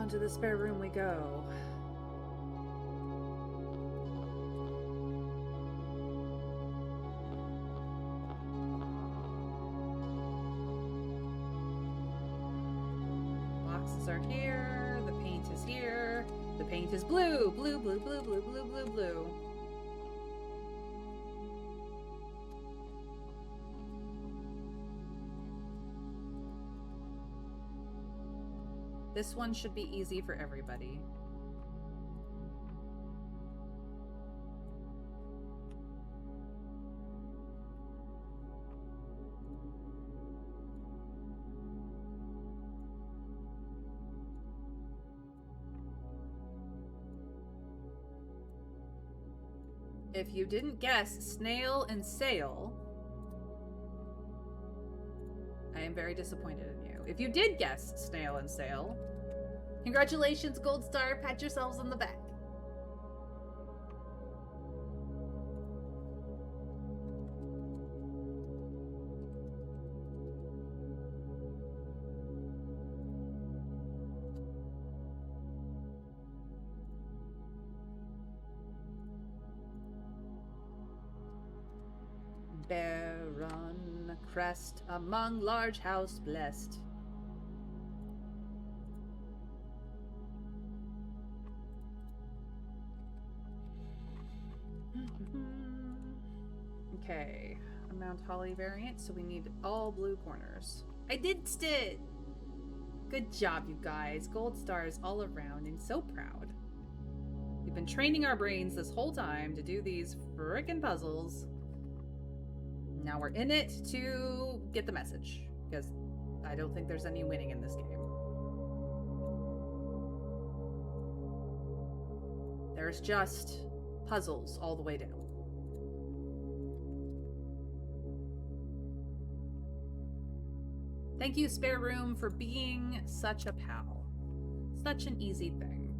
To the spare room we go. Boxes are here. The paint is here. The paint is blue. Blue, blue, blue, blue, blue, blue, blue. This one should be easy for everybody. If you didn't guess snail and sail, I am very disappointed in you. If you did guess snail and sail, congratulations, Gold Star. Pat yourselves on the back. Baron crest among large house blessed. Okay, a Mount Holly variant, so we need all blue corners. I did it! Good job, you guys. Gold stars all around. I'm so proud. We've been training our brains this whole time to do these frickin' puzzles. Now we're in it to get the message, because I don't think there's any winning in this game. There's just puzzles all the way down. Thank you, Spare Room, for being such a pal. Such an easy thing.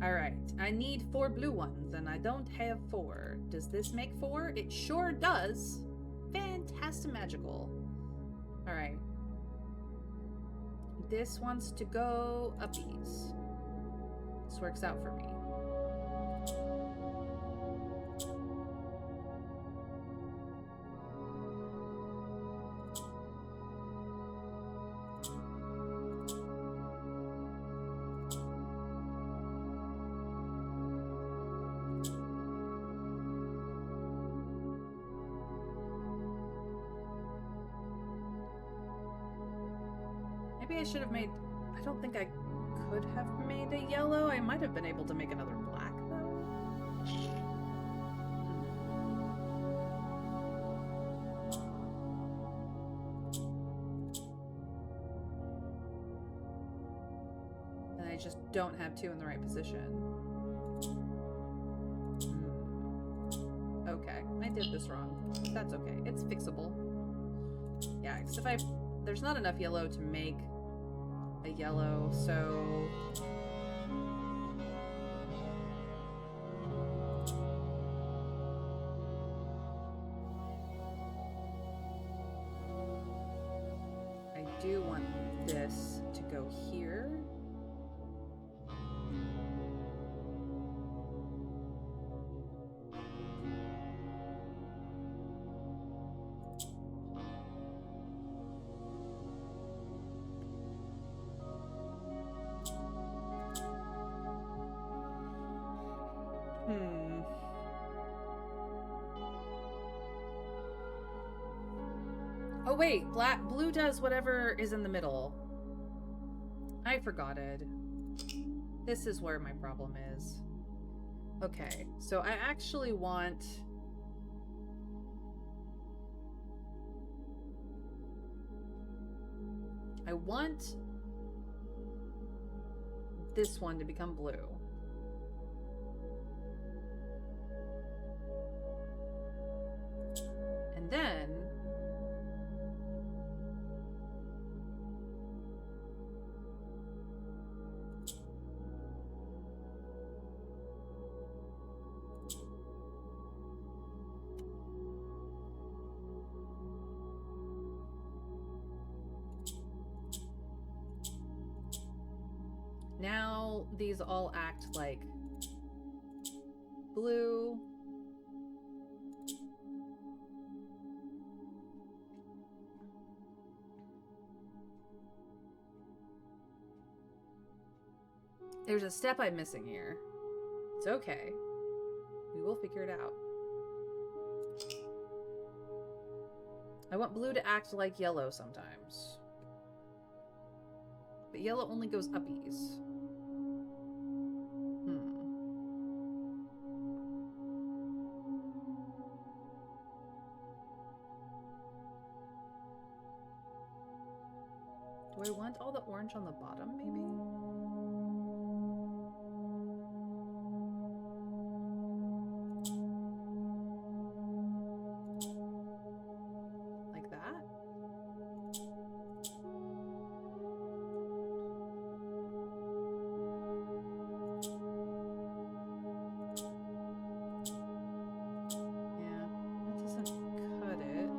Alright, I need 4 blue ones, and I don't have 4. Does this make 4? It sure does. Fantastic magical. Alright. This wants to go up these. This works out for me. Maybe I should have made... I don't think I could have made a yellow. I might have been able to make another black, though. And I just don't have 2 in the right position. Okay, I did this wrong. That's okay. It's fixable. Yeah, because if I... There's not enough yellow to make a yellow, so... I do want this to go here. Oh wait, blue does whatever is in the middle. I forgot it. This is where my problem is. Okay, so I actually want... this one to become blue. And then now these all act like blue. There's a step I'm missing here. It's okay. We will figure it out. I want blue to act like yellow sometimes. But yellow only goes uppies. Do I want all the orange on the bottom, maybe? Like that? Yeah, that doesn't cut it.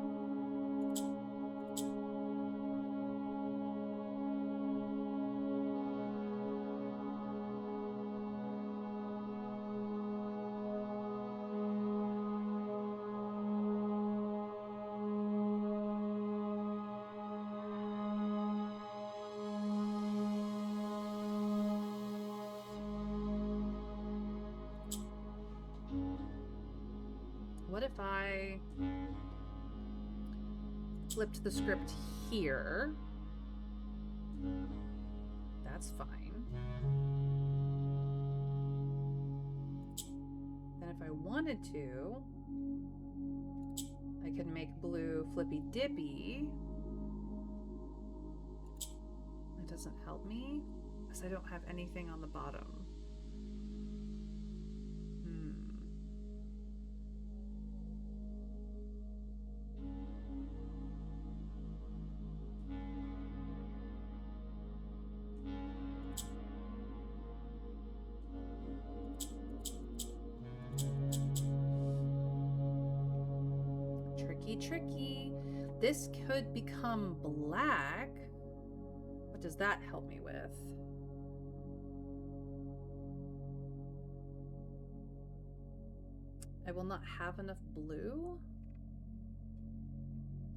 What if I flipped the script here? That's fine. Then if I wanted to, I could make blue flippy dippy. That doesn't help me because I don't have anything on the bottom. Tricky. This could become black. What does that help me with? I will not have enough blue.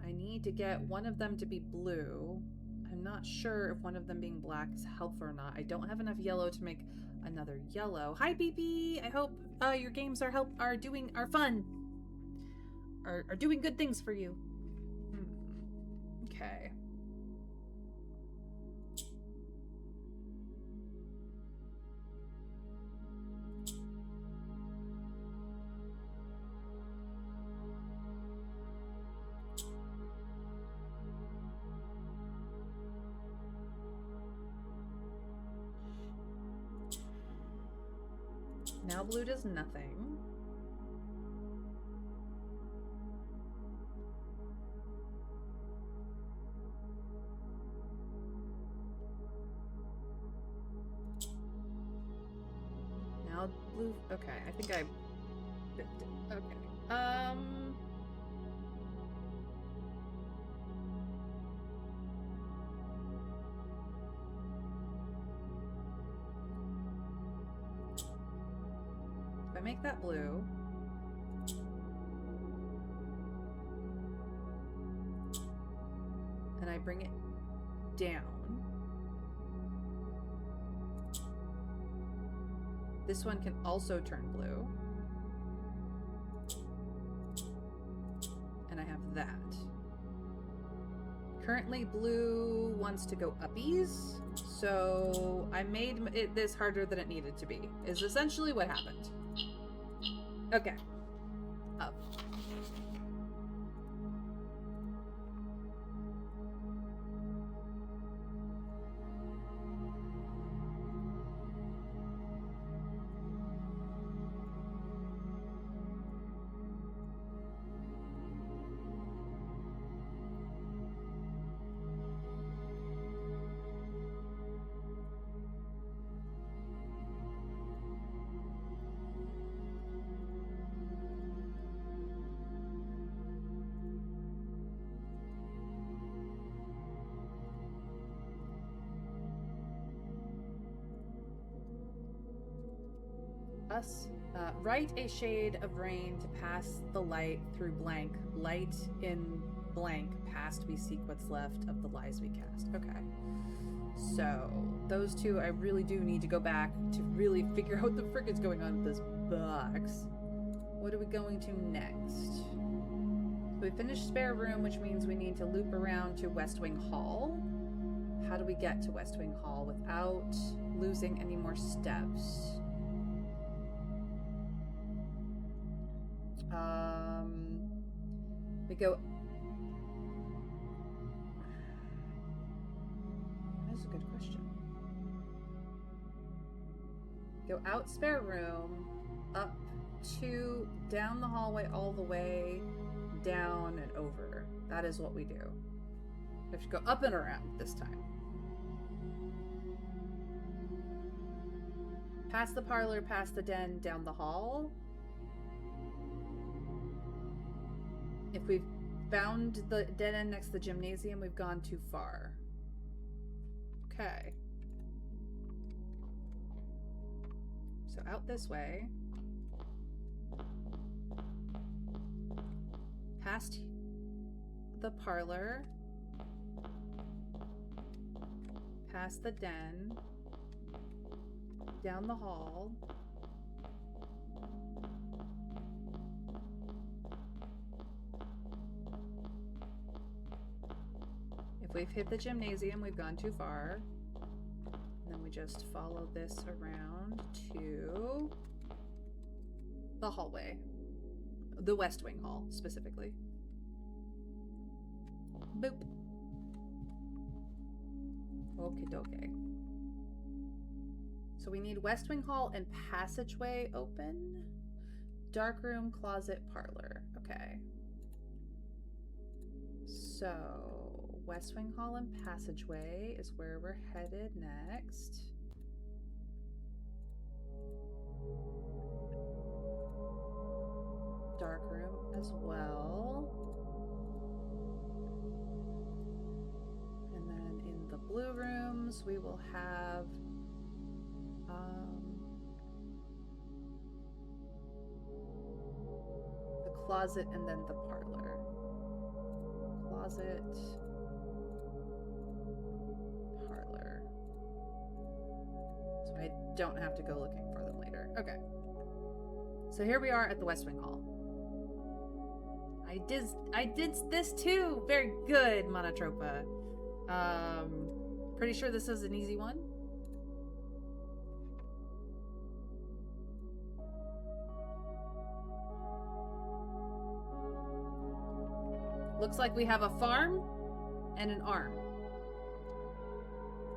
I need to get one of them to be blue. I'm not sure if one of them being black is helpful or not. I don't have enough yellow to make another yellow. Hi, BP. I hope your games are fun. Are doing good things for you. Okay. Now blue does nothing. Now blue, okay, I think I bipped it. Okay. If I make that blue, and I bring it down, this one can also turn blue. And I have that. Currently blue wants to go uppies, so I made this harder than it needed to be, is essentially what happened. Okay. Up. us. Write a shade of rain to pass the light through blank. Light in blank past we seek what's left of the lies we cast. Okay. So, those two I really do need to go back to really figure out what the frick is going on with this box. What are we going to next? So we finished spare room, which means we need to loop around to West Wing Hall. How do we get to West Wing Hall without losing any more steps? We go... That's a good question. Go out spare room, up to, down the hallway all the way, down and over. That is what we do. We have to go up and around this time. Past the parlor, past the den, down the hall. If we've found the dead end next to the gymnasium, we've gone too far. Okay. So out this way. Past the parlor. Past the den. Down the hall. If we've hit the gymnasium, we've gone too far. And then we just follow this around to the hallway. The West Wing Hall, specifically. Boop. Okie dokie. So we need West Wing Hall and passageway open. Dark room, closet, parlor. Okay. So, West Wing Hall and passageway is where we're headed next. Dark room as well. And then in the blue rooms, we will have the closet and then the parlor. Closet, parlor. So I don't have to go looking for them later. Okay. So here we are at the West Wing Hall. I did this too. Very good, Monotropa. Pretty sure this is an easy one. Looks like we have a farm and an arm.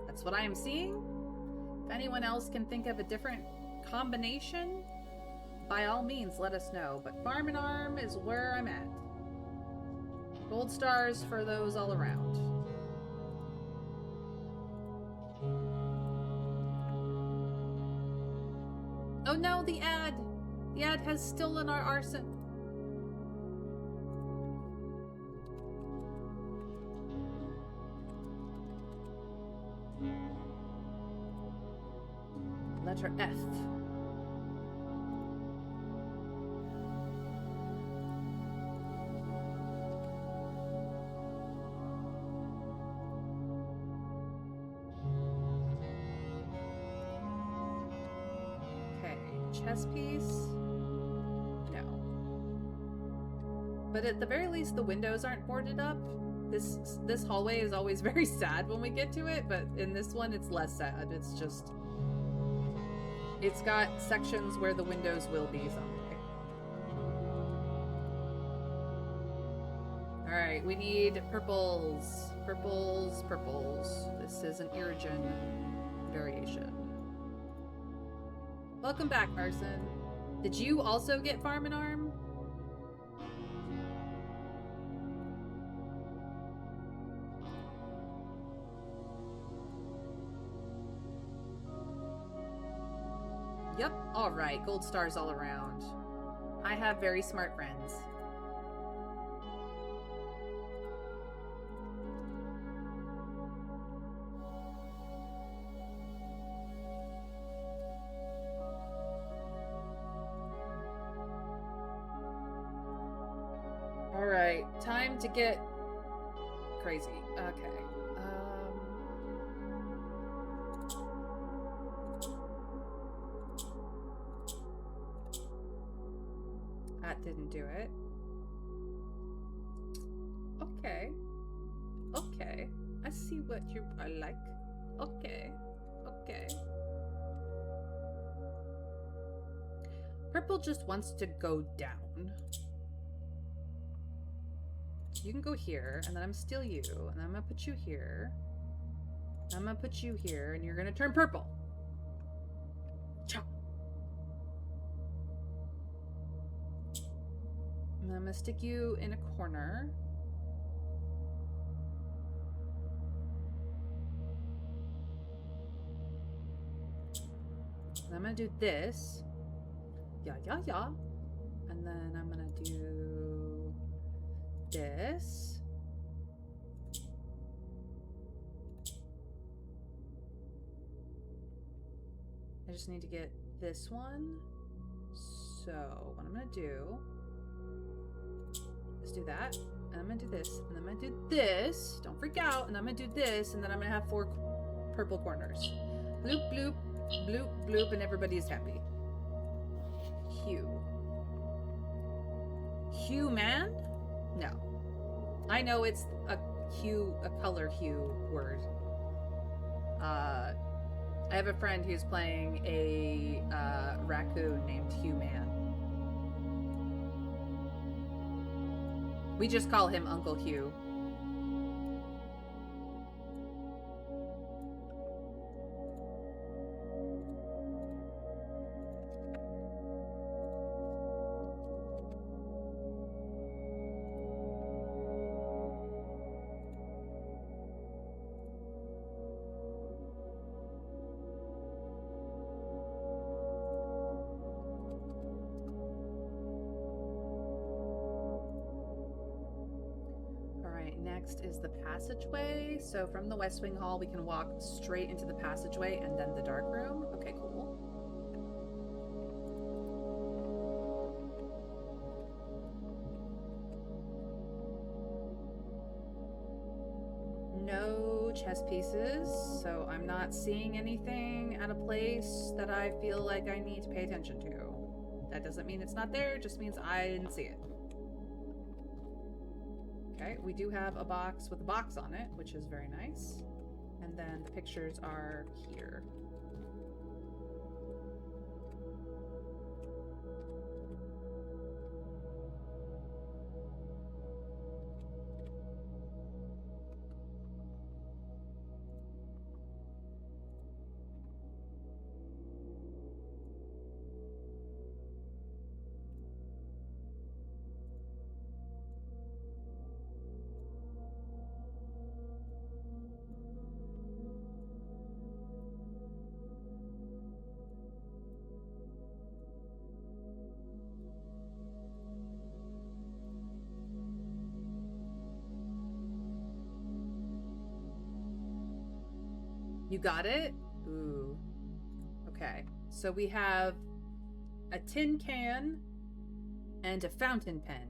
That's what I am seeing. If anyone else can think of a different combination, by all means, let us know. But farm and arm is where I'm at. Gold stars for those all around. Oh no, the ad! The ad has stolen our arson. Letter F. Okay, chess piece. No. But at the very least, the windows aren't boarded up. This hallway is always very sad when we get to it, but in this one, it's less sad. It's just... It's got sections where the windows will be someday. Alright, we need purples. Purples, purples. This is an Irigen variation. Welcome back, Arson. Did you also get Farm and Arm? Yep, alright, gold stars all around. I have very smart friends. Okay, time to get crazy. Okay. That didn't do it. Okay. Okay. I see what you are like. Okay. Okay. Purple just wants to go down. You can go here, and then I'm steal you, and then I'm gonna put you here. I'm gonna put you here, and you're gonna turn purple. Chop. And I'm gonna stick you in a corner. And I'm gonna do this. Yeah, yeah, yeah. And then I'm gonna do this. I just need to get this one. So what I'm gonna do is do that, and I'm gonna do this, and I'm gonna do this. Don't freak out. And I'm gonna do this, and then I'm gonna have 4 purple corners. Bloop, bloop, bloop, bloop, and everybody's happy. Hue. Hue man? No. I know it's a hue, a color hue word. I have a friend who's playing a raccoon named Hugh Man. We just call him Uncle Hugh. Next is the passageway. So from the West Wing Hall, we can walk straight into the passageway and then the dark room. Okay, cool. No chess pieces, so I'm not seeing anything at a place that I feel like I need to pay attention to. That doesn't mean it's not there, it just means I didn't see it. Okay, we do have a box with a box on it, which is very nice. And then the pictures are here. You got it? Ooh. Okay. So we have a tin can and a fountain pen.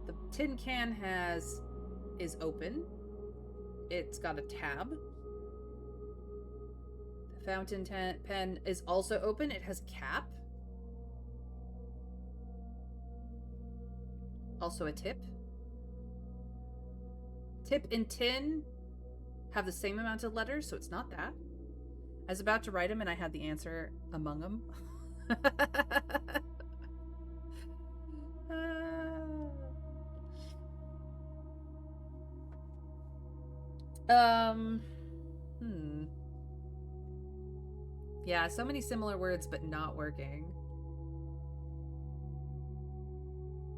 The tin can is open. It's got a tab. The fountain pen is also open. It has a cap. Also a tip. Tip and tin have the same amount of letters, so it's not that. I was about to write them and I had the answer among them. Yeah, so many similar words, but not working.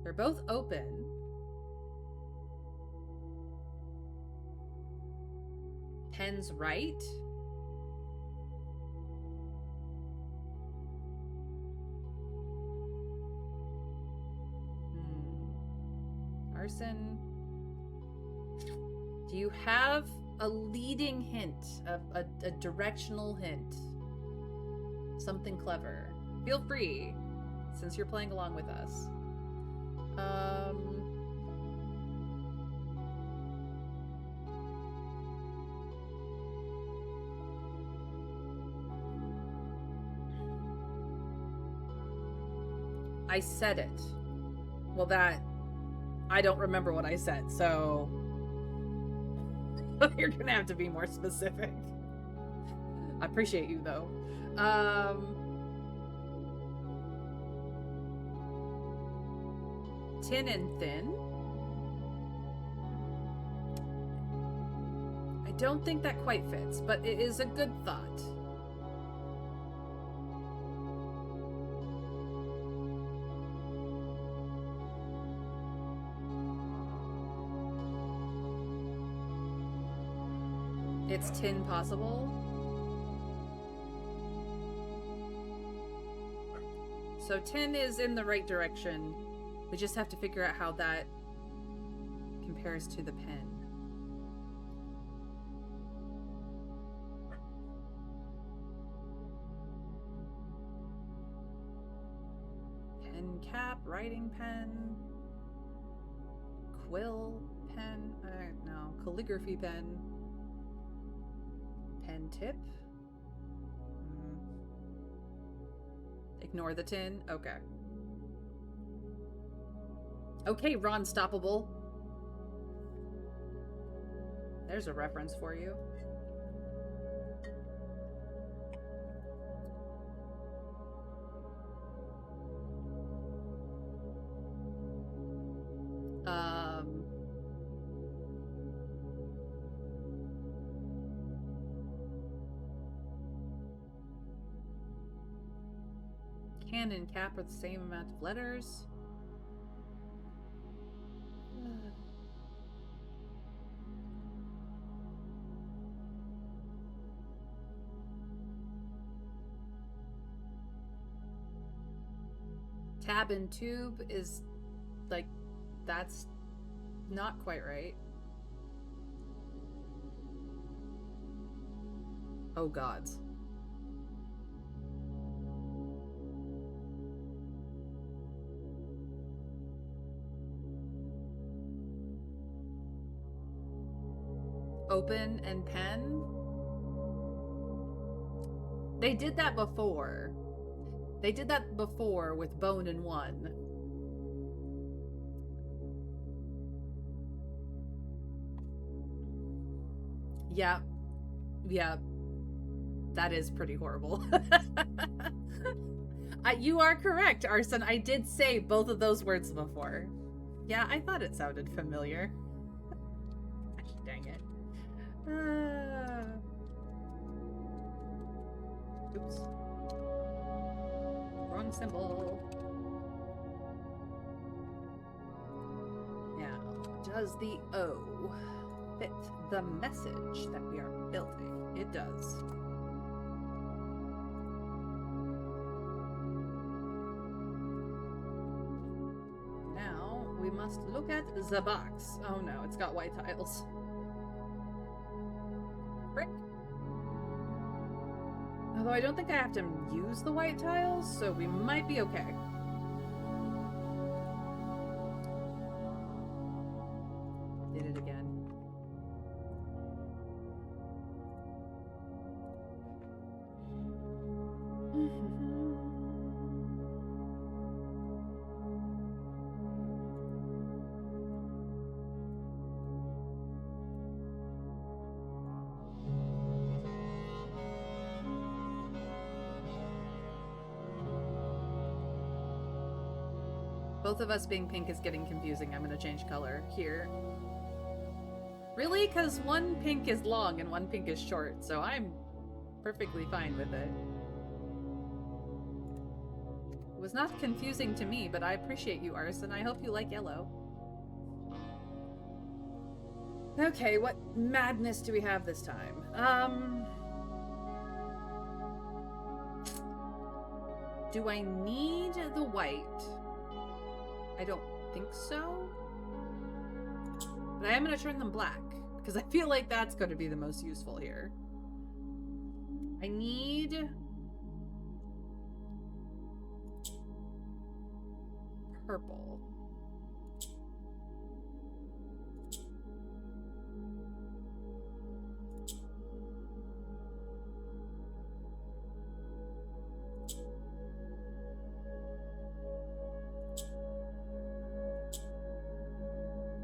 They're both open. Pen's right. Arson. Do you have a leading hint, a directional hint? Something clever. Feel free, since you're playing along with us. I said it. Well, I don't remember what I said, so you're gonna have to be more specific. I appreciate you, though. Tin and thin. I don't think that quite fits, but it is a good thought. It's tin possible. So tin is in the right direction. We just have to figure out how that compares to the pen. Pen cap, writing pen, quill pen, no, calligraphy pen. Pen tip. Ignore the tin. Okay. Okay, Ron Stoppable. There's a reference for you. Can and cap are the same amount of letters. Tab and tube is like, that's not quite right. Oh gods. Open and pen. They did that before. They did that before with bone and one. Yeah. Yeah. That is pretty horrible. You are correct, Arson. I did say both of those words before. Yeah, I thought it sounded familiar. Gosh, dang it. Oops. Wrong symbol. Now, does the O fit the message that we are building? It does. Now, we must look at the box. Oh no, it's got white tiles. Frick. Although I don't think I have to use the white tiles, so we might be okay. Did it again. Both of us being pink is getting confusing. I'm gonna change color here. Really? Because one pink is long and one pink is short, so I'm perfectly fine with it. It was not confusing to me, but I appreciate you, Arson. I hope you like yellow. Okay, what madness do we have this time? Do I need the white? I don't think so. But I am going to turn them black, because I feel like that's going to be the most useful here. I need purple.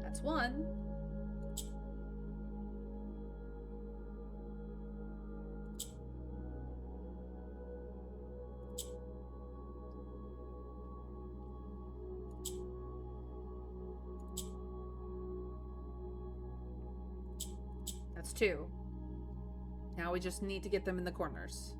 That's one. That's two. Now we just need to get them in the corners.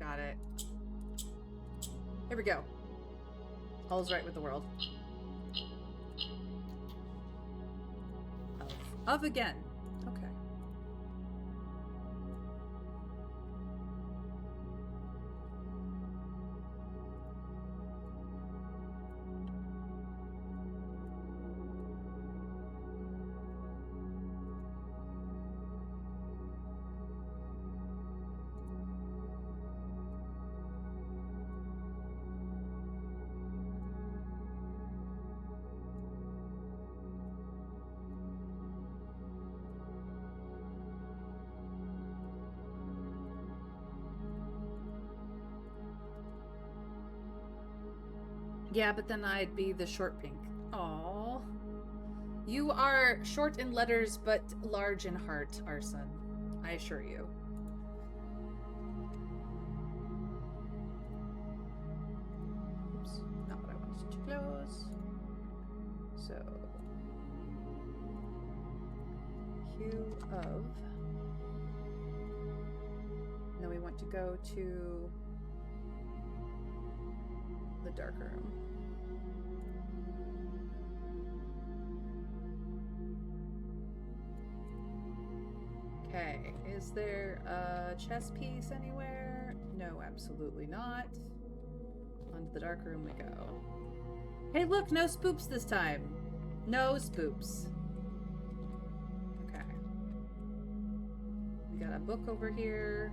Got it. Here we go. All's right with the world. Of again. Okay. Yeah, but then I'd be the short pink. Aww. You are short in letters, but large in heart, Arson. I assure you. Oops, not what I wanted to close. So, hue of. And then we want to go to the dark room. Okay, is there a chess piece anywhere? No, absolutely not. On to the dark room we go. Hey, look, no spoops this time. No spoops. Okay. We got a book over here.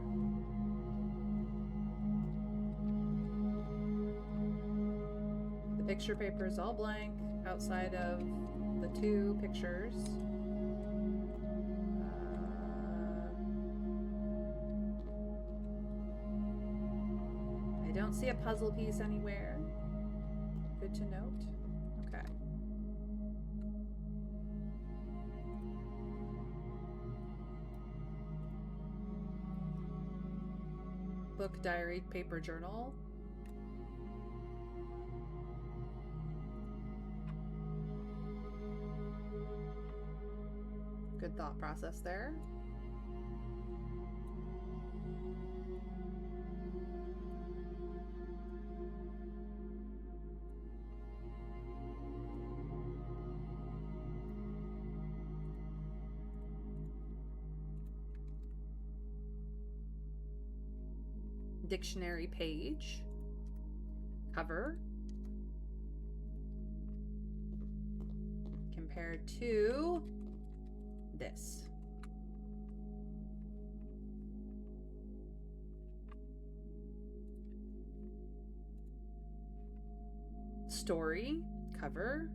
The picture paper is all blank outside of the two pictures. I don't see a puzzle piece anywhere. Good to note. Okay. Book, diary, paper, journal. Good thought process there. Dictionary page. Cover. Compared to this. Story. Cover.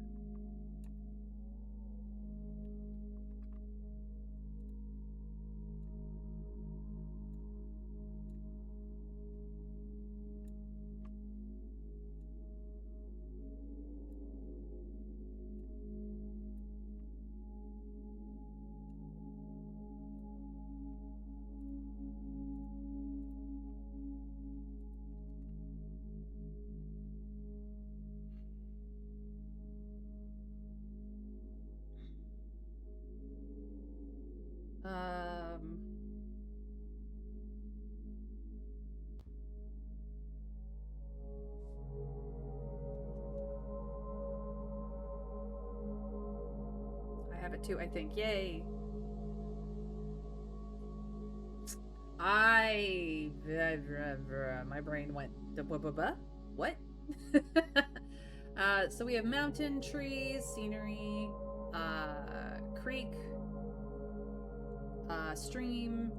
I have it too, I think. Yay. My brain went what? So we have mountain, trees, scenery, creek, stream.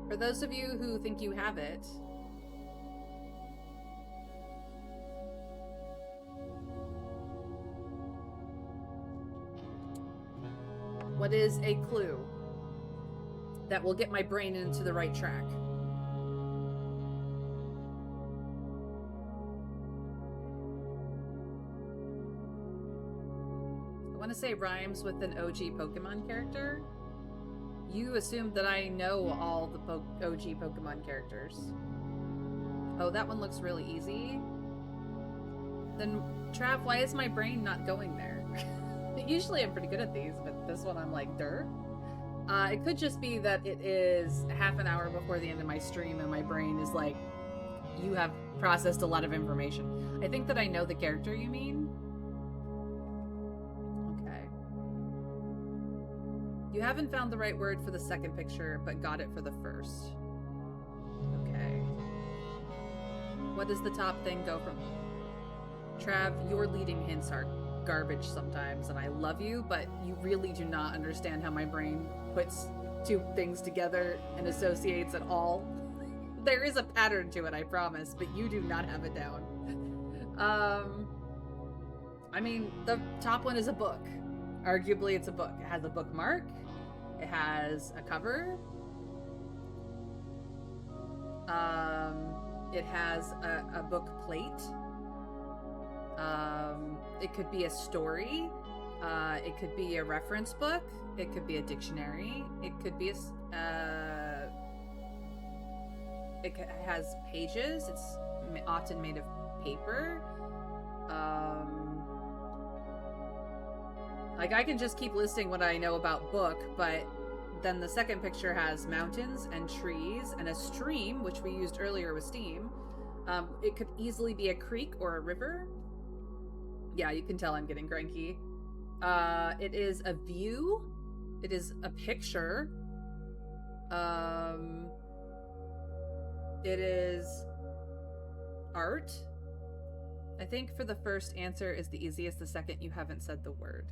For those of you who think you have it, what is a clue that will get my brain into the right track? I want to say rhymes with an OG Pokemon character. You assumed that I know all the OG Pokemon characters. Oh, that one looks really easy. Then, Trav, why is my brain not going there? Usually I'm pretty good at these, but this one I'm like, dirt. It could just be that it is half an hour before the end of my stream and my brain is like, you have processed a lot of information. I think that I know the character you mean. You haven't found the right word for the second picture, but got it for the first. Okay. What does the top thing go from? Trav, your leading hints are garbage sometimes, and I love you, but you really do not understand how my brain puts two things together and associates at all. There is a pattern to it, I promise, but you do not have it down. I mean, the top one is a book. Arguably, it's a book. It has a bookmark. It has a cover. It has a book plate. It could be a story. It could be a reference book. It could be a dictionary. It could be it has pages. It's often made of paper. Like, I can just keep listing what I know about book, but then the second picture has mountains and trees and a stream, which we used earlier with Steam. It could easily be a creek or a river. Yeah, you can tell I'm getting cranky. It is a view. It is a picture. It is art. I think for the first answer is the easiest. The second, you haven't said the word.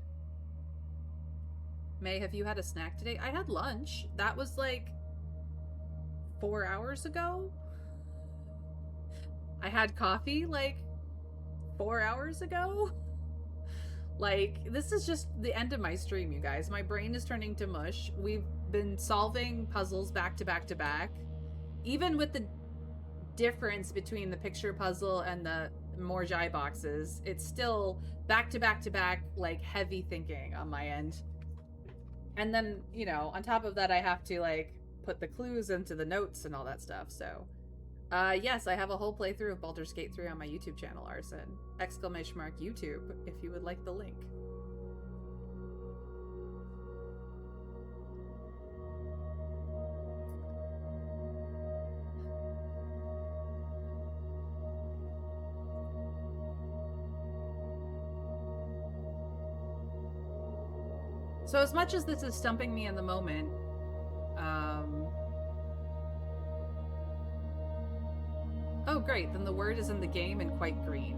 May, have you had a snack today? I had lunch. That was like 4 hours ago. I had coffee like 4 hours ago. Like, this is just the end of my stream, you guys. My brain is turning to mush. We've been solving puzzles back to back to back. Even with the difference between the picture puzzle and the Morjai boxes, it's still back to back to back, like, heavy thinking on my end. And then, you know, on top of that, I have to, like, put the clues into the notes and all that stuff, so. Yes, I have a whole playthrough of Baldur's Gate 3 on my YouTube channel, Arson. ! YouTube, if you would like the link. So as much as this is stumping me in the moment, oh great, then the word is in the game and quite green.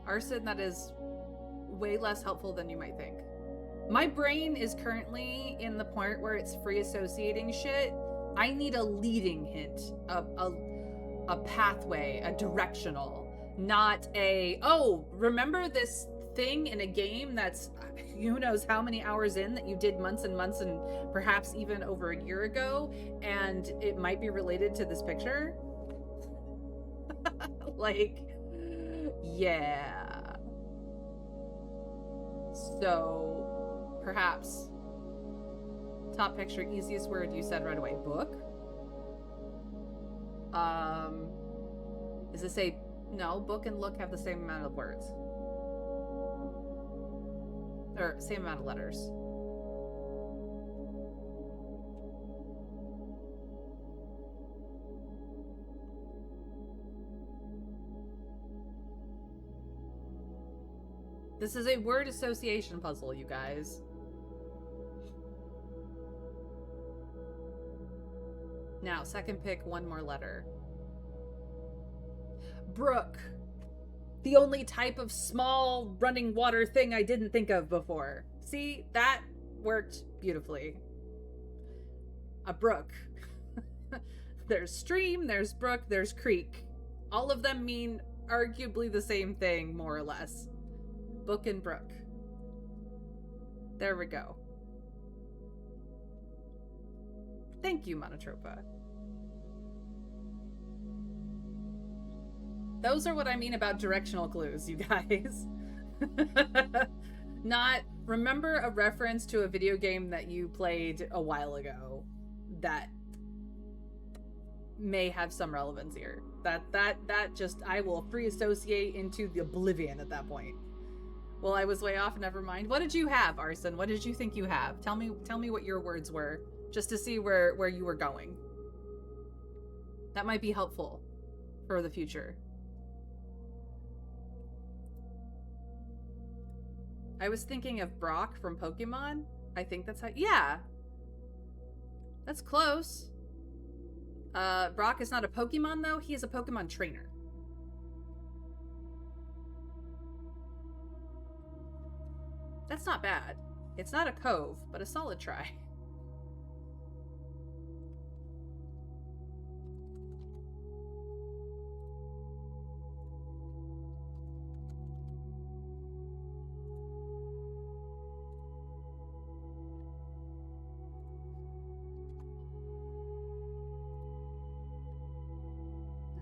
Arson, that is way less helpful than you might think. My brain is currently in the point where it's free associating shit. I need a leading hint, a pathway, a directional, not a, oh, remember this thing in a game that's who knows how many hours in that you did months and months and perhaps even over a year ago, and it might be related to this picture? Like, yeah. So, perhaps, top picture, easiest word you said right away, book? Does it say, no, book and look have the same amount of words. Or same amount of letters. This is a word association puzzle, you guys. Now, second pick, one more letter. Brook. The only type of small running water thing I didn't think of before. See, that worked beautifully. A brook. There's stream, there's brook, there's creek. All of them mean arguably the same thing, more or less. Book and brook. There we go. Thank you, Monotropa. Those are what I mean about directional clues, you guys. Not, remember a reference to a video game that you played a while ago that may have some relevance here. That just, I will free associate into the oblivion at that point. Well, I was way off, never mind. What did you have, Arson? What did you think you have? Tell me what your words were, just to see where you were going. That might be helpful for the future. I was thinking of Brock from Pokemon. I think that's how, yeah. That's close. Brock is not a Pokemon, though. He is a Pokemon trainer. That's not bad. It's not a cove, but a solid try.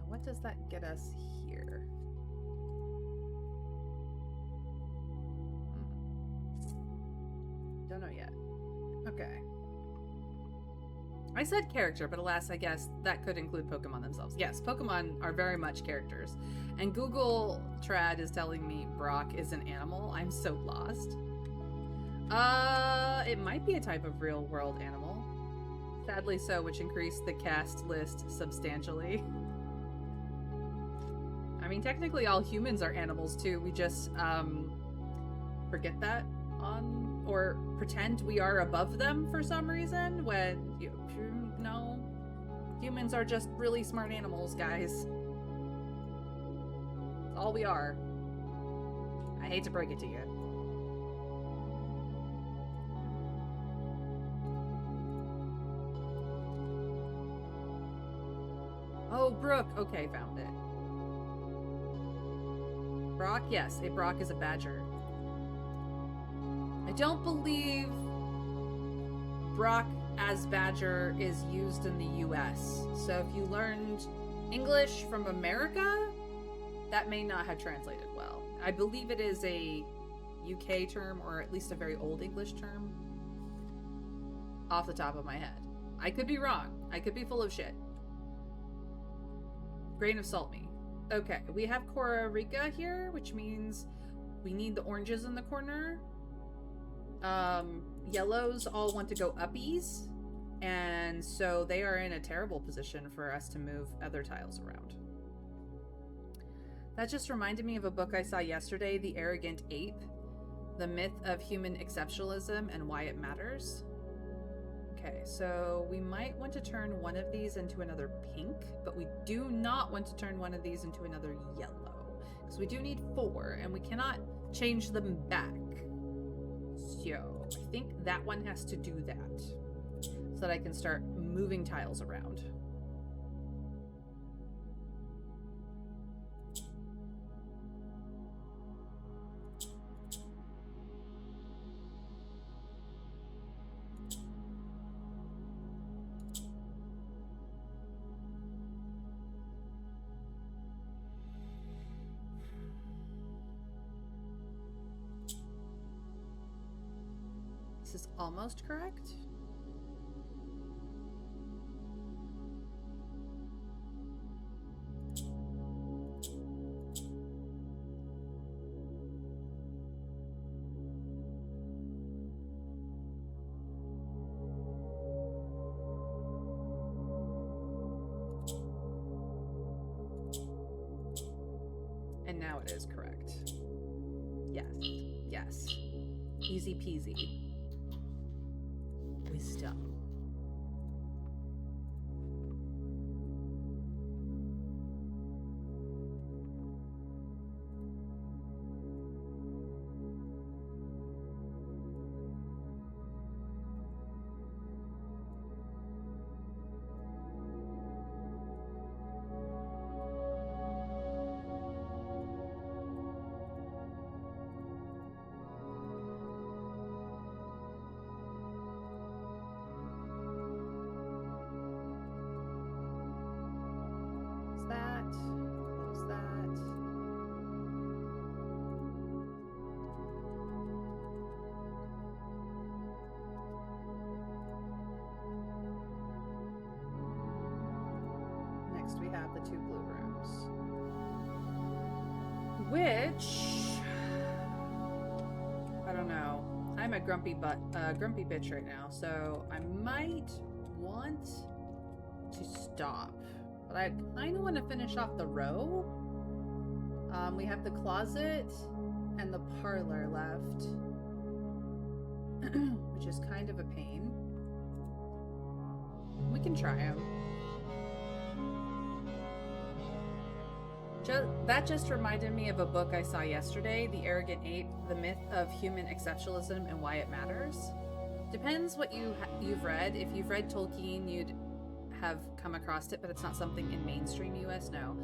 What does that get us here? Don't know yet. Okay. I said character, but alas, I guess that could include Pokemon themselves. Yes, Pokemon are very much characters. And Google Trad is telling me Brock is an animal. I'm so lost. It might be a type of real-world animal. Sadly so, which increased the cast list substantially. I mean, technically all humans are animals too. We just forget that or pretend we are above them for some reason when no, humans are just really smart animals, guys. That's all we are. I hate to break it to you. Oh, Brooke. Okay, found it. Brock? Yes, a Brock is a badger. I don't believe Brock as badger is used in the US. So if you learned English from America, that may not have translated well. I believe it is a UK term, or at least a very old English term. Off the top of my head. I could be wrong. I could be full of shit. Grain of salt me. Okay, we have Cora Rika here, which means we need the oranges in the corner. Yellows all want to go uppies, and so they are in a terrible position for us to move other tiles around. That just reminded me of a book I saw yesterday, The Arrogant Ape, The Myth of Human Exceptionalism and Why It Matters. Okay, so we might want to turn one of these into another pink, but we do not want to turn one of these into another yellow, because we do need 4, and we cannot change them back. So I think that one has to do that, so that I can start moving tiles around. This is almost correct. And now it is correct. Yes. Yes. Easy peasy. Wisdom. We have the 2 blue rooms, which I don't know. I'm a grumpy bitch right now, so I might want to stop, but I kind of want to finish off the row. We have the closet and the parlor left, which is kind of a pain. We can try them. That just reminded me of a book I saw yesterday, The Arrogant Ape, The Myth of Human Exceptionalism and Why It Matters. Depends what you've read. If you've read Tolkien, you'd have come across it, but it's not something in mainstream US, no.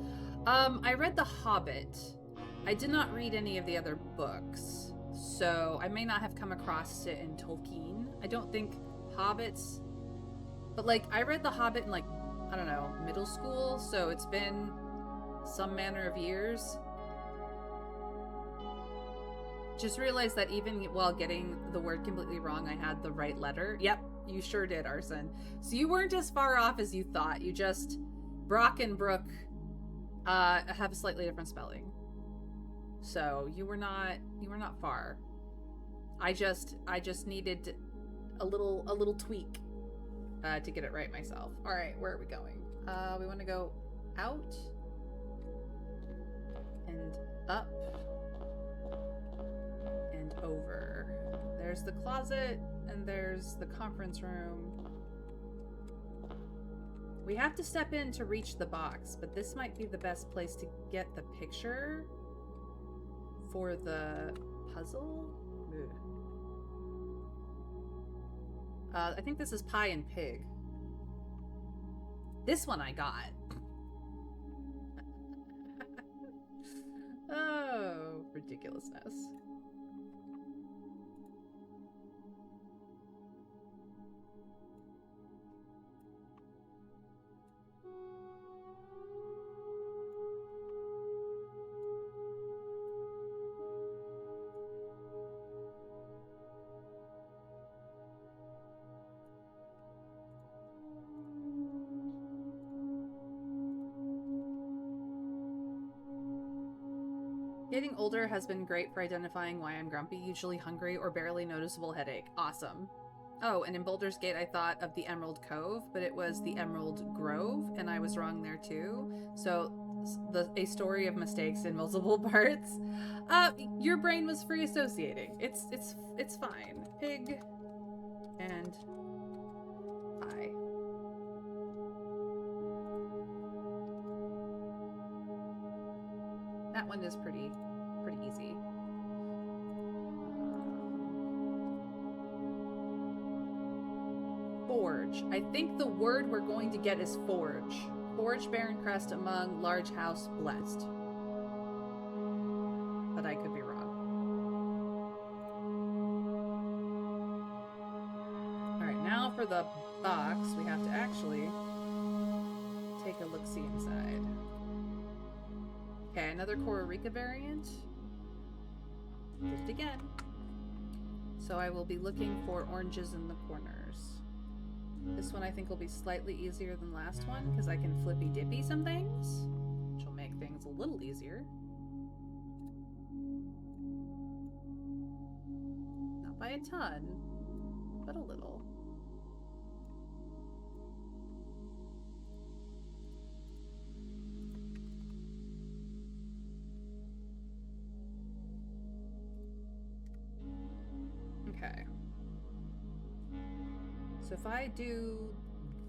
I read The Hobbit. I did not read any of the other books, so I may not have come across it in Tolkien. I don't think Hobbits... But, like, I read The Hobbit in, like, I don't know, middle school, so it's been some manner of years. Just realized that even while getting the word completely wrong, I had the right letter. Yep, you sure did, Arson. So you weren't as far off as you thought. You just... Brock and Brooke have a slightly different spelling. So you were not far. I just needed a little tweak to get it right myself. All right, where are we going? We want to go out and up and over. There's the closet and there's the conference room. We have to step in to reach the box, but this might be the best place to get the picture for the puzzle. I think this is Pie and Pig. This one I got. Oh, ridiculousness. Getting older has been great for identifying why I'm grumpy, usually hungry or barely noticeable headache. Awesome. Oh, and in Baldur's Gate I thought of the Emerald Cove, but it was the Emerald Grove, and I was wrong there too. So, a story of mistakes in multiple parts. Your brain was free associating. It's fine. Pig and pie. That one is pretty easy. Forge. I think the word we're going to get is forge. Forge barren crest among large house blessed. But I could be wrong. Alright, now for the box, we have to actually take a look-see inside. Okay, another Kororika variant. Did it again. So I will be looking for oranges in the corners. This one I think will be slightly easier than last one because I can flippy dippy some things, which will make things a little easier. Not by a ton, but a little. Okay. So if I do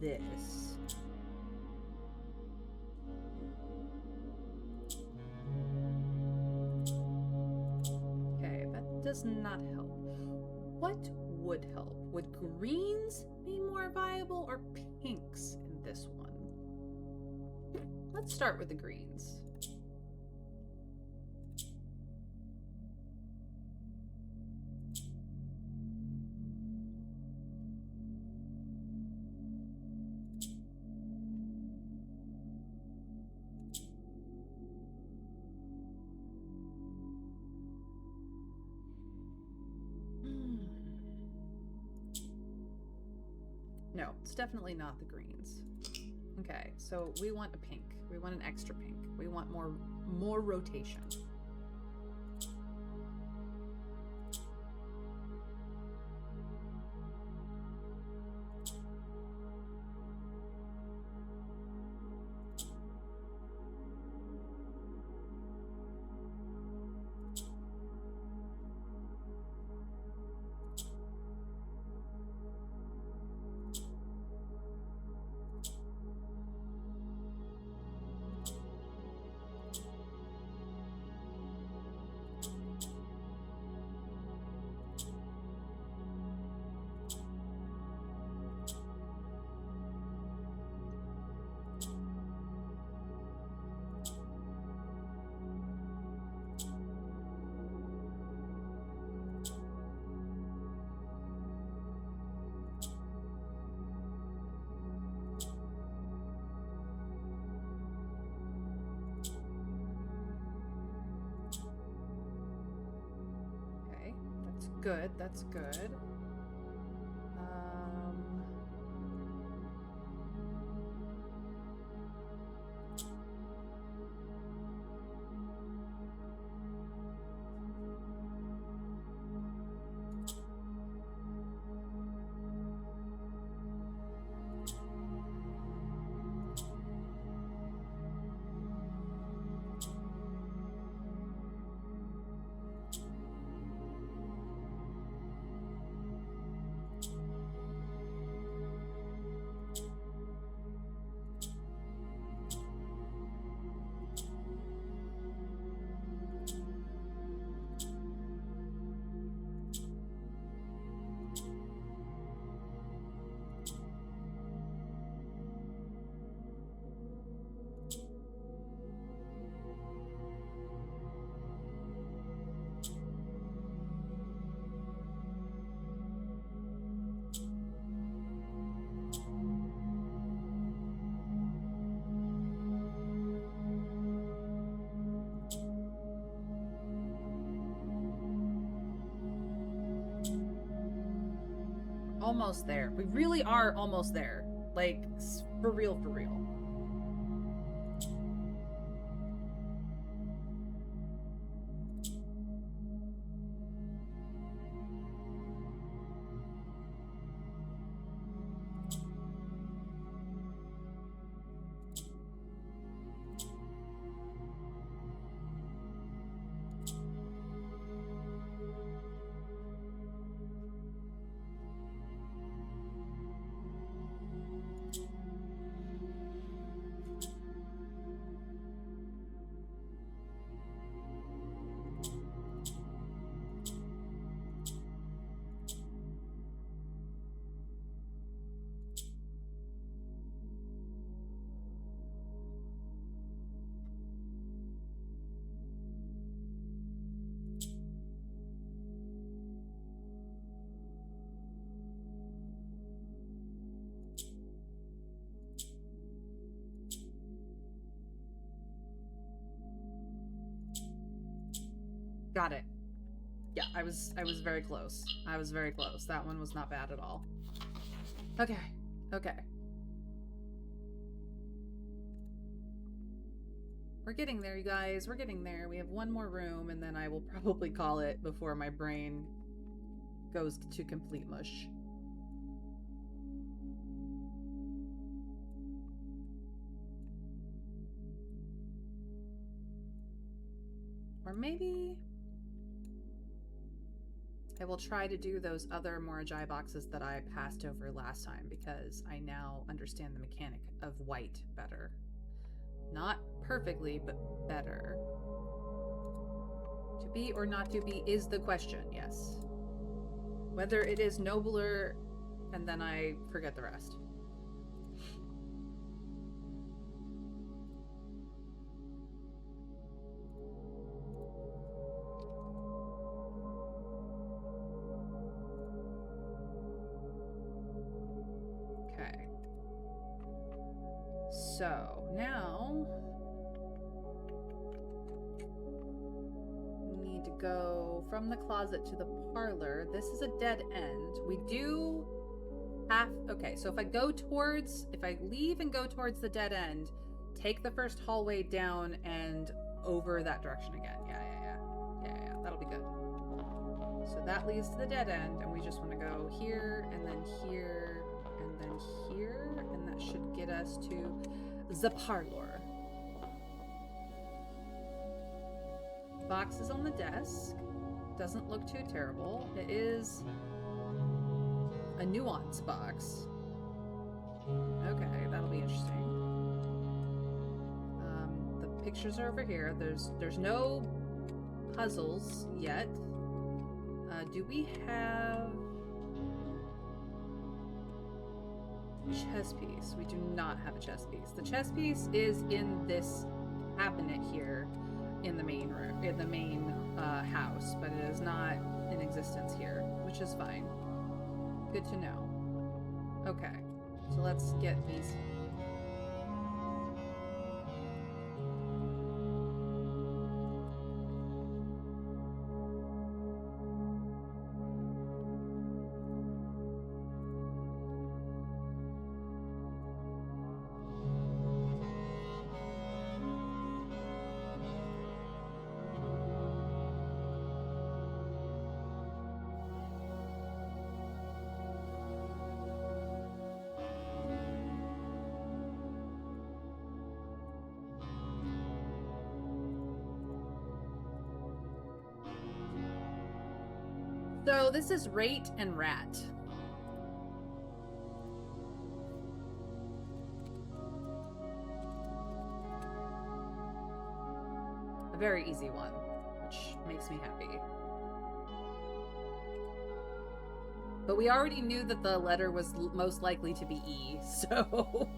this... Okay, that does not help. What would help? Would greens be more viable or pinks in this one? Let's start with the greens. No, it's definitely not the greens. Okay, so we want a pink. We want an extra pink. We want more rotation. good. That's good. Almost there. We really are almost there. Like, for real, for real. Got it. Yeah, I was very close. I was very close. That one was not bad at all. Okay. Okay. We're getting there, you guys. We're getting there. We have one more room, and then I will probably call it before my brain goes to complete mush. Or maybe I will try to do those other Morajai boxes that I passed over last time, because I now understand the mechanic of white better. Not perfectly, but better. To be or not to be is the question, yes. Whether it is nobler, and then I forget the rest. Okay. So, now we need to go from the closet to the parlor. This is a dead end. We do have... Okay, so if I leave and go towards the dead end, take the first hallway down and over that direction again. Yeah. That'll be good. So that leads to the dead end, and we just want to go here, and then here, and then here, and that should get us to the parlor. Box is on the desk. Doesn't look too terrible. It is a nuance box. Okay, that'll be interesting. The pictures are over here. There's no puzzles yet. Do we have chess piece? We do not have a chess piece. The chess piece is in this cabinet here in the main room, in the main house, but it is not in existence here, which is fine. Good to know. Okay, so let's get these. So this is rate and rat. A very easy one, which makes me happy. But we already knew that the letter was most likely to be E, so...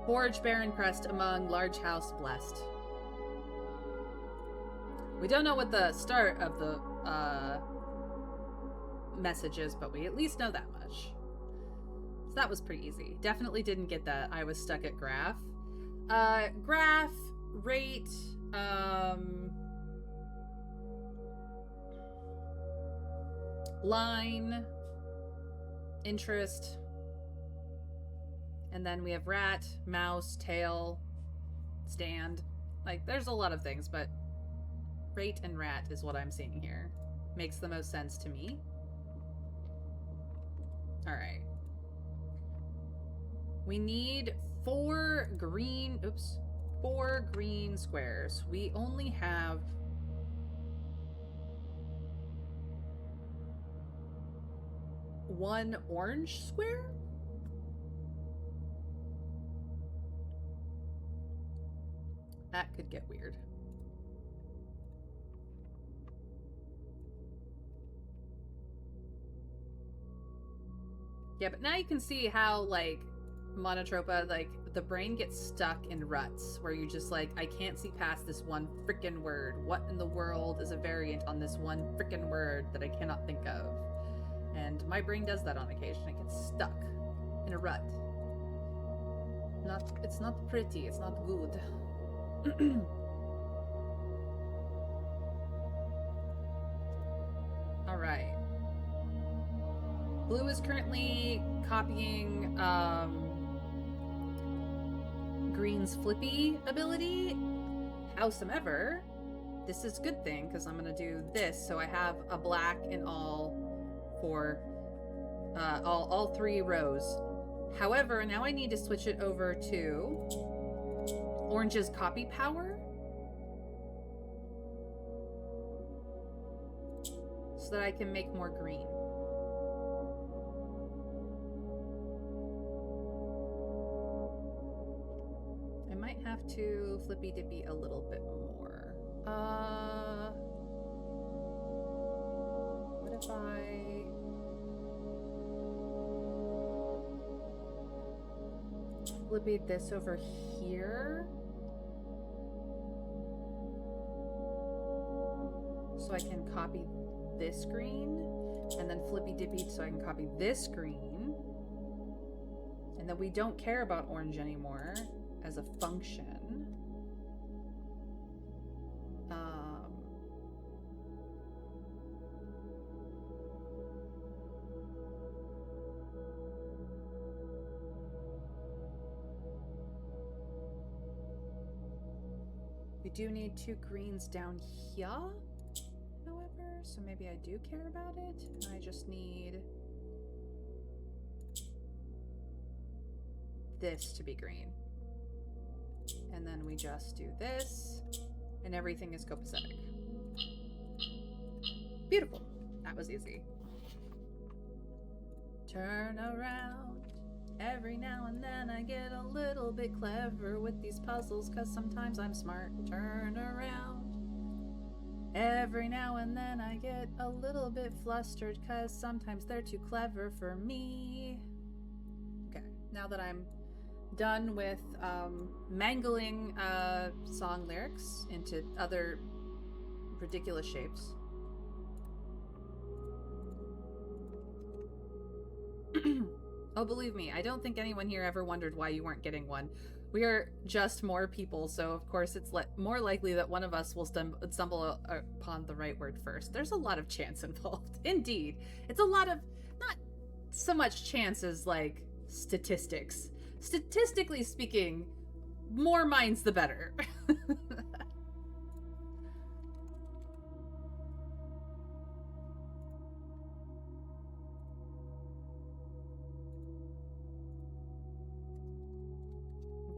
Forge Baron Crest among large house blessed. We don't know what the start of the message is, but we at least know that much. So that was pretty easy. Definitely didn't get that. I was stuck at graph. Graph, rate, line, interest. And then we have rat, mouse, tail, stand. Like, there's a lot of things, but rate and rat is what I'm seeing here. Makes the most sense to me. Alright. We need 4 green squares. We only have... one orange square? That could get weird. Yeah, but now you can see how, like, Monotropa, like, the brain gets stuck in ruts where you just, like, I can't see past this one frickin' word. What in the world is a variant on this one frickin' word that I cannot think of? And my brain does that on occasion. It gets stuck in a rut. It's not pretty. It's not good. Alright. Blue is currently copying Green's Flippy ability. Howsoever, this is a good thing because I'm going to do this. So I have a black in all for all 3 rows. However, now I need to switch it over to Orange's copy power. So that I can make more green. I might have to flippy dippy a little bit more. What if I... flippy this over here? So I can copy this green, and then flippy dippy so I can copy this green, and then we don't care about orange anymore as a function. We do need 2 greens down here. However, so maybe I do care about it. I just need this to be green. And then we just do this, and everything is copacetic. Beautiful. That was easy. Turn around. Every now and then I get a little bit clever with these puzzles, cause sometimes I'm smart. Turn around. Every now and then I get a little bit flustered, cause sometimes they're too clever for me. Okay, now that I'm done with mangling song lyrics into other ridiculous shapes. Oh, believe me, I don't think anyone here ever wondered why you weren't getting one. We are just more people, so of course it's more likely that one of us will stumble upon the right word first. There's a lot of chance involved. Indeed. It's a lot of, not so much chance as, like, statistics. Statistically speaking, more minds the better.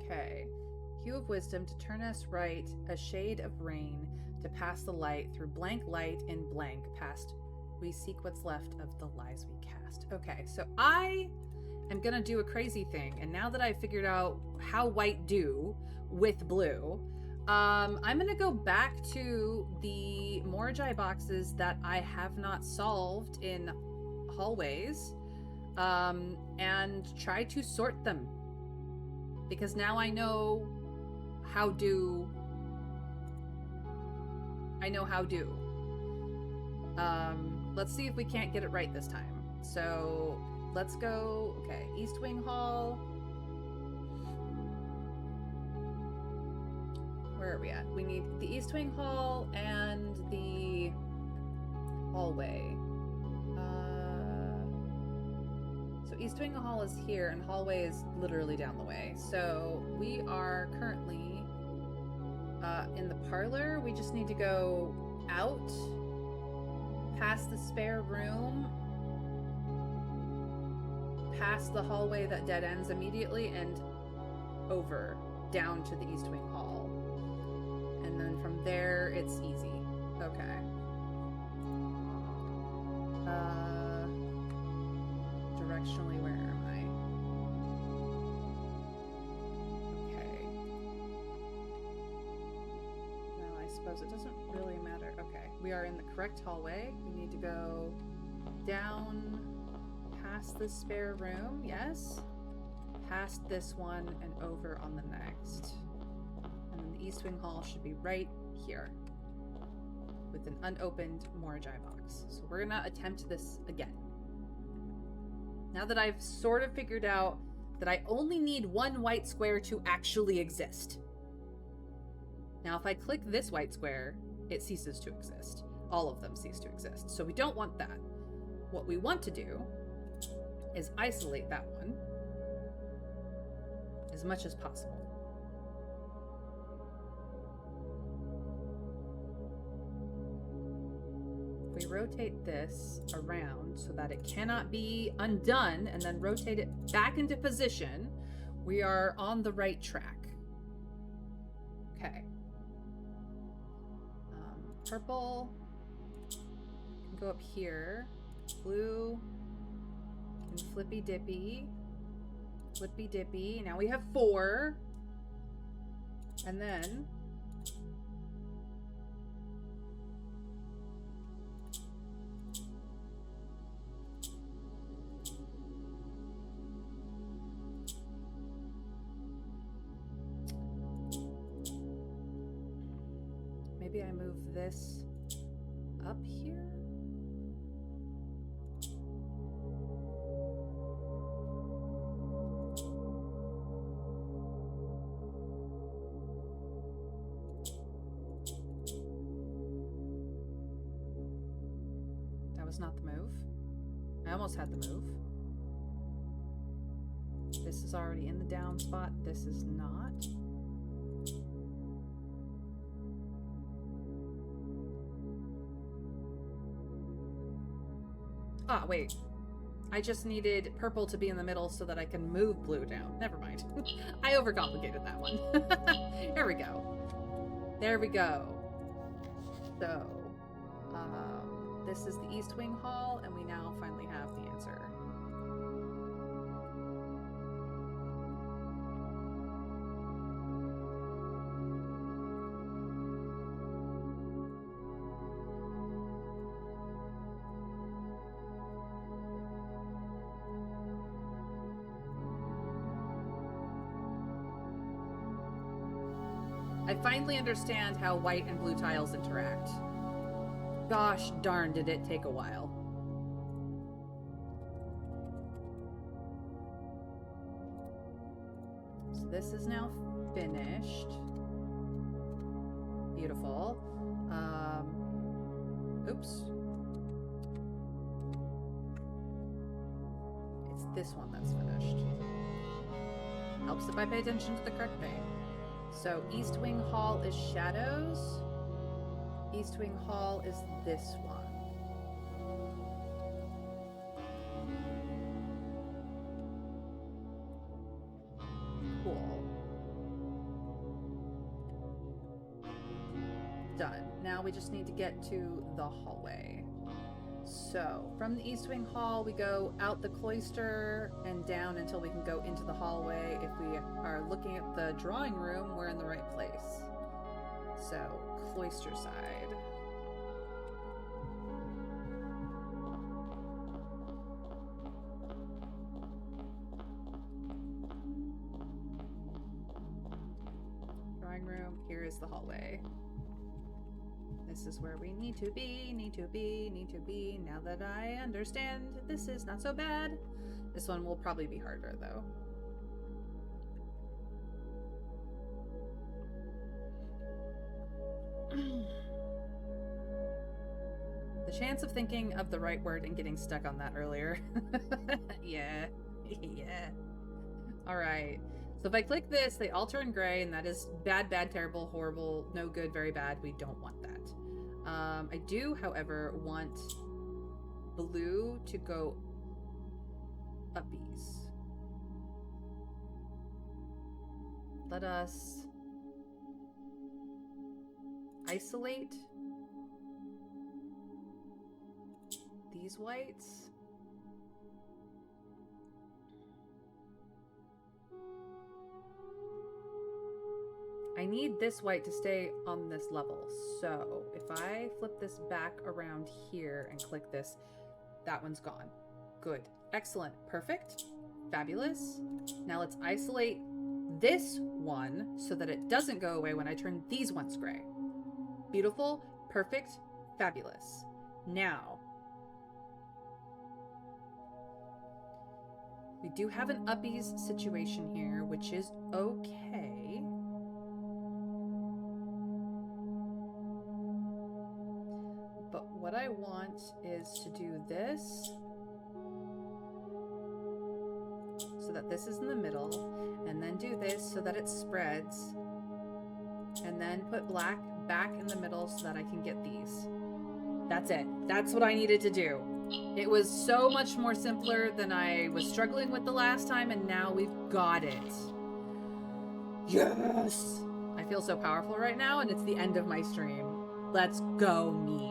Okay, Hue of wisdom to turn us right, a shade of rain to pass the light through blank light in blank past. We seek what's left of the lies we cast. Okay, so I am gonna do a crazy thing, and now that I've figured out how white do with blue, I'm gonna go back to the Moragi boxes that I have not solved in hallways, and try to sort them. Because now I know how do. Let's see if we can't get it right this time. So let's go. Okay, East Wing Hall. Where are we at? We need the East Wing Hall and the hallway. So East Wing Hall is here and hallway is literally down the way. So we are currently in the parlor. We just need to go out, past the spare room, past the hallway that dead ends immediately, and over down to the East Wing Hall. And then from there, it's easy. Okay. Directionally, where am I? Okay. No, I suppose it doesn't really matter. Okay. We are in the correct hallway. We need to go down past the spare room. Yes. Past this one and over on the next. And then the East Wing Hall should be right here with an unopened Moragi box. So we're gonna attempt this again. Now that I've sort of figured out that I only need one white square to actually exist. Now if I click this white square, it ceases to exist. All of them cease to exist. So we don't want that. What we want to do is isolate that one as much as possible. We rotate this around so that it cannot be undone and then rotate it back into position, we are on the right track. Okay. Purple can go up here. Blue and flippy dippy. Flippy dippy. Now we have 4. And then maybe I move this up here? That was not the move. I almost had the move. This is already in the down spot. This is not. Ah, wait. I just needed purple to be in the middle so that I can move blue down. Never mind. I overcomplicated that one. There we go. There we go. So, this is the East Wing Hall, and we now finally have the answer. I finally understand how white and blue tiles interact. Gosh darn, did it take a while. So this is now finished. Beautiful. Oops. It's this one that's finished. Helps if I pay attention to the correct pane. So East Wing Hall is shadows. East Wing Hall is this one. Cool. now we just need to get to the hallway. So, from the East Wing Hall, we go out the cloister and down until we can go into the hallway. If we are looking at the drawing room, we're in the right place. So, cloister side. Drawing room, here is the hallway. This is where we need to be, need to be. Now that I understand, this is not so bad. This one will probably be harder, though. The chance of thinking of the right word and getting stuck on that earlier. Yeah. Yeah. Alright. So if I click this, they all turn gray, and that is bad, bad, terrible, horrible, no good, very bad. We don't want that. I do, however, want blue to go uppies. Let us isolate these whites. I need this white to stay on this level. So if I flip this back around here and click this, that one's gone. Good. Excellent. Perfect. Fabulous. Now let's isolate this one so that it doesn't go away when I turn these ones gray. Beautiful. Perfect. Fabulous. Now, we do have an uppies situation here, which is okay. But what I want is to do this so that this is in the middle, and then do this so that it spreads, and then put black back in the middle so that I can get these. That's it. That's what I needed to do. It was so much more simpler than I was struggling with the last time, and now we've got it. Yes! I feel so powerful right now, and it's the end of my stream. Let's go, me.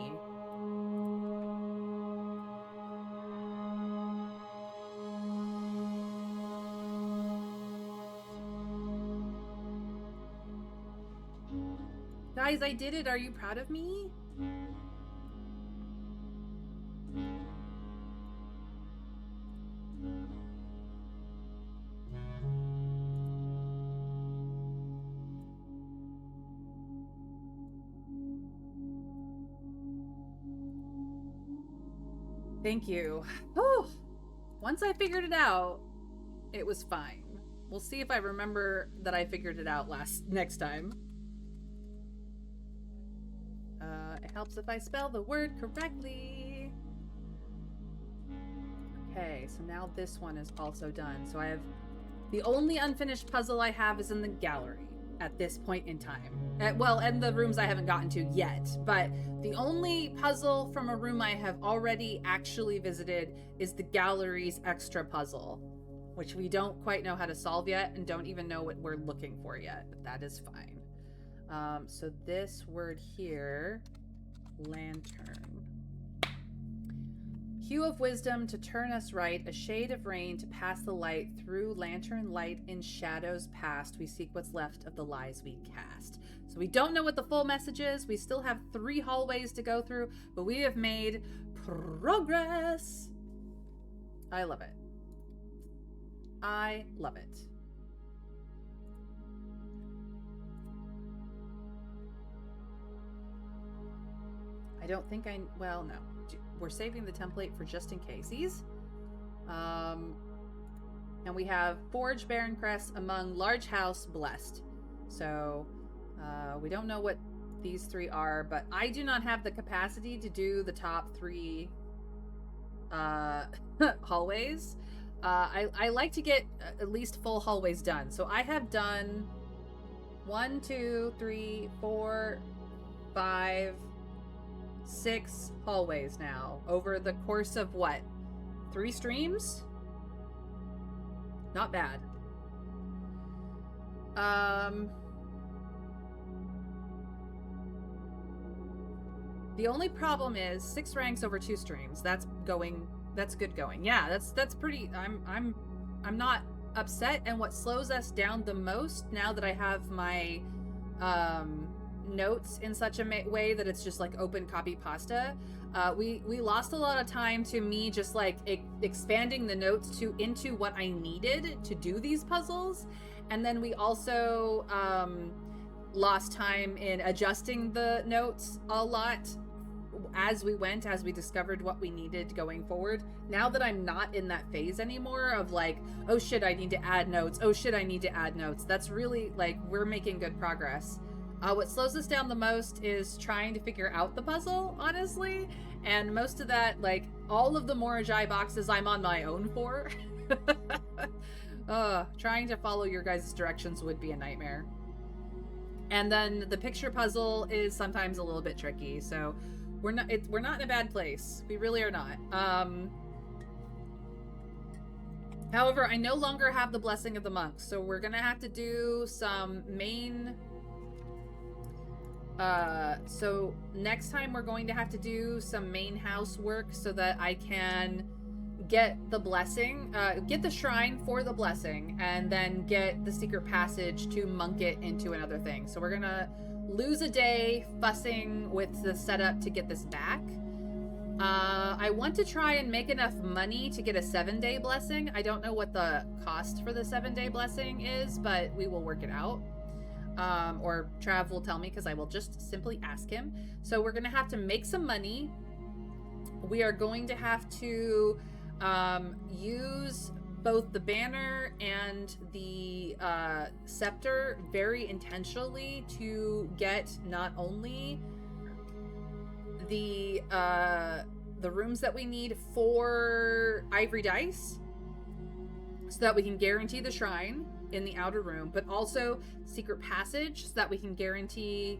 Guys, I did it. Are you proud of me? Thank you. Whew. Once I figured it out, it was fine. We'll see if I remember that I figured it out next time. It helps if I spell the word correctly. Okay, so now this one is also done. So I have the only unfinished puzzle I have is in the gallery at this point in time. And the rooms I haven't gotten to yet. But the only puzzle from a room I have already actually visited is the gallery's extra puzzle, which we don't quite know how to solve yet and don't even know what we're looking for yet, but that is fine. So this word here, lantern. Hue of wisdom to turn us right, a shade of rain to pass the light through lantern light in shadows past. We seek what's left of the lies we cast. So we don't know what the full message is. We still have 3 hallways to go through, but we have made progress. I love it. I love it. I don't think well, no. We're saving the template for just in casesies. And we have Forge Baron Crest among Large House Blessed. So we don't know what these 3 are, but I do not have the capacity to do the top 3 hallways. I like to get at least full hallways done. So I have done 1, 2, 3, 4, 5, 6 hallways now over the course of what? 3 streams? Not bad. The only problem is 6 ranks over 2 streams. That's good going. Yeah, that's pretty. I'm not upset. And what slows us down the most, now that I have my notes in such a way that it's just like open copy pasta, we lost a lot of time to me just like expanding the notes into what I needed to do these puzzles. And then we also lost time in adjusting the notes a lot as we went, as we discovered what we needed going forward. Now that I'm not in that phase anymore of like, oh shit, I need to add notes. Oh shit, I need to add notes. That's really like, we're making good progress. What slows us down the most is trying to figure out the puzzle, honestly. And most of that, like all of the Morajai boxes I'm on my own for. Trying to follow your guys' directions would be a nightmare. And then the picture puzzle is sometimes a little bit tricky, so we're not in a bad place. We really are not. However, I no longer have the blessing of the monks, so we're gonna have to do some main. So next time we're going to have to do some main house work so that I can get the blessing, get the shrine for the blessing, and then get the secret passage to monk it into another thing. So we're gonna lose a day fussing with the setup to get this back. I want to try and make enough money to get a 7-day blessing. I don't know what the cost for the 7-day blessing is, but we will work it out. Or Trav will tell me, because I will just simply ask him. So we're gonna have to make some money. We are going to have to use both the banner and the scepter very intentionally to get not only the rooms that we need for ivory dice, so that we can guarantee the shrine in the outer room, but also secret passage so that we can guarantee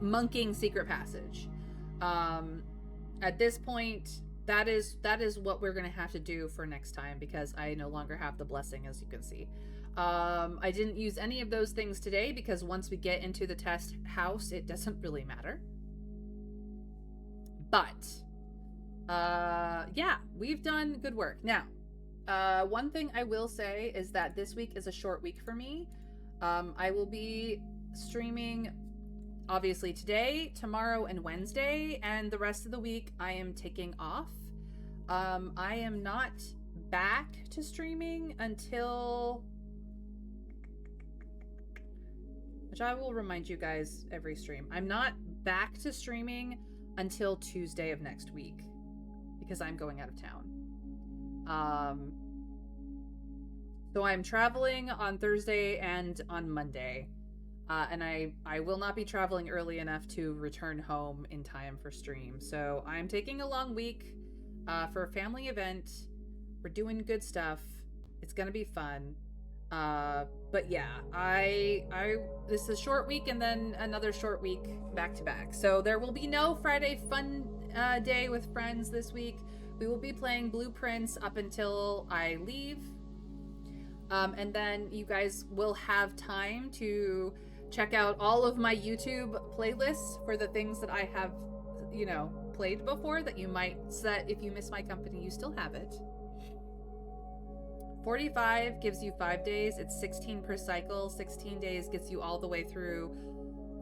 monking secret passage. At this point, that is what we're gonna have to do for next time, because I no longer have the blessing, as you can see. I didn't use any of those things today because once we get into the test house, it doesn't really matter. But yeah, we've done good work. Now, one thing I will say is that this week is a short week for me. I will be streaming obviously today, tomorrow, and Wednesday, and the rest of the week I am taking off. I am not back to streaming until, which I will remind you guys every stream, I'm not back to streaming until Tuesday of next week, because I'm going out of town. So I'm traveling on Thursday and on Monday. And I will not be traveling early enough to return home in time for stream. So I'm taking a long week for a family event. We're doing good stuff. It's gonna be fun. But yeah, this is a short week and then another short week back to back. So there will be no Friday fun day with friends this week. We will be playing Blueprints up until I leave. And then you guys will have time to check out all of my YouTube playlists for the things that I have, you know, played before that you might set. If you miss my company, you still have it. 45 gives you 5 days. It's 16 per cycle. 16 days gets you all the way through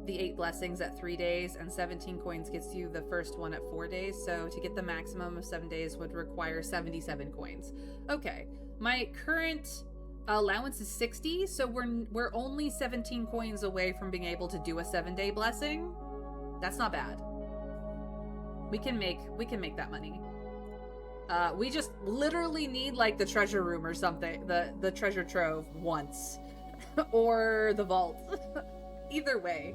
the 8 blessings at 3 days, and 17 coins gets you the first one at 4 days. So to get the maximum of 7 days would require 77 coins. Okay, my current allowance is 60, so we're only 17 coins away from being able to do a 7-day blessing. That's not bad. We can make that money. We just literally need like the treasure room or something, the treasure trove once, or the vault. Either way,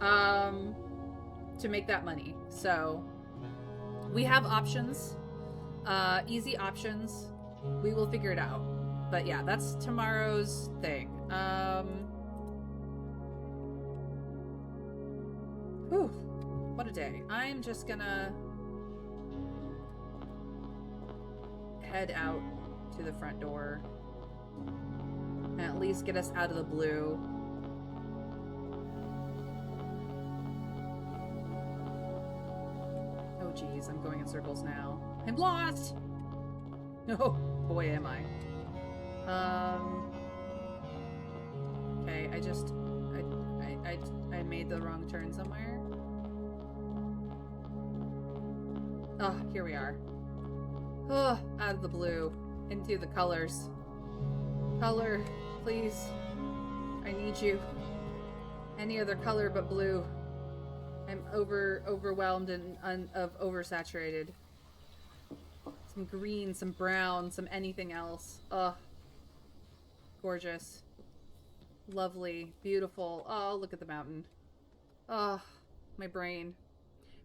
to make that money. So we have options, easy options. We will figure it out. But yeah, that's tomorrow's thing. Whew, what a day. I'm just gonna head out to the front door and at least get us out of the blue. Jeez, I'm going in circles now. I'm lost! Oh, boy am I. Okay, I made the wrong turn somewhere. Oh, here we are. Oh, out of the blue. Into the colors. Color, please. I need you. Any other color but blue. I'm overwhelmed and oversaturated. Some green, some brown, some anything else. Ugh. Gorgeous. Lovely. Beautiful. Oh, look at the mountain. Oh, my brain.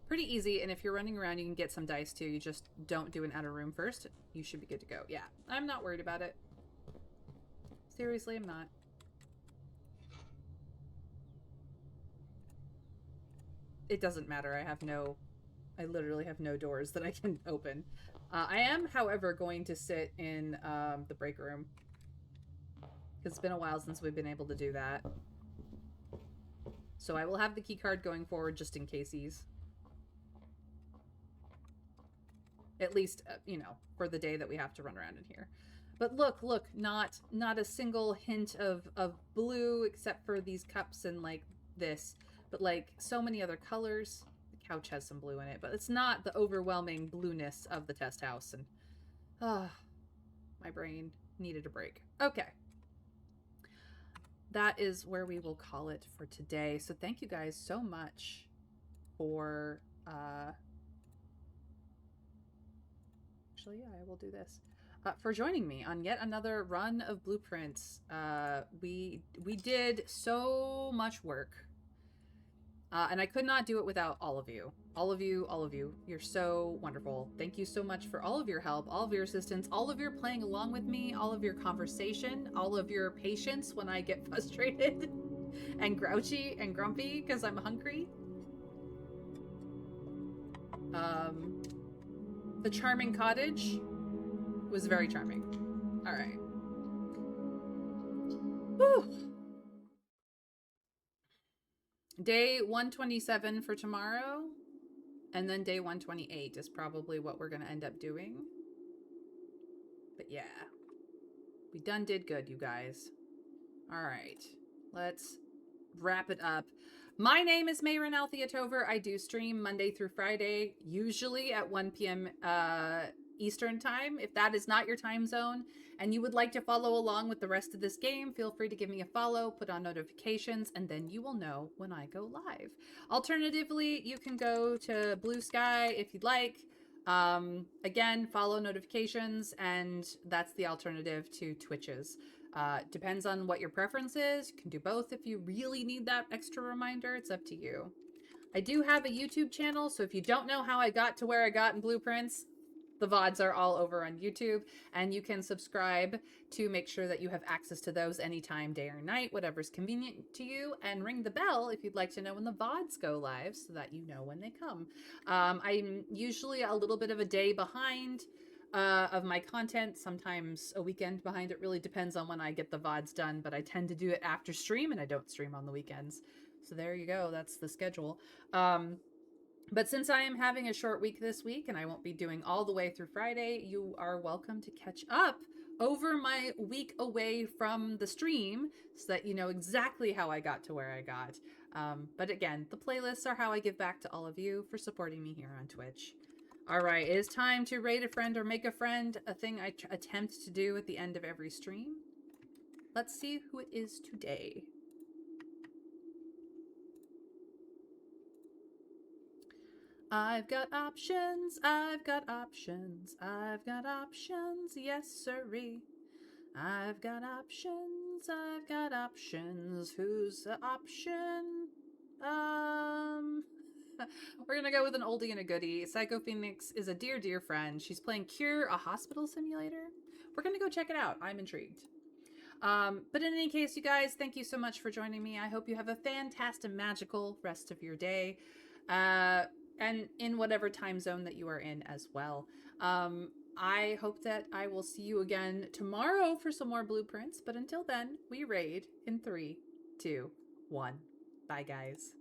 Pretty easy, and if you're running around, you can get some dice too. You just don't do an outer room first. You should be good to go. Yeah, I'm not worried about it. Seriously, I'm not. It doesn't matter. I literally have no doors that I can open. I am, however, going to sit in the break room. Because it's been a while since we've been able to do that. So I will have the key card going forward just in case. At least, you know, for the day that we have to run around in here. But look, not a single hint of blue except for these cups and, like, this. But, like, so many other colors. The couch has some blue in it, but it's not the overwhelming blueness of the test house. And, my brain needed a break. Okay. That is where we will call it for today. So thank you guys so much for, actually, yeah, I will do this. For joining me on yet another run of Blueprints. We did so much work. And I could not do it without all of you. All of you. You're so wonderful. Thank you so much for all of your help, all of your assistance, all of your playing along with me, all of your conversation, all of your patience when I get frustrated and grouchy and grumpy because I'm hungry. The charming cottage was very charming. All right. Whew. Day 127 for tomorrow, and then day 128 is probably what we're going to end up doing. But yeah, we did good, you guys. All right, let's wrap it up. My name is Mayrin Althea Tover. I do stream Monday through Friday, usually at 1 p.m. Eastern time. If that is not your time zone and you would like to follow along with the rest of this game, feel free to give me a follow, put on notifications, and then you will know when I go live. Alternatively, you can go to Blue Sky if you'd like. Again, follow notifications, and that's the alternative to Twitches. Depends on what your preference is. You can do both if you really need that extra reminder. It's up to you. I do have a YouTube channel, so if you don't know how I got to where I got in Blueprints, the VODs are all over on YouTube, and you can subscribe to make sure that you have access to those anytime, day or night, whatever's convenient to you, and ring the bell if you'd like to know when the VODs go live so that you know when they come. I'm usually a little bit of a day behind of my content, sometimes a weekend behind. It really depends on when I get the VODs done, but I tend to do it after stream, and I don't stream on the weekends. So there you go. That's the schedule. But since I am having a short week this week and I won't be doing all the way through Friday, you are welcome to catch up over my week away from the stream so that you know exactly how I got to where I got. But again, the playlists are how I give back to all of you for supporting me here on Twitch. All right, it is time to raid a friend or make a friend, a thing I attempt to do at the end of every stream. Let's see who it is today. I've got options, I've got options, I've got options, yes sirree. I've got options, I've got options, who's the option? We're gonna go with an oldie and a goodie. Psycho Phoenix is a dear, dear friend. She's playing Cure, a hospital simulator. We're gonna go check it out. I'm intrigued. But in any case, you guys, thank you so much for joining me. I hope you have a fantastic, magical rest of your day. And in whatever time zone that you are in as well. I hope that I will see you again tomorrow for some more Blueprints. But until then, we raid in 3, 2, 1. Bye, guys.